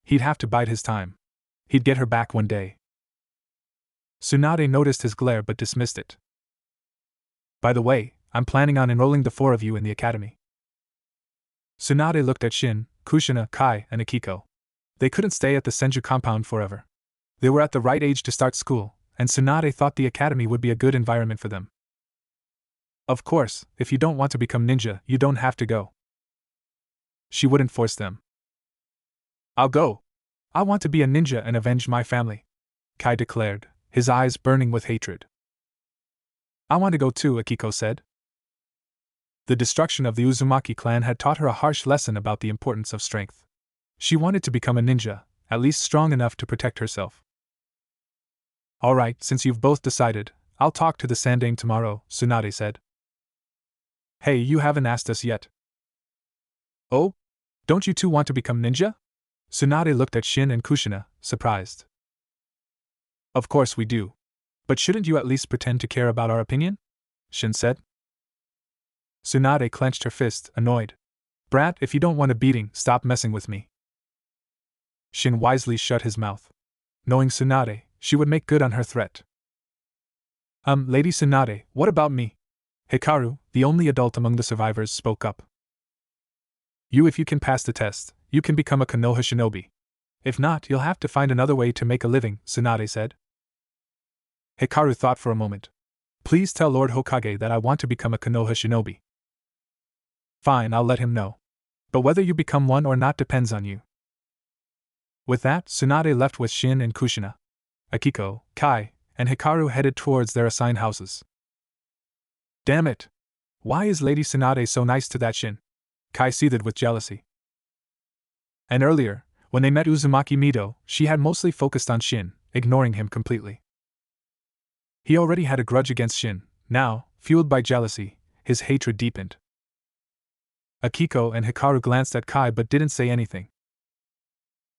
He'd have to bide his time. He'd get her back one day. Tsunade noticed his glare but dismissed it. By the way, I'm planning on enrolling the four of you in the academy. Tsunade looked at Shin, Kushina, Kai, and Akiko. They couldn't stay at the Senju compound forever. They were at the right age to start school, and Tsunade thought the academy would be a good environment for them. Of course, if you don't want to become ninja, you don't have to go. She wouldn't force them. I'll go. I want to be a ninja and avenge my family, Kai declared, his eyes burning with hatred. I want to go too, Akiko said. The destruction of the Uzumaki clan had taught her a harsh lesson about the importance of strength. She wanted to become a ninja, at least strong enough to protect herself. Alright, since you've both decided, I'll talk to the Sandame tomorrow, Tsunade said. Hey, you haven't asked us yet. Oh? Don't you two want to become ninja? Tsunade looked at Shin and Kushina, surprised. Of course we do. But shouldn't you at least pretend to care about our opinion? Shin said. Tsunade clenched her fist, annoyed. Brat, if you don't want a beating, stop messing with me. Shin wisely shut his mouth. Knowing Tsunade, she would make good on her threat. Lady Tsunade, what about me? Hikaru, the only adult among the survivors, spoke up. If you can pass the test, you can become a Konoha shinobi. If not, you'll have to find another way to make a living, Tsunade said. Hikaru thought for a moment. Please tell Lord Hokage that I want to become a Konoha shinobi. Fine, I'll let him know. But whether you become one or not depends on you. With that, Tsunade left with Shin and Kushina. Akiko, Kai, and Hikaru headed towards their assigned houses. Damn it! Why is Lady Tsunade so nice to that Shin? Kai seethed with jealousy. And earlier, when they met Uzumaki Mido, she had mostly focused on Shin, ignoring him completely. He already had a grudge against Shin. Now, fueled by jealousy, his hatred deepened. Akiko and Hikaru glanced at Kai but didn't say anything.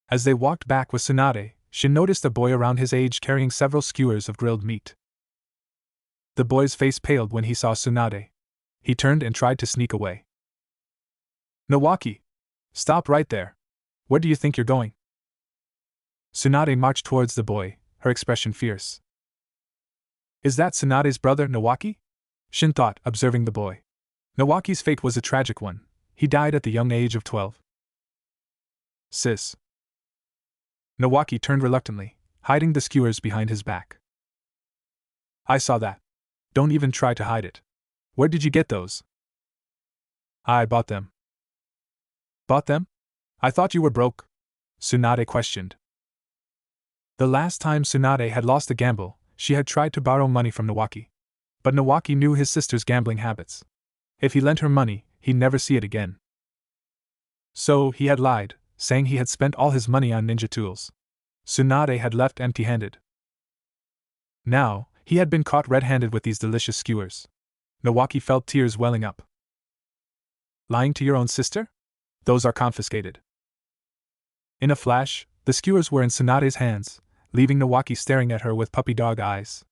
As they walked back with Tsunade, Shin noticed a boy around his age carrying several skewers of grilled meat. The boy's face paled when he saw Tsunade. He turned and tried to sneak away. Nawaki! Stop right there! Where do you think you're going? Tsunade marched towards the boy, her expression fierce. Is that Tsunade's brother, Nawaki? Shin thought, observing the boy. Nawaki's fate was a tragic one. He died at the young age of 12. Sis. Nawaki turned reluctantly, hiding the skewers behind his back. I saw that. Don't even try to hide it. Where did you get those? I bought them. Bought them? I thought you were broke, Tsunade questioned. The last time Tsunade had lost a gamble, she had tried to borrow money from Nawaki. But Nawaki knew his sister's gambling habits. If he lent her money, he'd never see it again. So, he had lied, saying he had spent all his money on ninja tools. Tsunade had left empty-handed. Now, he had been caught red-handed with these delicious skewers. Nawaki felt tears welling up. Lying to your own sister? Those are confiscated. In a flash, the skewers were in Tsunade's hands, leaving Nawaki staring at her with puppy dog eyes.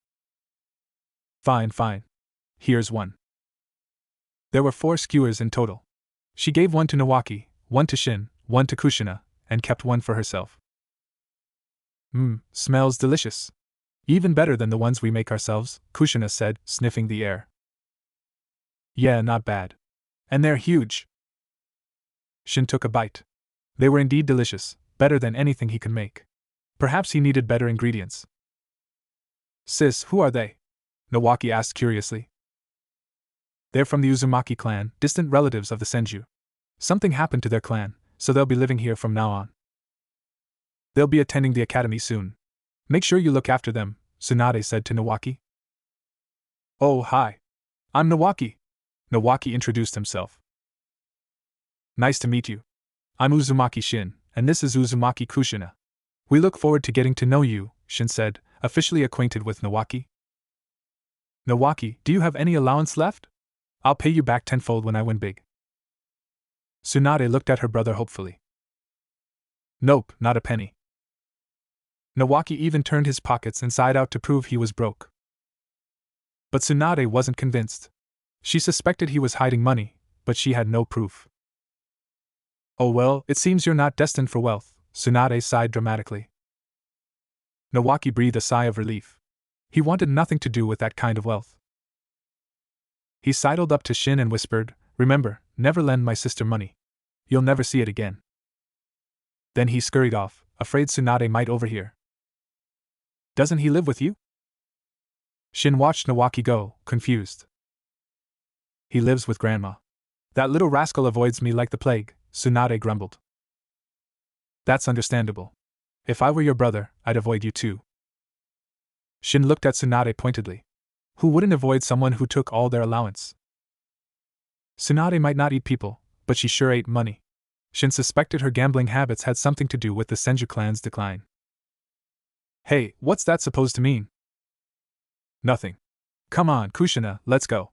Fine. Here's one. There were 4 skewers in total. She gave one to Nawaki, one to Shin, one to Kushina, and kept one for herself. Smells delicious. Even better than the ones we make ourselves, Kushina said, sniffing the air. Yeah, not bad. And they're huge. Shin took a bite. They were indeed delicious, better than anything he could make. Perhaps he needed better ingredients. Sis, who are they? Nawaki asked curiously. They're from the Uzumaki clan, distant relatives of the Senju. Something happened to their clan, so they'll be living here from now on. They'll be attending the academy soon. Make sure you look after them, Tsunade said to Nawaki. Oh, hi. I'm Nawaki. Nawaki introduced himself. Nice to meet you. I'm Uzumaki Shin, and this is Uzumaki Kushina. We look forward to getting to know you, Shin said, officially acquainted with Nawaki. Nawaki, do you have any allowance left? I'll pay you back tenfold when I win big. Tsunade looked at her brother hopefully. Nope, not a penny. Nawaki even turned his pockets inside out to prove he was broke. But Tsunade wasn't convinced. She suspected he was hiding money, but she had no proof. Oh well, it seems you're not destined for wealth, Tsunade sighed dramatically. Nawaki breathed a sigh of relief. He wanted nothing to do with that kind of wealth. He sidled up to Shin and whispered, Remember, never lend my sister money. You'll never see it again. Then he scurried off, afraid Tsunade might overhear. Doesn't he live with you? Shin watched Nawaki go, confused. He lives with Grandma. That little rascal avoids me like the plague, Tsunade grumbled. That's understandable. If I were your brother, I'd avoid you too. Shin looked at Tsunade pointedly. Who wouldn't avoid someone who took all their allowance? Tsunade might not eat people, but she sure ate money. Shin suspected her gambling habits had something to do with the Senju clan's decline. Hey, what's that supposed to mean? Nothing. Come on, Kushina, let's go.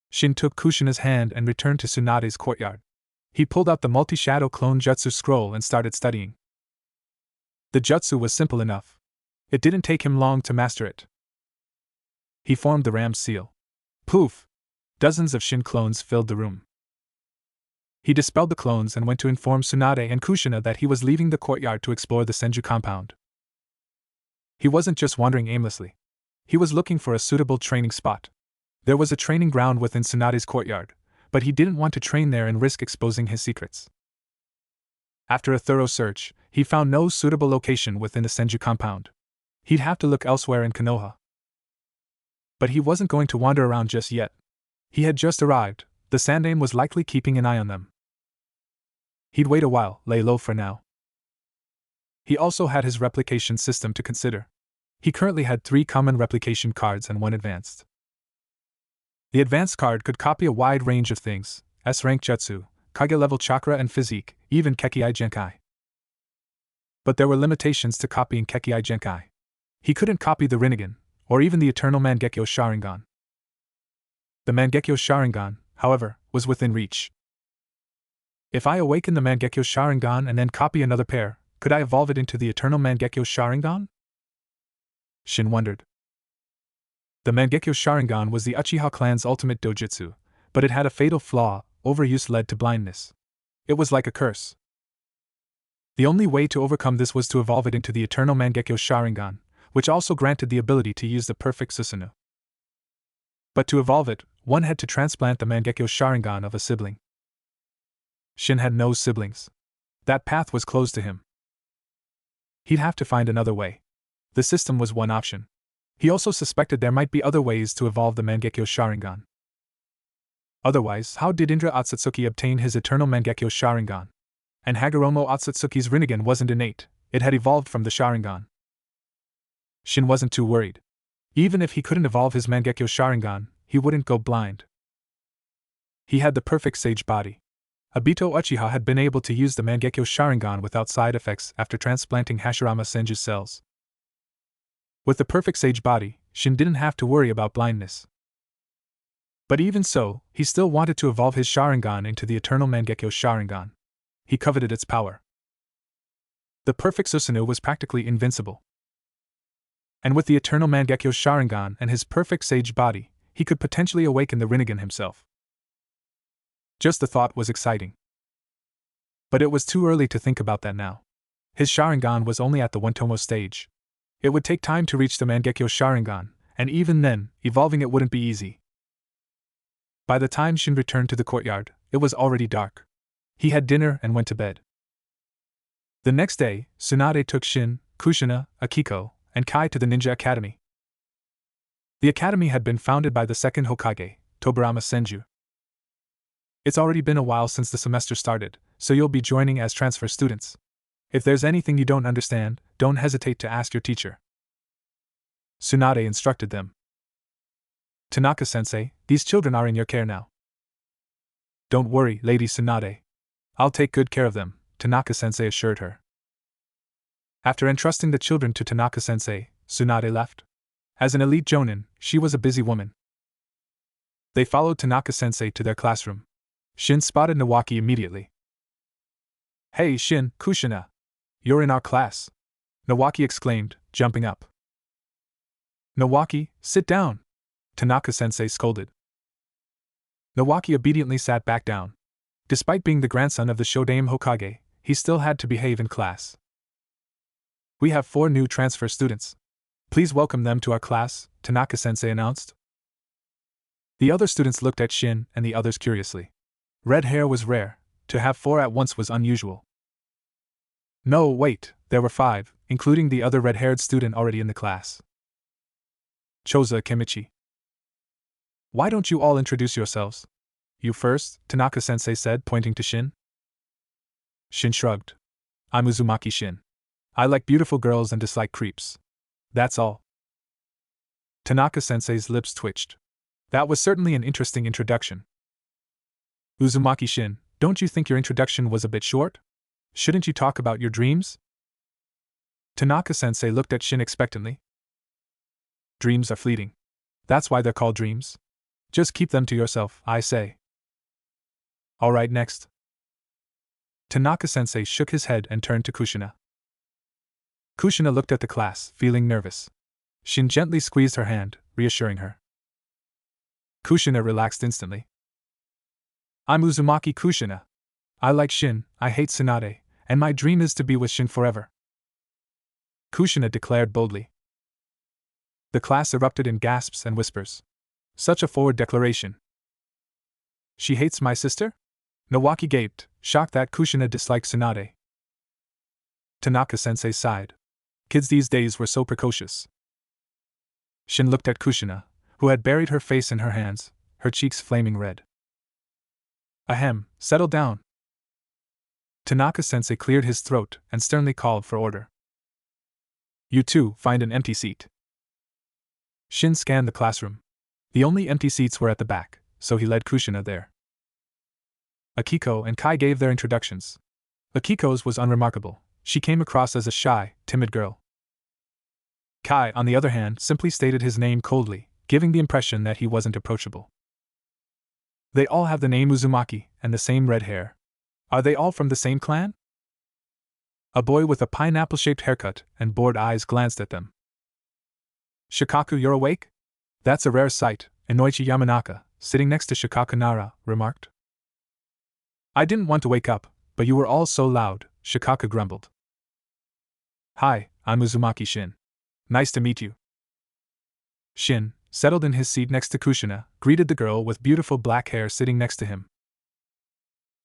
Shin took Kushina's hand and returned to Tsunade's courtyard. He pulled out the multi-shadow clone jutsu scroll and started studying. The jutsu was simple enough. It didn't take him long to master it. He formed the ram's seal. Poof! Dozens of Shin clones filled the room. He dispelled the clones and went to inform Tsunade and Kushina that he was leaving the courtyard to explore the Senju compound. He wasn't just wandering aimlessly. He was looking for a suitable training spot. There was a training ground within Tsunade's courtyard, but he didn't want to train there and risk exposing his secrets. After a thorough search, he found no suitable location within the Senju compound. He'd have to look elsewhere in Konoha. But he wasn't going to wander around just yet. He had just arrived, the Sandaime was likely keeping an eye on them. He'd wait a while, lay low for now. He also had his replication system to consider. He currently had 3 common replication cards and 1 advanced. The advanced card could copy a wide range of things, S-rank jutsu, Kage-level chakra and physique, even Kekkai Genkai. But there were limitations to copying Kekkai Genkai. He couldn't copy the Rinnegan, or even the Eternal Mangekyo Sharingan. The Mangekyo Sharingan, however, was within reach. If I awaken the Mangekyo Sharingan and then copy another pair, could I evolve it into the Eternal Mangekyo Sharingan? Shin wondered. The Mangekyo Sharingan was the Uchiha clan's ultimate dojutsu, but it had a fatal flaw: overuse led to blindness. It was like a curse. The only way to overcome this was to evolve it into the Eternal Mangekyo Sharingan, which also granted the ability to use the perfect Susanoo. But to evolve it, one had to transplant the Mangekyo Sharingan of a sibling. Shin had no siblings. That path was closed to him. He'd have to find another way. The system was one option. He also suspected there might be other ways to evolve the Mangekyo Sharingan. Otherwise, how did Indra Otsutsuki obtain his Eternal Mangekyo Sharingan? And Hagoromo Otsutsuki's Rinnegan wasn't innate, it had evolved from the Sharingan. Shin wasn't too worried. Even if he couldn't evolve his Mangekyo Sharingan, he wouldn't go blind. He had the perfect sage body. Obito Uchiha had been able to use the Mangekyo Sharingan without side effects after transplanting Hashirama Senju's cells. With the perfect sage body, Shin didn't have to worry about blindness. But even so, he still wanted to evolve his Sharingan into the Eternal Mangekyo Sharingan. He coveted its power. The perfect Susanoo was practically invincible. And with the Eternal Mangekyo Sharingan and his perfect sage body, he could potentially awaken the Rinnegan himself. Just the thought was exciting. But it was too early to think about that now. His Sharingan was only at the One-Tomo stage. It would take time to reach the Mangekyo Sharingan, and even then, evolving it wouldn't be easy. By the time Shin returned to the courtyard, it was already dark. He had dinner and went to bed. The next day, Tsunade took Shin, Kushina, Akiko, and Kai to the Ninja Academy. The academy had been founded by the second Hokage, Tobarama Senju. It's already been a while since the semester started, so you'll be joining as transfer students. If there's anything you don't understand, don't hesitate to ask your teacher. Tsunade instructed them. Tanaka-sensei, these children are in your care now. Don't worry, Lady Tsunade. I'll take good care of them, Tanaka-sensei assured her. After entrusting the children to Tanaka-sensei, Tsunade left. As an elite jonin, she was a busy woman. They followed Tanaka-sensei to their classroom. Shin spotted Nawaki immediately. Hey Shin, Kushina! You're in our class! Nawaki exclaimed, jumping up. Nawaki, sit down! Tanaka-sensei scolded. Nawaki obediently sat back down. Despite being the grandson of the Shodaime Hokage, he still had to behave in class. We have 4 new transfer students. Please welcome them to our class, Tanaka-sensei announced. The other students looked at Shin and the others curiously. Red hair was rare, to have 4 at once was unusual. No, wait, there were 5, including the other red-haired student already in the class. Choza Kimichi. Why don't you all introduce yourselves? You first, Tanaka-sensei said, pointing to Shin. Shin shrugged. I'm Uzumaki Shin. I like beautiful girls and dislike creeps. That's all. Tanaka-sensei's lips twitched. That was certainly an interesting introduction. Uzumaki Shin, don't you think your introduction was a bit short? Shouldn't you talk about your dreams? Tanaka-sensei looked at Shin expectantly. Dreams are fleeting. That's why they're called dreams. Just keep them to yourself, I say. Alright, next. Tanaka-sensei shook his head and turned to Kushina. Kushina looked at the class, feeling nervous. Shin gently squeezed her hand, reassuring her. Kushina relaxed instantly. I'm Uzumaki Kushina. I like Shin, I hate Tsunade, and my dream is to be with Shin forever. Kushina declared boldly. The class erupted in gasps and whispers. Such a forward declaration. She hates my sister? Nawaki gaped, shocked that Kushina disliked Tsunade. Tanaka-sensei sighed. Kids these days were so precocious. Shin looked at Kushina, who had buried her face in her hands, her cheeks flaming red. Ahem, settle down. Tanaka-sensei cleared his throat and sternly called for order. You two, find an empty seat. Shin scanned the classroom. The only empty seats were at the back, so he led Kushina there. Akiko and Kai gave their introductions. Akiko's was unremarkable. She came across as a shy, timid girl. Kai, on the other hand, simply stated his name coldly, giving the impression that he wasn't approachable. They all have the name Uzumaki and the same red hair. Are they all from the same clan? A boy with a pineapple-shaped haircut and bored eyes glanced at them. Shikaku, you're awake? That's a rare sight, Inoichi Yamanaka, sitting next to Shikaku Nara, remarked. I didn't want to wake up, but you were all so loud, Shikaku grumbled. Hi, I'm Uzumaki Shin. Nice to meet you. Shin, settled in his seat next to Kushina, greeted the girl with beautiful black hair sitting next to him.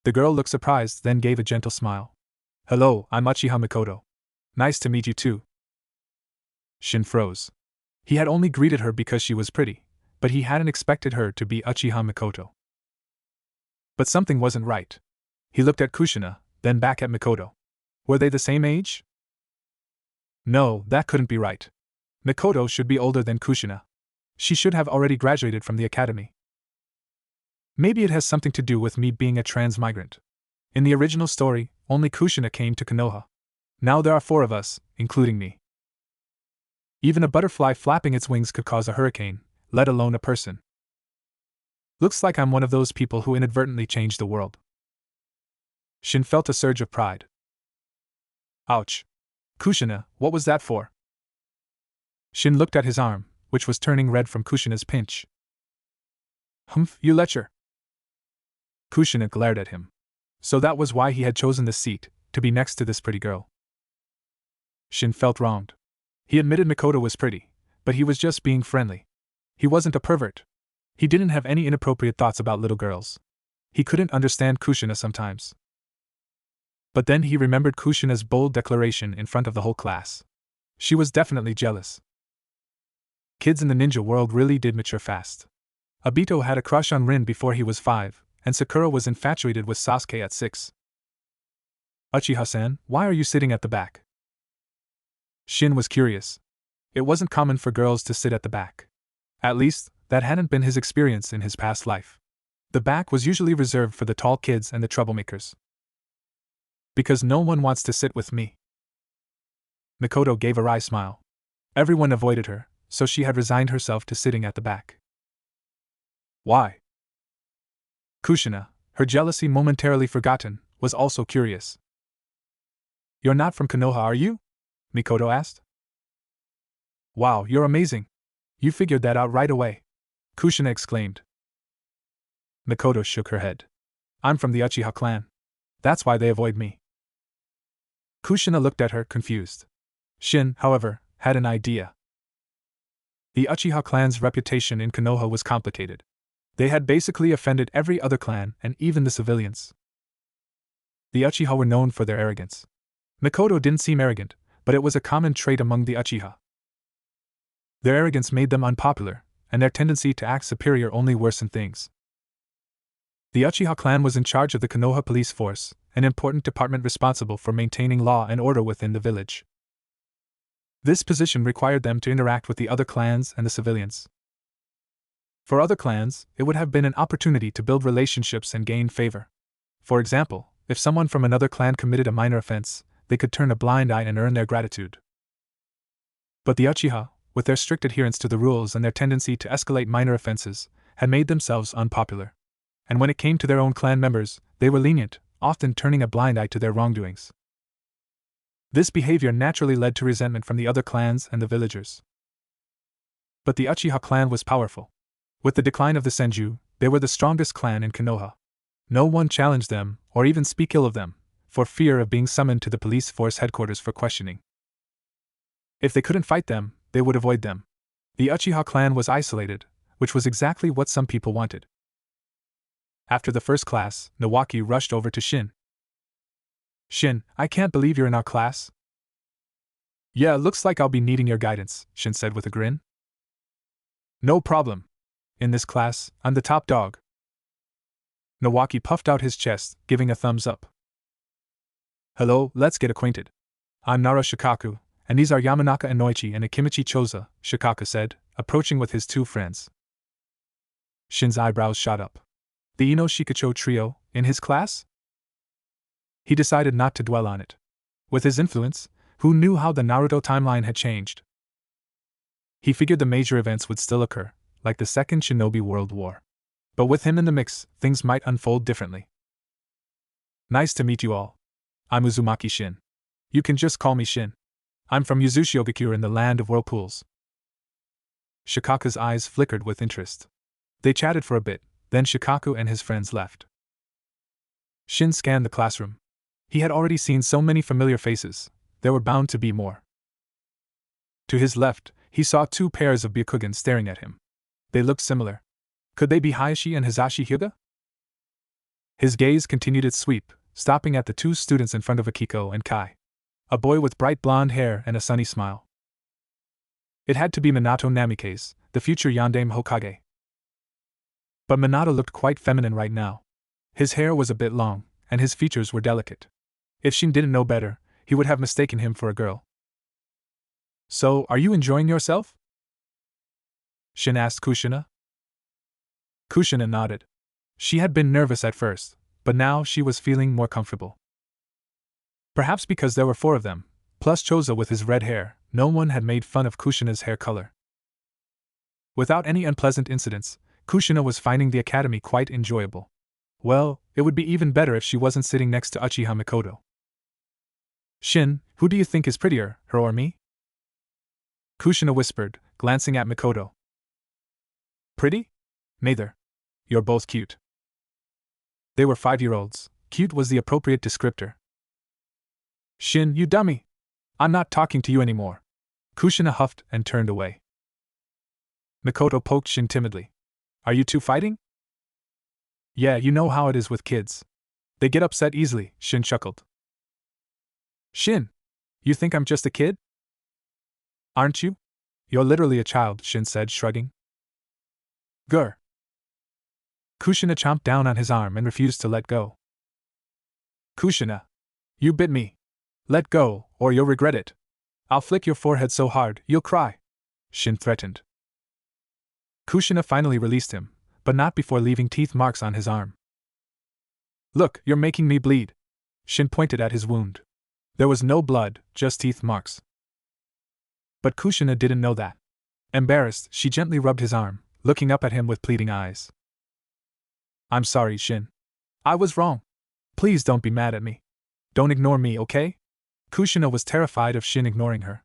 The girl looked surprised, then gave a gentle smile. Hello, I'm Uchiha Mikoto. Nice to meet you too. Shin froze. He had only greeted her because she was pretty, but he hadn't expected her to be Uchiha Mikoto. But something wasn't right. He looked at Kushina, then back at Mikoto. Were they the same age? No, that couldn't be right. Mikoto should be older than Kushina. She should have already graduated from the academy. Maybe it has something to do with me being a transmigrant. In the original story, only Kushina came to Konoha. Now there are 4 of us, including me. Even a butterfly flapping its wings could cause a hurricane, let alone a person. Looks like I'm one of those people who inadvertently changed the world. Shin felt a surge of pride. Ouch. Kushina, what was that for? Shin looked at his arm, which was turning red from Kushina's pinch. Humph, you lecher. Kushina glared at him. So that was why he had chosen this seat, to be next to this pretty girl. Shin felt wronged. He admitted Mikoto was pretty, but he was just being friendly. He wasn't a pervert. He didn't have any inappropriate thoughts about little girls. He couldn't understand Kushina sometimes. But then he remembered Kushina's bold declaration in front of the whole class. She was definitely jealous. Kids in the ninja world really did mature fast. Obito had a crush on Rin before he was 5, and Sakura was infatuated with Sasuke at 6. Uchiha-san, why are you sitting at the back? Shin was curious. It wasn't common for girls to sit at the back. At least, that hadn't been his experience in his past life. The back was usually reserved for the tall kids and the troublemakers. Because no one wants to sit with me. Mikoto gave a wry smile. Everyone avoided her, so she had resigned herself to sitting at the back. Why? Kushina, her jealousy momentarily forgotten, was also curious. You're not from Konoha, are you? Mikoto asked. Wow, you're amazing. You figured that out right away. Kushina exclaimed. Mikoto shook her head. I'm from the Uchiha clan. That's why they avoid me. Kushina looked at her, confused. Shin, however, had an idea. The Uchiha clan's reputation in Konoha was complicated. They had basically offended every other clan and even the civilians. The Uchiha were known for their arrogance. Mikoto didn't seem arrogant, but it was a common trait among the Uchiha. Their arrogance made them unpopular, and their tendency to act superior only worsened things. The Uchiha clan was in charge of the Konoha police force, an important department responsible for maintaining law and order within the village. This position required them to interact with the other clans and the civilians. For other clans, it would have been an opportunity to build relationships and gain favor. For example, if someone from another clan committed a minor offense, they could turn a blind eye and earn their gratitude. But the Uchiha, with their strict adherence to the rules and their tendency to escalate minor offenses, had made themselves unpopular. And when it came to their own clan members, they were lenient, often turning a blind eye to their wrongdoings. This behavior naturally led to resentment from the other clans and the villagers. But the Uchiha clan was powerful. With the decline of the Senju, they were the strongest clan in Konoha. No one challenged them, or even speak ill of them, for fear of being summoned to the police force headquarters for questioning. If they couldn't fight them, they would avoid them. The Uchiha clan was isolated, which was exactly what some people wanted. After the first class, Nawaki rushed over to Shin. Shin, I can't believe you're in our class. Yeah, looks like I'll be needing your guidance, Shin said with a grin. No problem. In this class, I'm the top dog. Nawaki puffed out his chest, giving a thumbs up. Hello, let's get acquainted. I'm Nara Shikaku, and these are Yamanaka Inoichi and Akimichi Choza, Shikaku said, approaching with his 2 friends. Shin's eyebrows shot up. The Ino Shikacho trio, in his class? He decided not to dwell on it. With his influence, who knew how the Naruto timeline had changed? He figured the major events would still occur, like the Second Shinobi World War. But with him in the mix, things might unfold differently. Nice to meet you all. I'm Uzumaki Shin. You can just call me Shin. I'm from Yuzushiogakyure in the land of whirlpools. Shikaku's eyes flickered with interest. They chatted for a bit, then Shikaku and his friends left. Shin scanned the classroom. He had already seen so many familiar faces, there were bound to be more. To his left, he saw 2 pairs of Byakugan staring at him. They looked similar. Could they be Hayashi and Hisashi Hyuga? His gaze continued its sweep, stopping at the 2 students in front of Akiko and Kai. A boy with bright blonde hair and a sunny smile. It had to be Minato Namikaze, the future Yandame Hokage. But Minato looked quite feminine right now. His hair was a bit long, and his features were delicate. If Shin didn't know better, he would have mistaken him for a girl. So, are you enjoying yourself? Shin asked Kushina. Kushina nodded. She had been nervous at first, but now she was feeling more comfortable. Perhaps because there were 4 of them, plus Choza with his red hair, no one had made fun of Kushina's hair color. Without any unpleasant incidents, Kushina was finding the academy quite enjoyable. Well, it would be even better if she wasn't sitting next to Uchiha Mikoto. Shin, who do you think is prettier, her or me? Kushina whispered, glancing at Mikoto. Pretty? Neither. You're both cute. They were 5-year-olds. Cute was the appropriate descriptor. Shin, you dummy! I'm not talking to you anymore. Kushina huffed and turned away. Mikoto poked Shin timidly. Are you 2 fighting? Yeah, you know how it is with kids. They get upset easily, Shin chuckled. Shin! You think I'm just a kid? Aren't you? You're literally a child, Shin said, shrugging. Grr. Kushina chomped down on his arm and refused to let go. Kushina! You bit me! Let go, or you'll regret it. I'll flick your forehead so hard, you'll cry, Shin threatened. Kushina finally released him, but not before leaving teeth marks on his arm. Look, you're making me bleed. Shin pointed at his wound. There was no blood, just teeth marks. But Kushina didn't know that. Embarrassed, she gently rubbed his arm, looking up at him with pleading eyes. I'm sorry, Shin. I was wrong. Please don't be mad at me. Don't ignore me, okay? Kushina was terrified of Shin ignoring her.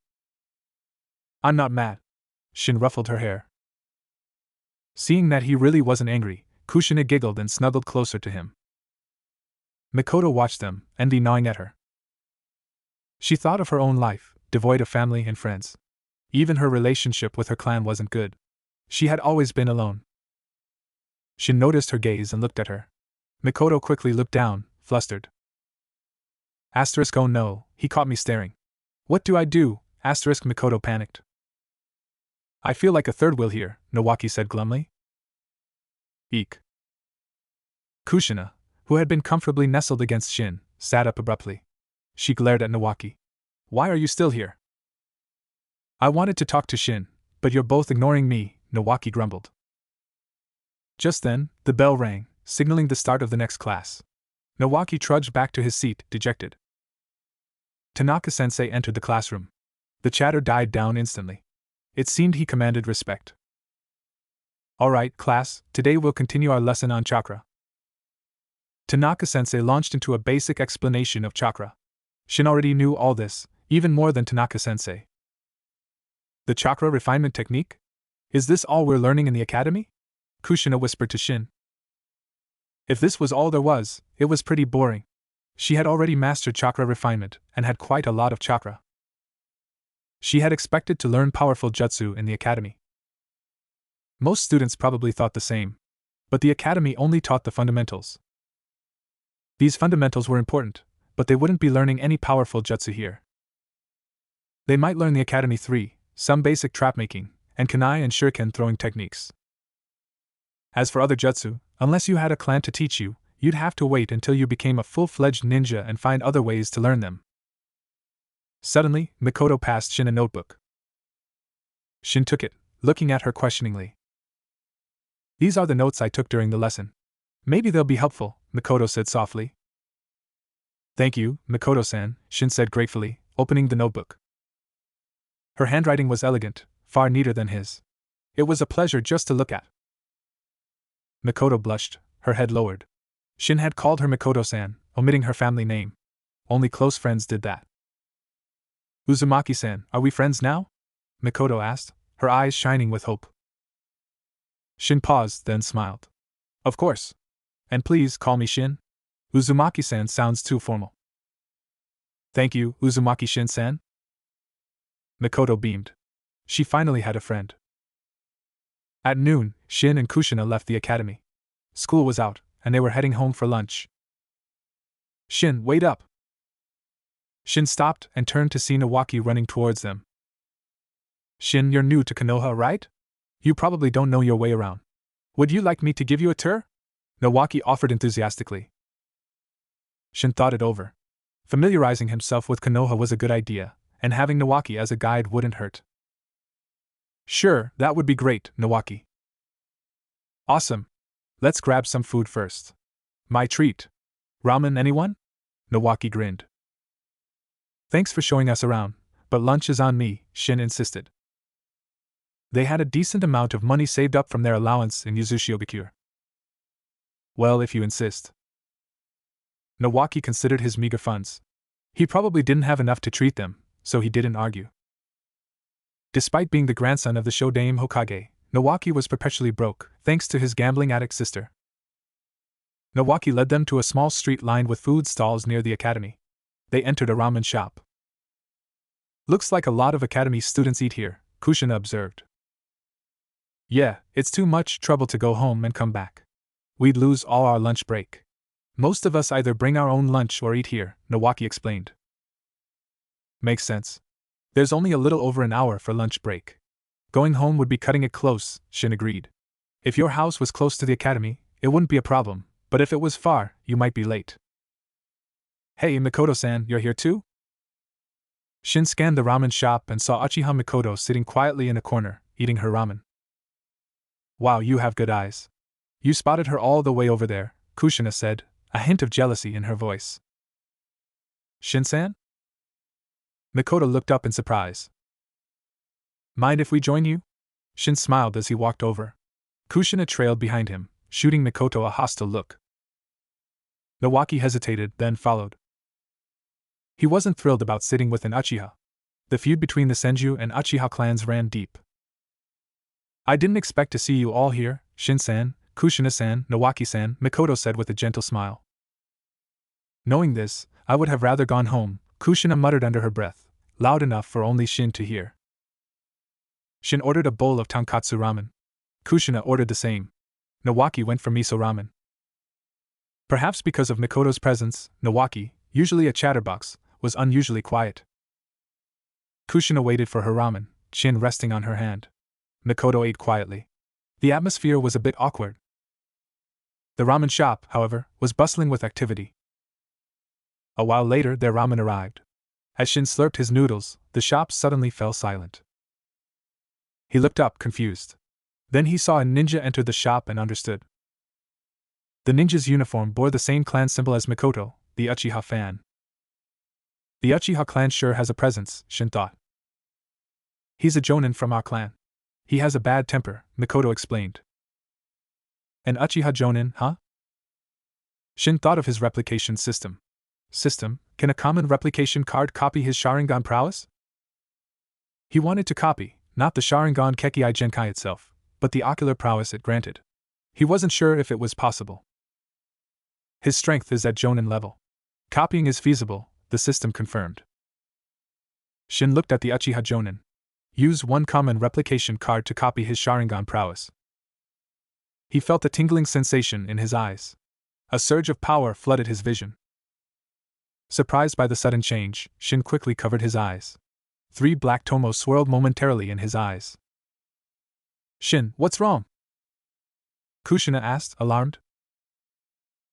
I'm not mad. Shin ruffled her hair. Seeing that he really wasn't angry, Kushina giggled and snuggled closer to him. Mikoto watched them, envy gnawing at her. She thought of her own life, devoid of family and friends. Even her relationship with her clan wasn't good. She had always been alone. Shin noticed her gaze and looked at her. Mikoto quickly looked down, flustered. Oh no, he caught me staring. What do I do? Mikoto panicked. I feel like a third wheel here, Nawaki said glumly. Eek. Kushina, who had been comfortably nestled against Shin, sat up abruptly. She glared at Nawaki. Why are you still here? I wanted to talk to Shin, but you're both ignoring me, Nawaki grumbled. Just then, the bell rang, signaling the start of the next class. Nawaki trudged back to his seat, dejected. Tanaka-sensei entered the classroom. The chatter died down instantly. It seemed he commanded respect. Alright, class, today we'll continue our lesson on chakra. Tanaka-sensei launched into a basic explanation of chakra. Shin already knew all this, even more than Tanaka-sensei. The chakra refinement technique? Is this all we're learning in the academy? Kushina whispered to Shin. If this was all there was, it was pretty boring. She had already mastered chakra refinement, and had quite a lot of chakra. She had expected to learn powerful jutsu in the academy. Most students probably thought the same. But the academy only taught the fundamentals. These fundamentals were important, but they wouldn't be learning any powerful jutsu here. They might learn the Academy 3, some basic trap-making, and kunai and shuriken throwing techniques. As for other jutsu, unless you had a clan to teach you, you'd have to wait until you became a full-fledged ninja and find other ways to learn them. Suddenly, Mikoto passed Shin a notebook. Shin took it, looking at her questioningly. These are the notes I took during the lesson. Maybe they'll be helpful, Mikoto said softly. Thank you, Mikoto-san, Shin said gratefully, opening the notebook. Her handwriting was elegant, far neater than his. It was a pleasure just to look at. Mikoto blushed, her head lowered. Shin had called her Mikoto-san, omitting her family name. Only close friends did that. Uzumaki-san, are we friends now? Mikoto asked, her eyes shining with hope. Shin paused, then smiled. Of course. And please call me Shin. Uzumaki-san sounds too formal. Thank you, Uzumaki-shin-san. Mikoto beamed. She finally had a friend. At noon, Shin and Kushina left the academy. School was out, and they were heading home for lunch. Shin, wait up! Shin stopped and turned to see Nawaki running towards them. Shin, you're new to Konoha, right? You probably don't know your way around. Would you like me to give you a tour? Nawaki offered enthusiastically. Shin thought it over. Familiarizing himself with Konoha was a good idea, and having Nawaki as a guide wouldn't hurt. Sure, that would be great, Nawaki. Awesome. Let's grab some food first. My treat. Ramen, anyone? Nawaki grinned. Thanks for showing us around, but lunch is on me, Shin insisted. They had a decent amount of money saved up from their allowance in Yuzushiogakure. Well, if you insist. Nawaki considered his meager funds. He probably didn't have enough to treat them, so he didn't argue. Despite being the grandson of the Shodaime Hokage, Nawaki was perpetually broke, thanks to his gambling addict sister. Nawaki led them to a small street lined with food stalls near the academy. They entered a ramen shop. Looks like a lot of academy students eat here, Kushina observed. Yeah, it's too much trouble to go home and come back. We'd lose all our lunch break. Most of us either bring our own lunch or eat here, Nawaki explained. Makes sense. There's only a little over an hour for lunch break. Going home would be cutting it close, Shin agreed. If your house was close to the academy, it wouldn't be a problem, but if it was far, you might be late. Hey, Mikoto-san, you're here too? Shin scanned the ramen shop and saw Uchiha Mikoto sitting quietly in a corner, eating her ramen. Wow, you have good eyes. You spotted her all the way over there, Kushina said, a hint of jealousy in her voice. Shin-san? Mikoto looked up in surprise. Mind if we join you? Shin smiled as he walked over. Kushina trailed behind him, shooting Mikoto a hostile look. Nawaki hesitated, then followed. He wasn't thrilled about sitting with an Uchiha. The feud between the Senju and Uchiha clans ran deep. I didn't expect to see you all here, Shin-san, Kushina-san, Nawaki-san, Mikoto said with a gentle smile. Knowing this, I would have rather gone home, Kushina muttered under her breath, loud enough for only Shin to hear. Shin ordered a bowl of tonkatsu ramen. Kushina ordered the same. Nawaki went for miso ramen. Perhaps because of Mikoto's presence, Nawaki, usually a chatterbox, was unusually quiet. Kushina waited for her ramen, chin resting on her hand. Mikoto ate quietly. The atmosphere was a bit awkward. The ramen shop, however, was bustling with activity. A while later, their ramen arrived. As Shin slurped his noodles, the shop suddenly fell silent. He looked up, confused. Then he saw a ninja enter the shop and understood. The ninja's uniform bore the same clan symbol as Mikoto, the Uchiha fan. The Uchiha clan sure has a presence, Shin thought. He's a jonin from our clan. He has a bad temper, Mikoto explained. An Uchiha jonin, huh? Shin thought of his replication system. Can a common replication card copy his Sharingan prowess? He wanted to copy, not the Sharingan Kekkei Genkai itself, but the ocular prowess it granted. He wasn't sure if it was possible. His strength is at jonin level. Copying is feasible, the system confirmed. Shin looked at the Uchiha jonin. Use one common replication card to copy his Sharingan prowess. He felt a tingling sensation in his eyes. A surge of power flooded his vision. Surprised by the sudden change, Shin quickly covered his eyes. 3 black tomos swirled momentarily in his eyes. Shin, what's wrong? Kushina asked, alarmed.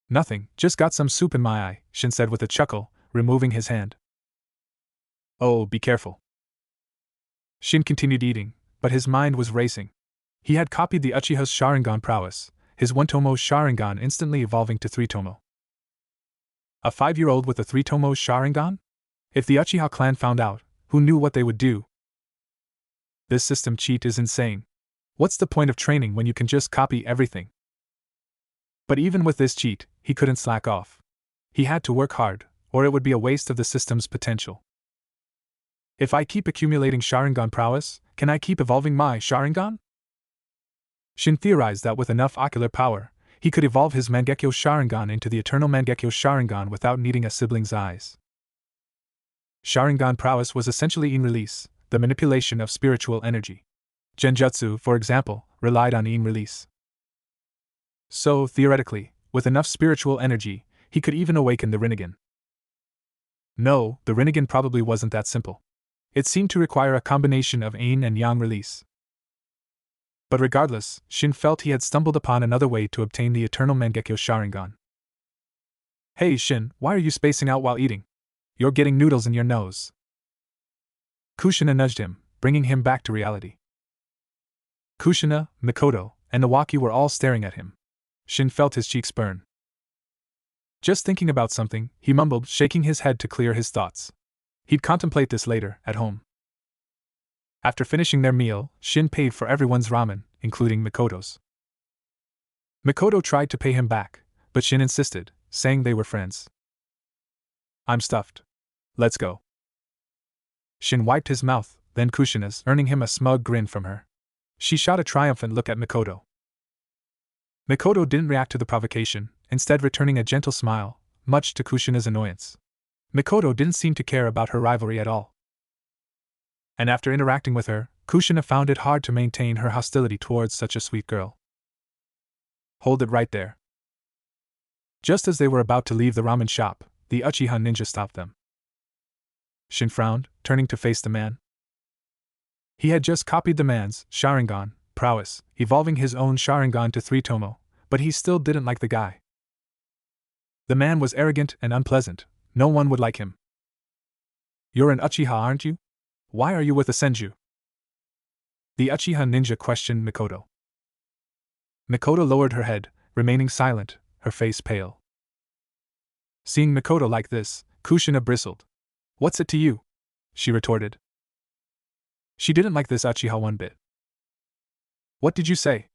Nothing, just got some soup in my eye, Shin said with a chuckle, removing his hand. Oh, be careful. Shin continued eating, but his mind was racing. He had copied the Uchiha's Sharingan prowess, his 1-tomo Sharingan instantly evolving to 3-tomo. A 5-year-old with a 3-tomo Sharingan? If the Uchiha clan found out, who knew what they would do? This system cheat is insane. What's the point of training when you can just copy everything? But even with this cheat, he couldn't slack off. He had to work hard, or it would be a waste of the system's potential. If I keep accumulating Sharingan prowess, can I keep evolving my Sharingan? Shin theorized that with enough ocular power, he could evolve his Mangekyo Sharingan into the eternal Mangekyo Sharingan without needing a sibling's eyes. Sharingan prowess was essentially in release, the manipulation of spiritual energy. Genjutsu, for example, relied on in release. So, theoretically, with enough spiritual energy, he could even awaken the Rinnegan. No, the Rinnegan probably wasn't that simple. It seemed to require a combination of yin and yang release. But regardless, Shin felt he had stumbled upon another way to obtain the eternal Mangekyo Sharingan. Hey Shin, why are you spacing out while eating? You're getting noodles in your nose. Kushina nudged him, bringing him back to reality. Kushina, Mikoto, and Nawaki were all staring at him. Shin felt his cheeks burn. Just thinking about something, he mumbled, shaking his head to clear his thoughts. He'd contemplate this later, at home. After finishing their meal, Shin paid for everyone's ramen, including Mikoto's. Mikoto tried to pay him back, but Shin insisted, saying they were friends. I'm stuffed. Let's go. Shin wiped his mouth, then Kushina's, earning him a smug grin from her. She shot a triumphant look at Mikoto. Mikoto didn't react to the provocation, instead returning a gentle smile, much to Kushina's annoyance. Mikoto didn't seem to care about her rivalry at all. And after interacting with her, Kushina found it hard to maintain her hostility towards such a sweet girl. Hold it right there. Just as they were about to leave the ramen shop, the Uchiha ninja stopped them. Shin frowned, turning to face the man. He had just copied the man's Sharingan prowess, evolving his own Sharingan to 3-tomo, But he still didn't like the guy. The man was arrogant and unpleasant. No one would like him. You're an Uchiha, aren't you? Why are you with a Senju? The Uchiha ninja questioned Mikoto. Mikoto lowered her head, remaining silent, her face pale. Seeing Mikoto like this, Kushina bristled. What's it to you? She retorted. She didn't like this Uchiha one bit. What did you say?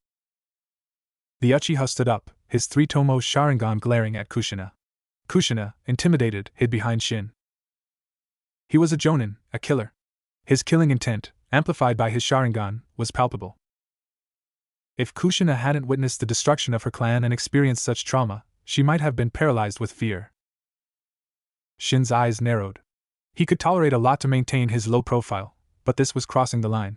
The Uchiha stood up, his three-tomo Sharingan glaring at Kushina. Kushina, intimidated, hid behind Shin. He was a Jonin, a killer. His killing intent, amplified by his Sharingan, was palpable. If Kushina hadn't witnessed the destruction of her clan and experienced such trauma, she might have been paralyzed with fear. Shin's eyes narrowed. He could tolerate a lot to maintain his low profile, but this was crossing the line.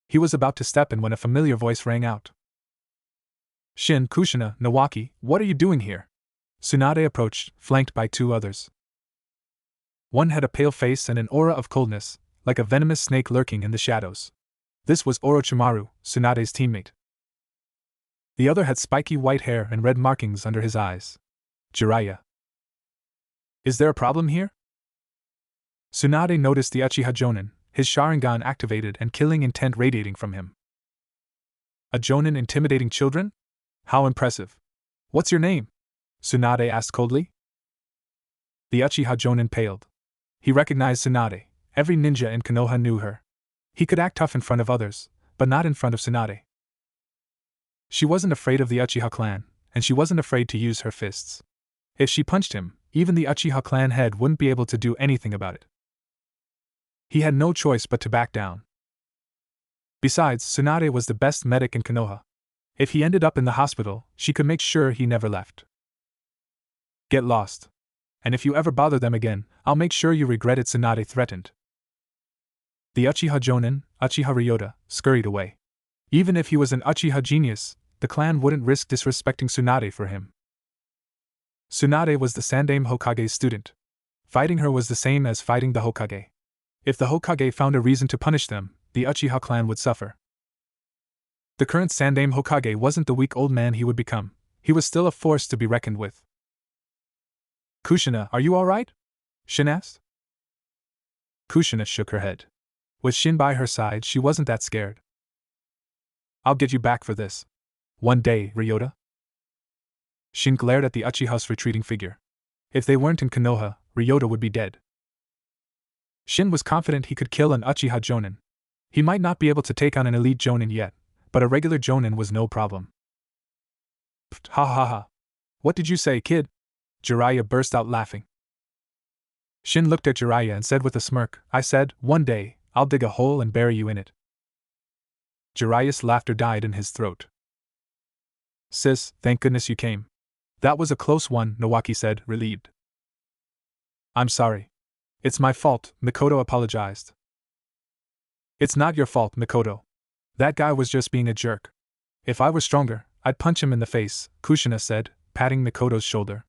He was about to step in when a familiar voice rang out. Shin, Kushina, Nawaki, what are you doing here? Tsunade approached, flanked by two others. One had a pale face and an aura of coldness, like a venomous snake lurking in the shadows. This was Orochimaru, Tsunade's teammate. The other had spiky white hair and red markings under his eyes. Jiraiya. Is there a problem here? Tsunade noticed the Uchiha Jonin, his Sharingan activated and killing intent radiating from him. A Jonin intimidating children? How impressive. What's your name? Tsunade asked coldly. The Uchiha Jonin paled. He recognized Tsunade. Every ninja in Konoha knew her. He could act tough in front of others, but not in front of Tsunade. She wasn't afraid of the Uchiha clan, and she wasn't afraid to use her fists. If she punched him, even the Uchiha clan head wouldn't be able to do anything about it. He had no choice but to back down. Besides, Tsunade was the best medic in Konoha. If he ended up in the hospital, she could make sure he never left. Get lost. And if you ever bother them again, I'll make sure you regret it, Tsunade threatened. The Uchiha Jonin, Uchiha Ryota, scurried away. Even if he was an Uchiha genius, the clan wouldn't risk disrespecting Tsunade for him. Tsunade was the Sandaime Hokage's student. Fighting her was the same as fighting the Hokage. If the Hokage found a reason to punish them, the Uchiha clan would suffer. The current Sandaime Hokage wasn't the weak old man he would become. He was still a force to be reckoned with. Kushina, are you alright? Shin asked. Kushina shook her head. With Shin by her side, she wasn't that scared. I'll get you back for this. One day, Ryota. Shin glared at the Uchiha's retreating figure. If they weren't in Konoha, Ryota would be dead. Shin was confident he could kill an Uchiha Jonin. He might not be able to take on an elite Jonin yet, but a regular Jonin was no problem. Pfft, ha ha ha. What did you say, kid? Jiraiya burst out laughing. Shin looked at Jiraiya and said with a smirk, I said, one day, I'll dig a hole and bury you in it. Jiraiya's laughter died in his throat. Sis, thank goodness you came. That was a close one, Nawaki said, relieved. I'm sorry. It's my fault, Mikoto apologized. It's not your fault, Mikoto. That guy was just being a jerk. If I were stronger, I'd punch him in the face, Kushina said, patting Mikoto's shoulder.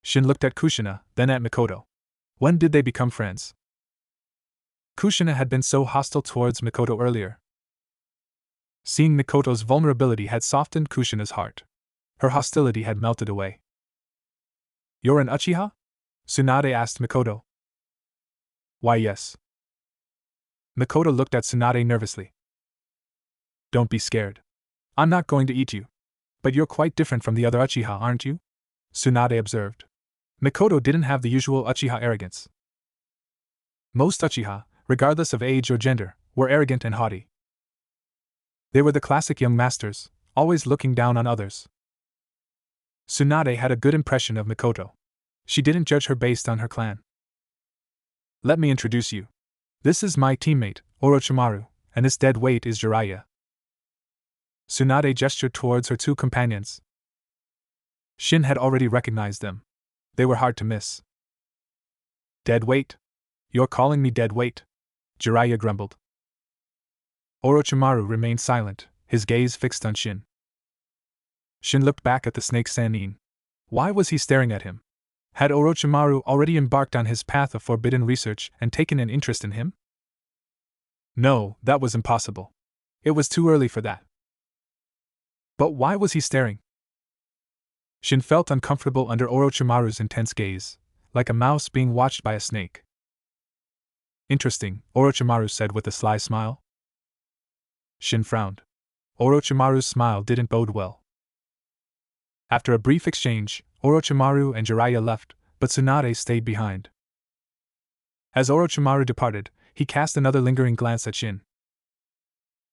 Shin looked at Kushina, then at Mikoto. When did they become friends? Kushina had been so hostile towards Mikoto earlier. Seeing Mikoto's vulnerability had softened Kushina's heart. Her hostility had melted away. You're an Uchiha? Tsunade asked Mikoto. Why yes. Mikoto looked at Tsunade nervously. Don't be scared. I'm not going to eat you. But you're quite different from the other Uchiha, aren't you? Tsunade observed. Mikoto didn't have the usual Uchiha arrogance. Most Uchiha, regardless of age or gender, were arrogant and haughty. They were the classic young masters, always looking down on others. Tsunade had a good impression of Mikoto. She didn't judge her based on her clan. Let me introduce you. This is my teammate, Orochimaru, and this dead weight is Jiraiya. Tsunade gestured towards her two companions. Shin had already recognized them. They were hard to miss. Dead weight? You're calling me dead weight? Jiraiya grumbled. Orochimaru remained silent, his gaze fixed on Shin. Shin looked back at the snake Sannin. Why was he staring at him? Had Orochimaru already embarked on his path of forbidden research and taken an interest in him? No, that was impossible. It was too early for that. But why was he staring? Shin felt uncomfortable under Orochimaru's intense gaze, like a mouse being watched by a snake. Interesting, Orochimaru said with a sly smile. Shin frowned. Orochimaru's smile didn't bode well. After a brief exchange, Orochimaru and Jiraiya left, but Tsunade stayed behind. As Orochimaru departed, he cast another lingering glance at Shin.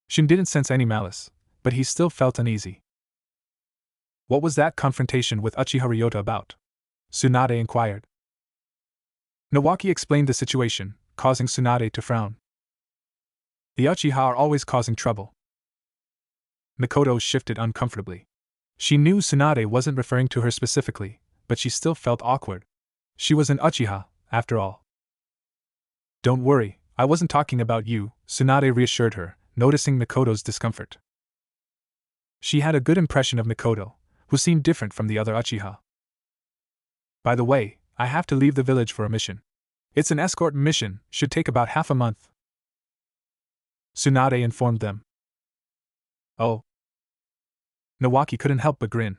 Shin didn't sense any malice, but he still felt uneasy. What was that confrontation with Uchiha Ryota about? Tsunade inquired. Nawaki explained the situation, causing Tsunade to frown. The Uchiha are always causing trouble. Mikoto shifted uncomfortably. She knew Tsunade wasn't referring to her specifically, but she still felt awkward. She was an Uchiha, after all. Don't worry, I wasn't talking about you, Tsunade reassured her, noticing Mikoto's discomfort. She had a good impression of Mikoto, who seemed different from the other Uchiha. By the way, I have to leave the village for a mission. It's an escort mission, should take about half a month. Tsunade informed them. Oh. Nawaki couldn't help but grin.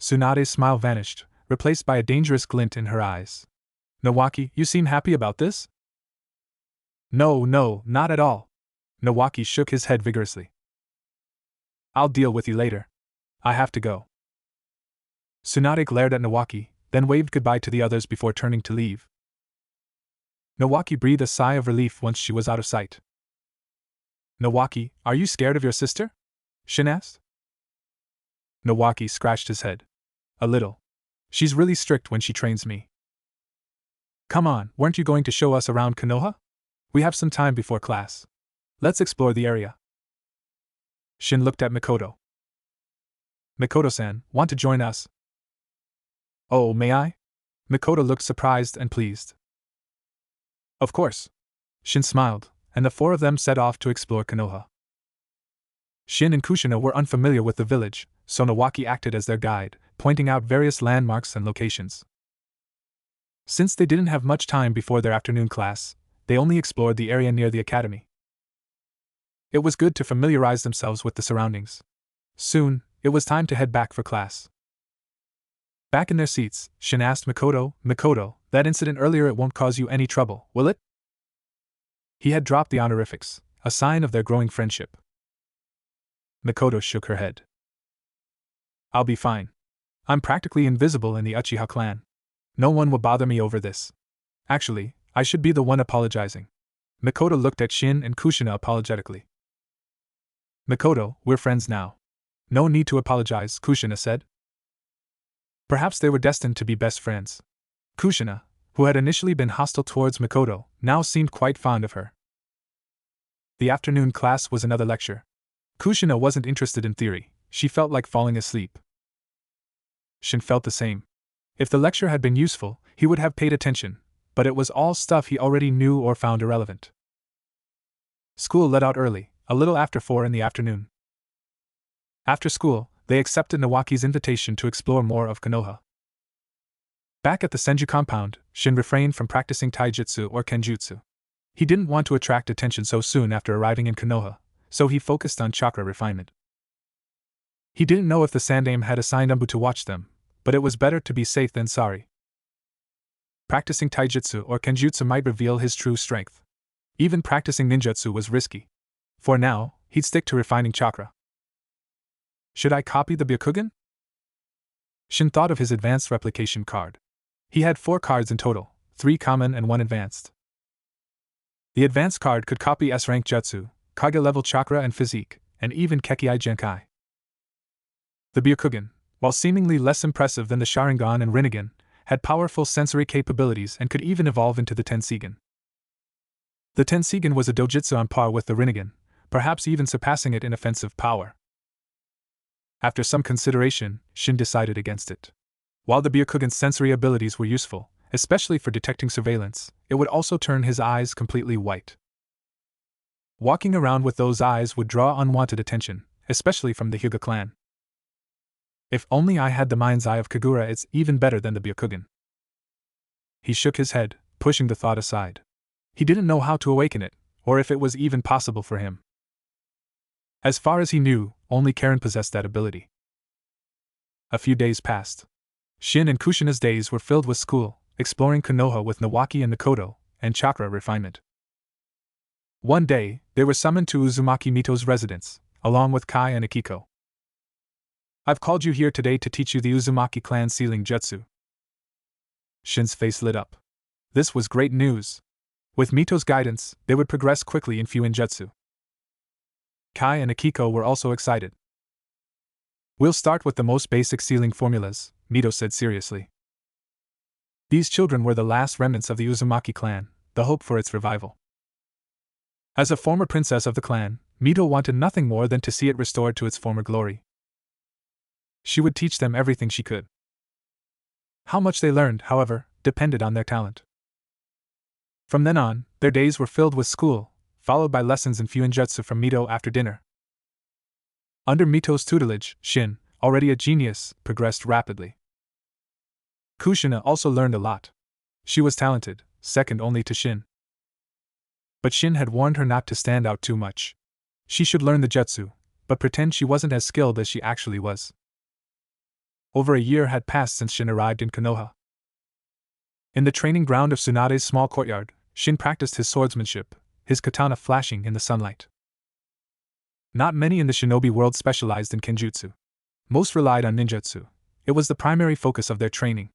Tsunade's smile vanished, replaced by a dangerous glint in her eyes. Nawaki, you seem happy about this? No, not at all. Nawaki shook his head vigorously. I'll deal with you later. I have to go. Tsunade glared at Nawaki, then waved goodbye to the others before turning to leave. Nawaki breathed a sigh of relief once she was out of sight. Nawaki, are you scared of your sister? Shin asked. Nawaki scratched his head. A little. She's really strict when she trains me. Come on, weren't you going to show us around Konoha? We have some time before class. Let's explore the area. Shin looked at Mikoto. Mikoto-san, want to join us? Oh, may I? Mikoto looked surprised and pleased. Of course. Shin smiled, and the four of them set off to explore Konoha. Shin and Kushina were unfamiliar with the village, so Nawaki acted as their guide, pointing out various landmarks and locations. Since they didn't have much time before their afternoon class, they only explored the area near the academy. It was good to familiarize themselves with the surroundings. Soon, it was time to head back for class. Back in their seats, Shin asked Mikoto, that incident earlier, it won't cause you any trouble, will it? He had dropped the honorifics, a sign of their growing friendship. Mikoto shook her head. I'll be fine. I'm practically invisible in the Uchiha clan. No one will bother me over this. Actually, I should be the one apologizing. Mikoto looked at Shin and Kushina apologetically. Mikoto, we're friends now. No need to apologize, Kushina said. Perhaps they were destined to be best friends. Kushina, who had initially been hostile towards Mikoto, now seemed quite fond of her. The afternoon class was another lecture. Kushina wasn't interested in theory, she felt like falling asleep. Shin felt the same. If the lecture had been useful, he would have paid attention, but it was all stuff he already knew or found irrelevant. School let out early, a little after 4 in the afternoon. After school, they accepted Nawaki's invitation to explore more of Konoha. Back at the Senju compound, Shin refrained from practicing taijutsu or kenjutsu. He didn't want to attract attention so soon after arriving in Konoha, so he focused on chakra refinement. He didn't know if the Sandaime had assigned Umbu to watch them, but it was better to be safe than sorry. Practicing taijutsu or kenjutsu might reveal his true strength. Even practicing ninjutsu was risky. For now, he'd stick to refining chakra. Should I copy the Byakugan? Shin thought of his advanced replication card. He had 4 cards in total, 3 common and 1 advanced. The advanced card could copy S-rank jutsu, Kage-level chakra and physique, and even Kekkei Genkai. The Byakugan, while seemingly less impressive than the Sharingan and Rinnegan, had powerful sensory capabilities and could even evolve into the Tenseigan. The Tenseigan was a dojutsu on par with the Rinnegan, perhaps even surpassing it in offensive power. After some consideration, Shin decided against it. While the Byakugan's sensory abilities were useful, especially for detecting surveillance, it would also turn his eyes completely white. Walking around with those eyes would draw unwanted attention, especially from the Hyuga clan. If only I had the mind's eye of Kagura, it's even better than the Byakugan. He shook his head, pushing the thought aside. He didn't know how to awaken it, or if it was even possible for him. As far as he knew, only Karen possessed that ability. A few days passed. Shin and Kushina's days were filled with school, exploring Konoha with Nawaki and Mikoto, and chakra refinement. One day, they were summoned to Uzumaki Mito's residence, along with Kai and Akiko. "I've called you here today to teach you the Uzumaki clan sealing jutsu." Shin's face lit up. This was great news. With Mito's guidance, they would progress quickly in Fuinjutsu. Kai and Akiko were also excited. "We'll start with the most basic sealing formulas," Mito said seriously. These children were the last remnants of the Uzumaki clan, the hope for its revival. As a former princess of the clan, Mito wanted nothing more than to see it restored to its former glory. She would teach them everything she could. How much they learned, however, depended on their talent. From then on, their days were filled with school, followed by lessons in Fuinjutsu from Mito after dinner. Under Mito's tutelage, Shin, already a genius, progressed rapidly. Kushina also learned a lot. She was talented, second only to Shin. But Shin had warned her not to stand out too much. She should learn the jutsu, but pretend she wasn't as skilled as she actually was. Over a year had passed since Shin arrived in Konoha. In the training ground of Tsunade's small courtyard, Shin practiced his swordsmanship, his katana flashing in the sunlight. Not many in the shinobi world specialized in kenjutsu. Most relied on ninjutsu. It was the primary focus of their training.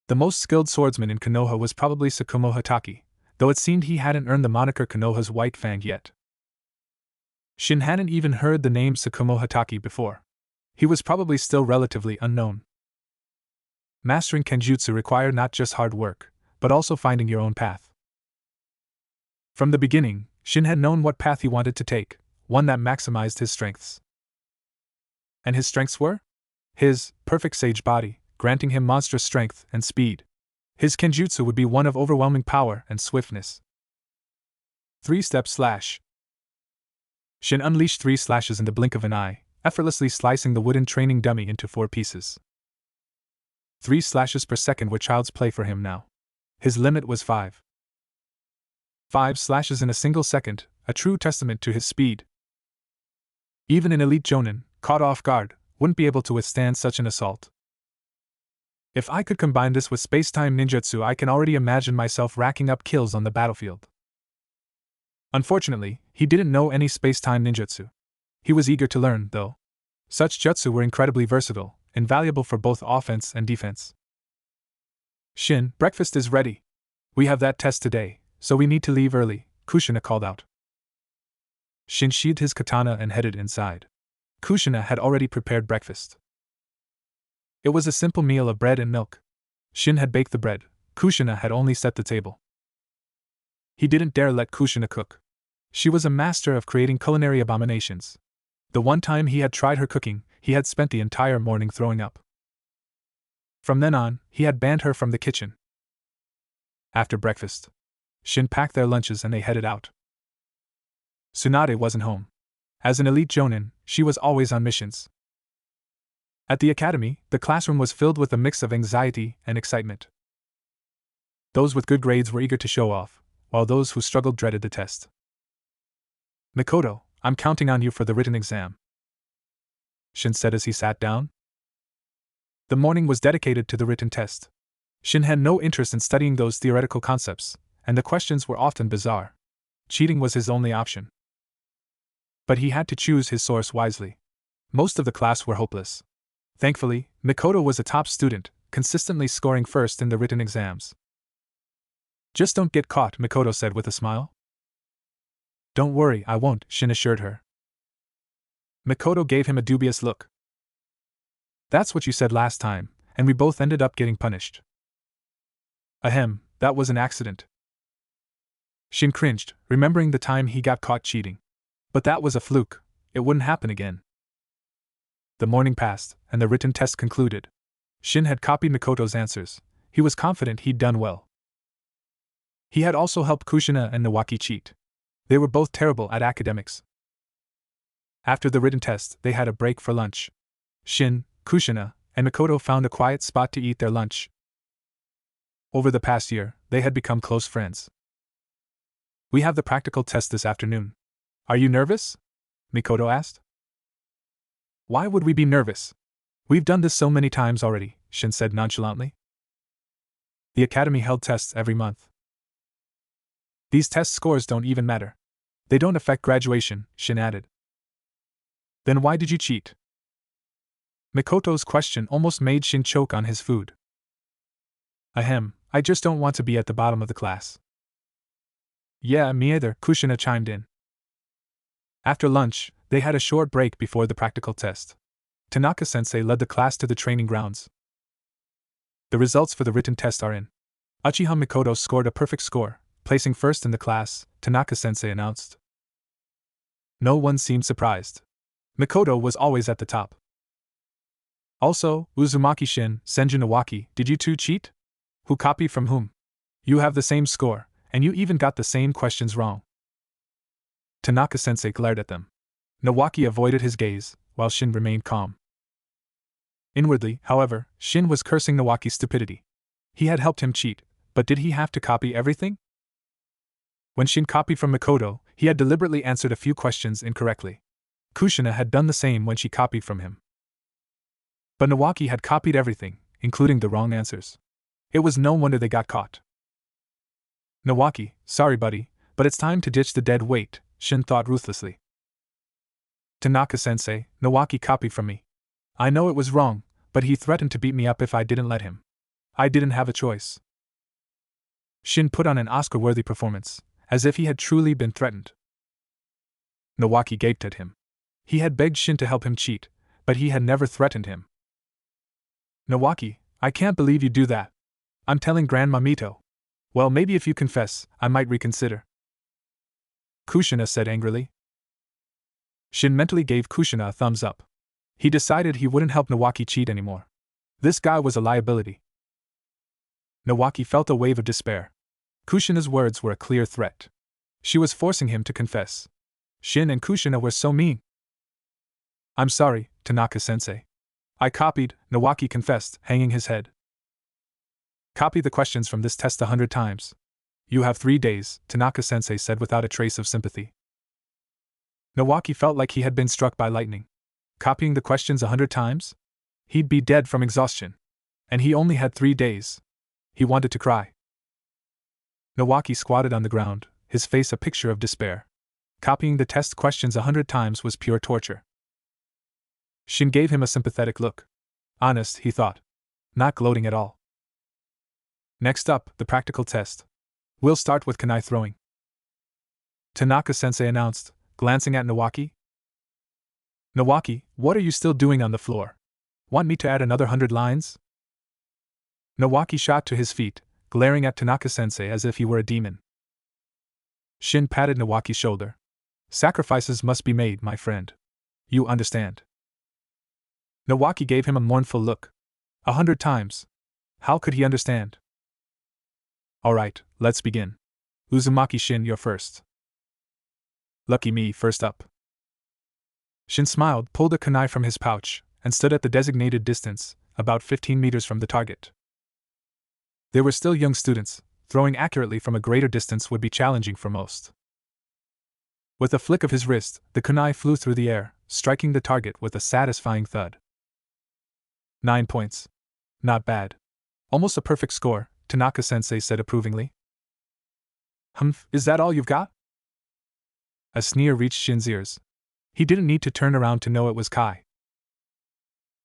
The most skilled swordsman in Konoha was probably Tsukumo Hatake, though it seemed he hadn't earned the moniker Konoha's White Fang yet. Shin hadn't even heard the name Tsukumo Hatake before. He was probably still relatively unknown. Mastering kenjutsu required not just hard work, but also finding your own path. From the beginning, Shin had known what path he wanted to take, one that maximized his strengths. And his strengths were? His perfect sage body, granting him monstrous strength and speed. His kenjutsu would be one of overwhelming power and swiftness. 3-step slash. Shin unleashed 3 slashes in the blink of an eye, effortlessly slicing the wooden training dummy into 4 pieces. 3 slashes per second were child's play for him now. His limit was 5. 5 slashes in a single second, a true testament to his speed. Even an elite jonin, caught off guard, wouldn't be able to withstand such an assault. If I could combine this with space-time ninjutsu, I can already imagine myself racking up kills on the battlefield. Unfortunately, he didn't know any space-time ninjutsu. He was eager to learn, though. Such jutsu were incredibly versatile, invaluable for both offense and defense. "Shin, breakfast is ready. We have that test today, so we need to leave early," Kushina called out. Shin sheathed his katana and headed inside. Kushina had already prepared breakfast. It was a simple meal of bread and milk. Shin had baked the bread, Kushina had only set the table. He didn't dare let Kushina cook. She was a master of creating culinary abominations. The one time he had tried her cooking, he had spent the entire morning throwing up. From then on, he had banned her from the kitchen. After breakfast, Shin packed their lunches and they headed out. Tsunade wasn't home. As an elite jonin, she was always on missions. At the academy, the classroom was filled with a mix of anxiety and excitement. Those with good grades were eager to show off, while those who struggled dreaded the test. "Mikoto, I'm counting on you for the written exam," Shin said as he sat down. The morning was dedicated to the written test. Shin had no interest in studying those theoretical concepts, and the questions were often bizarre. Cheating was his only option. But he had to choose his source wisely. Most of the class were hopeless. Thankfully, Mikoto was a top student, consistently scoring first in the written exams. "Just don't get caught," Mikoto said with a smile. "Don't worry, I won't," Shin assured her. Mikoto gave him a dubious look. "That's what you said last time, and we both ended up getting punished." "Ahem, that was an accident." Shin cringed, remembering the time he got caught cheating. But that was a fluke, it wouldn't happen again. The morning passed, and the written test concluded. Shin had copied Mikoto's answers. He was confident he'd done well. He had also helped Kushina and Nawaki cheat. They were both terrible at academics. After the written test, they had a break for lunch. Shin, Kushina, and Mikoto found a quiet spot to eat their lunch. Over the past year, they had become close friends. "We have the practical test this afternoon. Are you nervous?" Mikoto asked. Why would we be nervous? We've done this so many times already, Shin said nonchalantly. The academy held tests every month. These test scores don't even matter. They don't affect graduation, Shin added. Then why did you cheat? Mikoto's question almost made Shin choke on his food. Ahem, I just don't want to be at the bottom of the class. Yeah, me either, Kushina chimed in. After lunch, they had a short break before the practical test. Tanaka-sensei led the class to the training grounds. The results for the written test are in. Uchiha Mikoto scored a perfect score, placing first in the class, Tanaka-sensei announced. No one seemed surprised. Mikoto was always at the top. Also, Uzumaki-shin, Senju Nawaki, did you two cheat? Who copied from whom? You have the same score, and you even got the same questions wrong. Tanaka-sensei glared at them. Nawaki avoided his gaze, while Shin remained calm. Inwardly, however, Shin was cursing Nawaki's stupidity. He had helped him cheat, but did he have to copy everything? When Shin copied from Mikoto, he had deliberately answered a few questions incorrectly. Kushina had done the same when she copied from him. But Nawaki had copied everything, including the wrong answers. It was no wonder they got caught. Nawaki, sorry buddy, but it's time to ditch the dead weight, Shin thought ruthlessly. Tanaka-sensei, Nawaki copied from me. I know it was wrong, but he threatened to beat me up if I didn't let him. I didn't have a choice. Shin put on an Oscar-worthy performance, as if he had truly been threatened. Nawaki gaped at him. He had begged Shin to help him cheat, but he had never threatened him. Nawaki, I can't believe you do that. I'm telling Grandma Mito. Well, maybe if you confess, I might reconsider. Kushina said angrily. Shin mentally gave Kushina a thumbs up. He decided he wouldn't help Nawaki cheat anymore. This guy was a liability. Nawaki felt a wave of despair. Kushina's words were a clear threat. She was forcing him to confess. Shin and Kushina were so mean. I'm sorry, Tanaka-sensei. I copied, Nawaki confessed, hanging his head. Copy the questions from this test 100 times. You have 3 days, Tanaka-sensei said without a trace of sympathy. Nawaki felt like he had been struck by lightning. Copying the questions 100 times? He'd be dead from exhaustion. And he only had 3 days. He wanted to cry. Nawaki squatted on the ground, his face a picture of despair. Copying the test questions 100 times was pure torture. Shin gave him a sympathetic look. Honest, he thought. Not gloating at all. Next up, the practical test. We'll start with kunai throwing. Tanaka-sensei announced, glancing at Nawaki. Nawaki, what are you still doing on the floor? Want me to add another 100 lines? Nawaki shot to his feet, glaring at Tanaka-sensei as if he were a demon. Shin patted Nawaki's shoulder. Sacrifices must be made, my friend. You understand. Nawaki gave him a mournful look. 100 times. How could he understand? Alright, let's begin. Uzumaki Shin, you're first. Lucky me, first up. Shin smiled, pulled a kunai from his pouch, and stood at the designated distance, about 15 meters from the target. They were still young students. Throwing accurately from a greater distance would be challenging for most. With a flick of his wrist, the kunai flew through the air, striking the target with a satisfying thud. 9 points. Not bad. Almost a perfect score, Tanaka-sensei said approvingly. Humph, is that all you've got? A sneer reached Shin's ears. He didn't need to turn around to know it was Kai.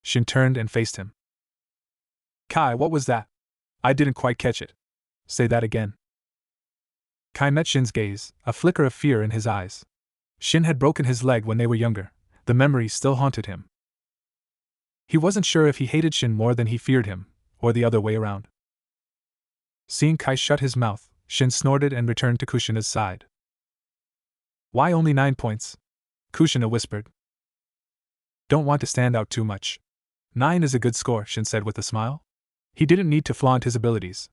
Shin turned and faced him. Kai, what was that? I didn't quite catch it. Say that again. Kai met Shin's gaze, a flicker of fear in his eyes. Shin had broken his leg when they were younger. The memory still haunted him. He wasn't sure if he hated Shin more than he feared him, or the other way around. Seeing Kai shut his mouth, Shin snorted and returned to Kushina's side. Why only 9 points? Kushina whispered. Don't want to stand out too much. 9 is a good score, Shin said with a smile. He didn't need to flaunt his abilities.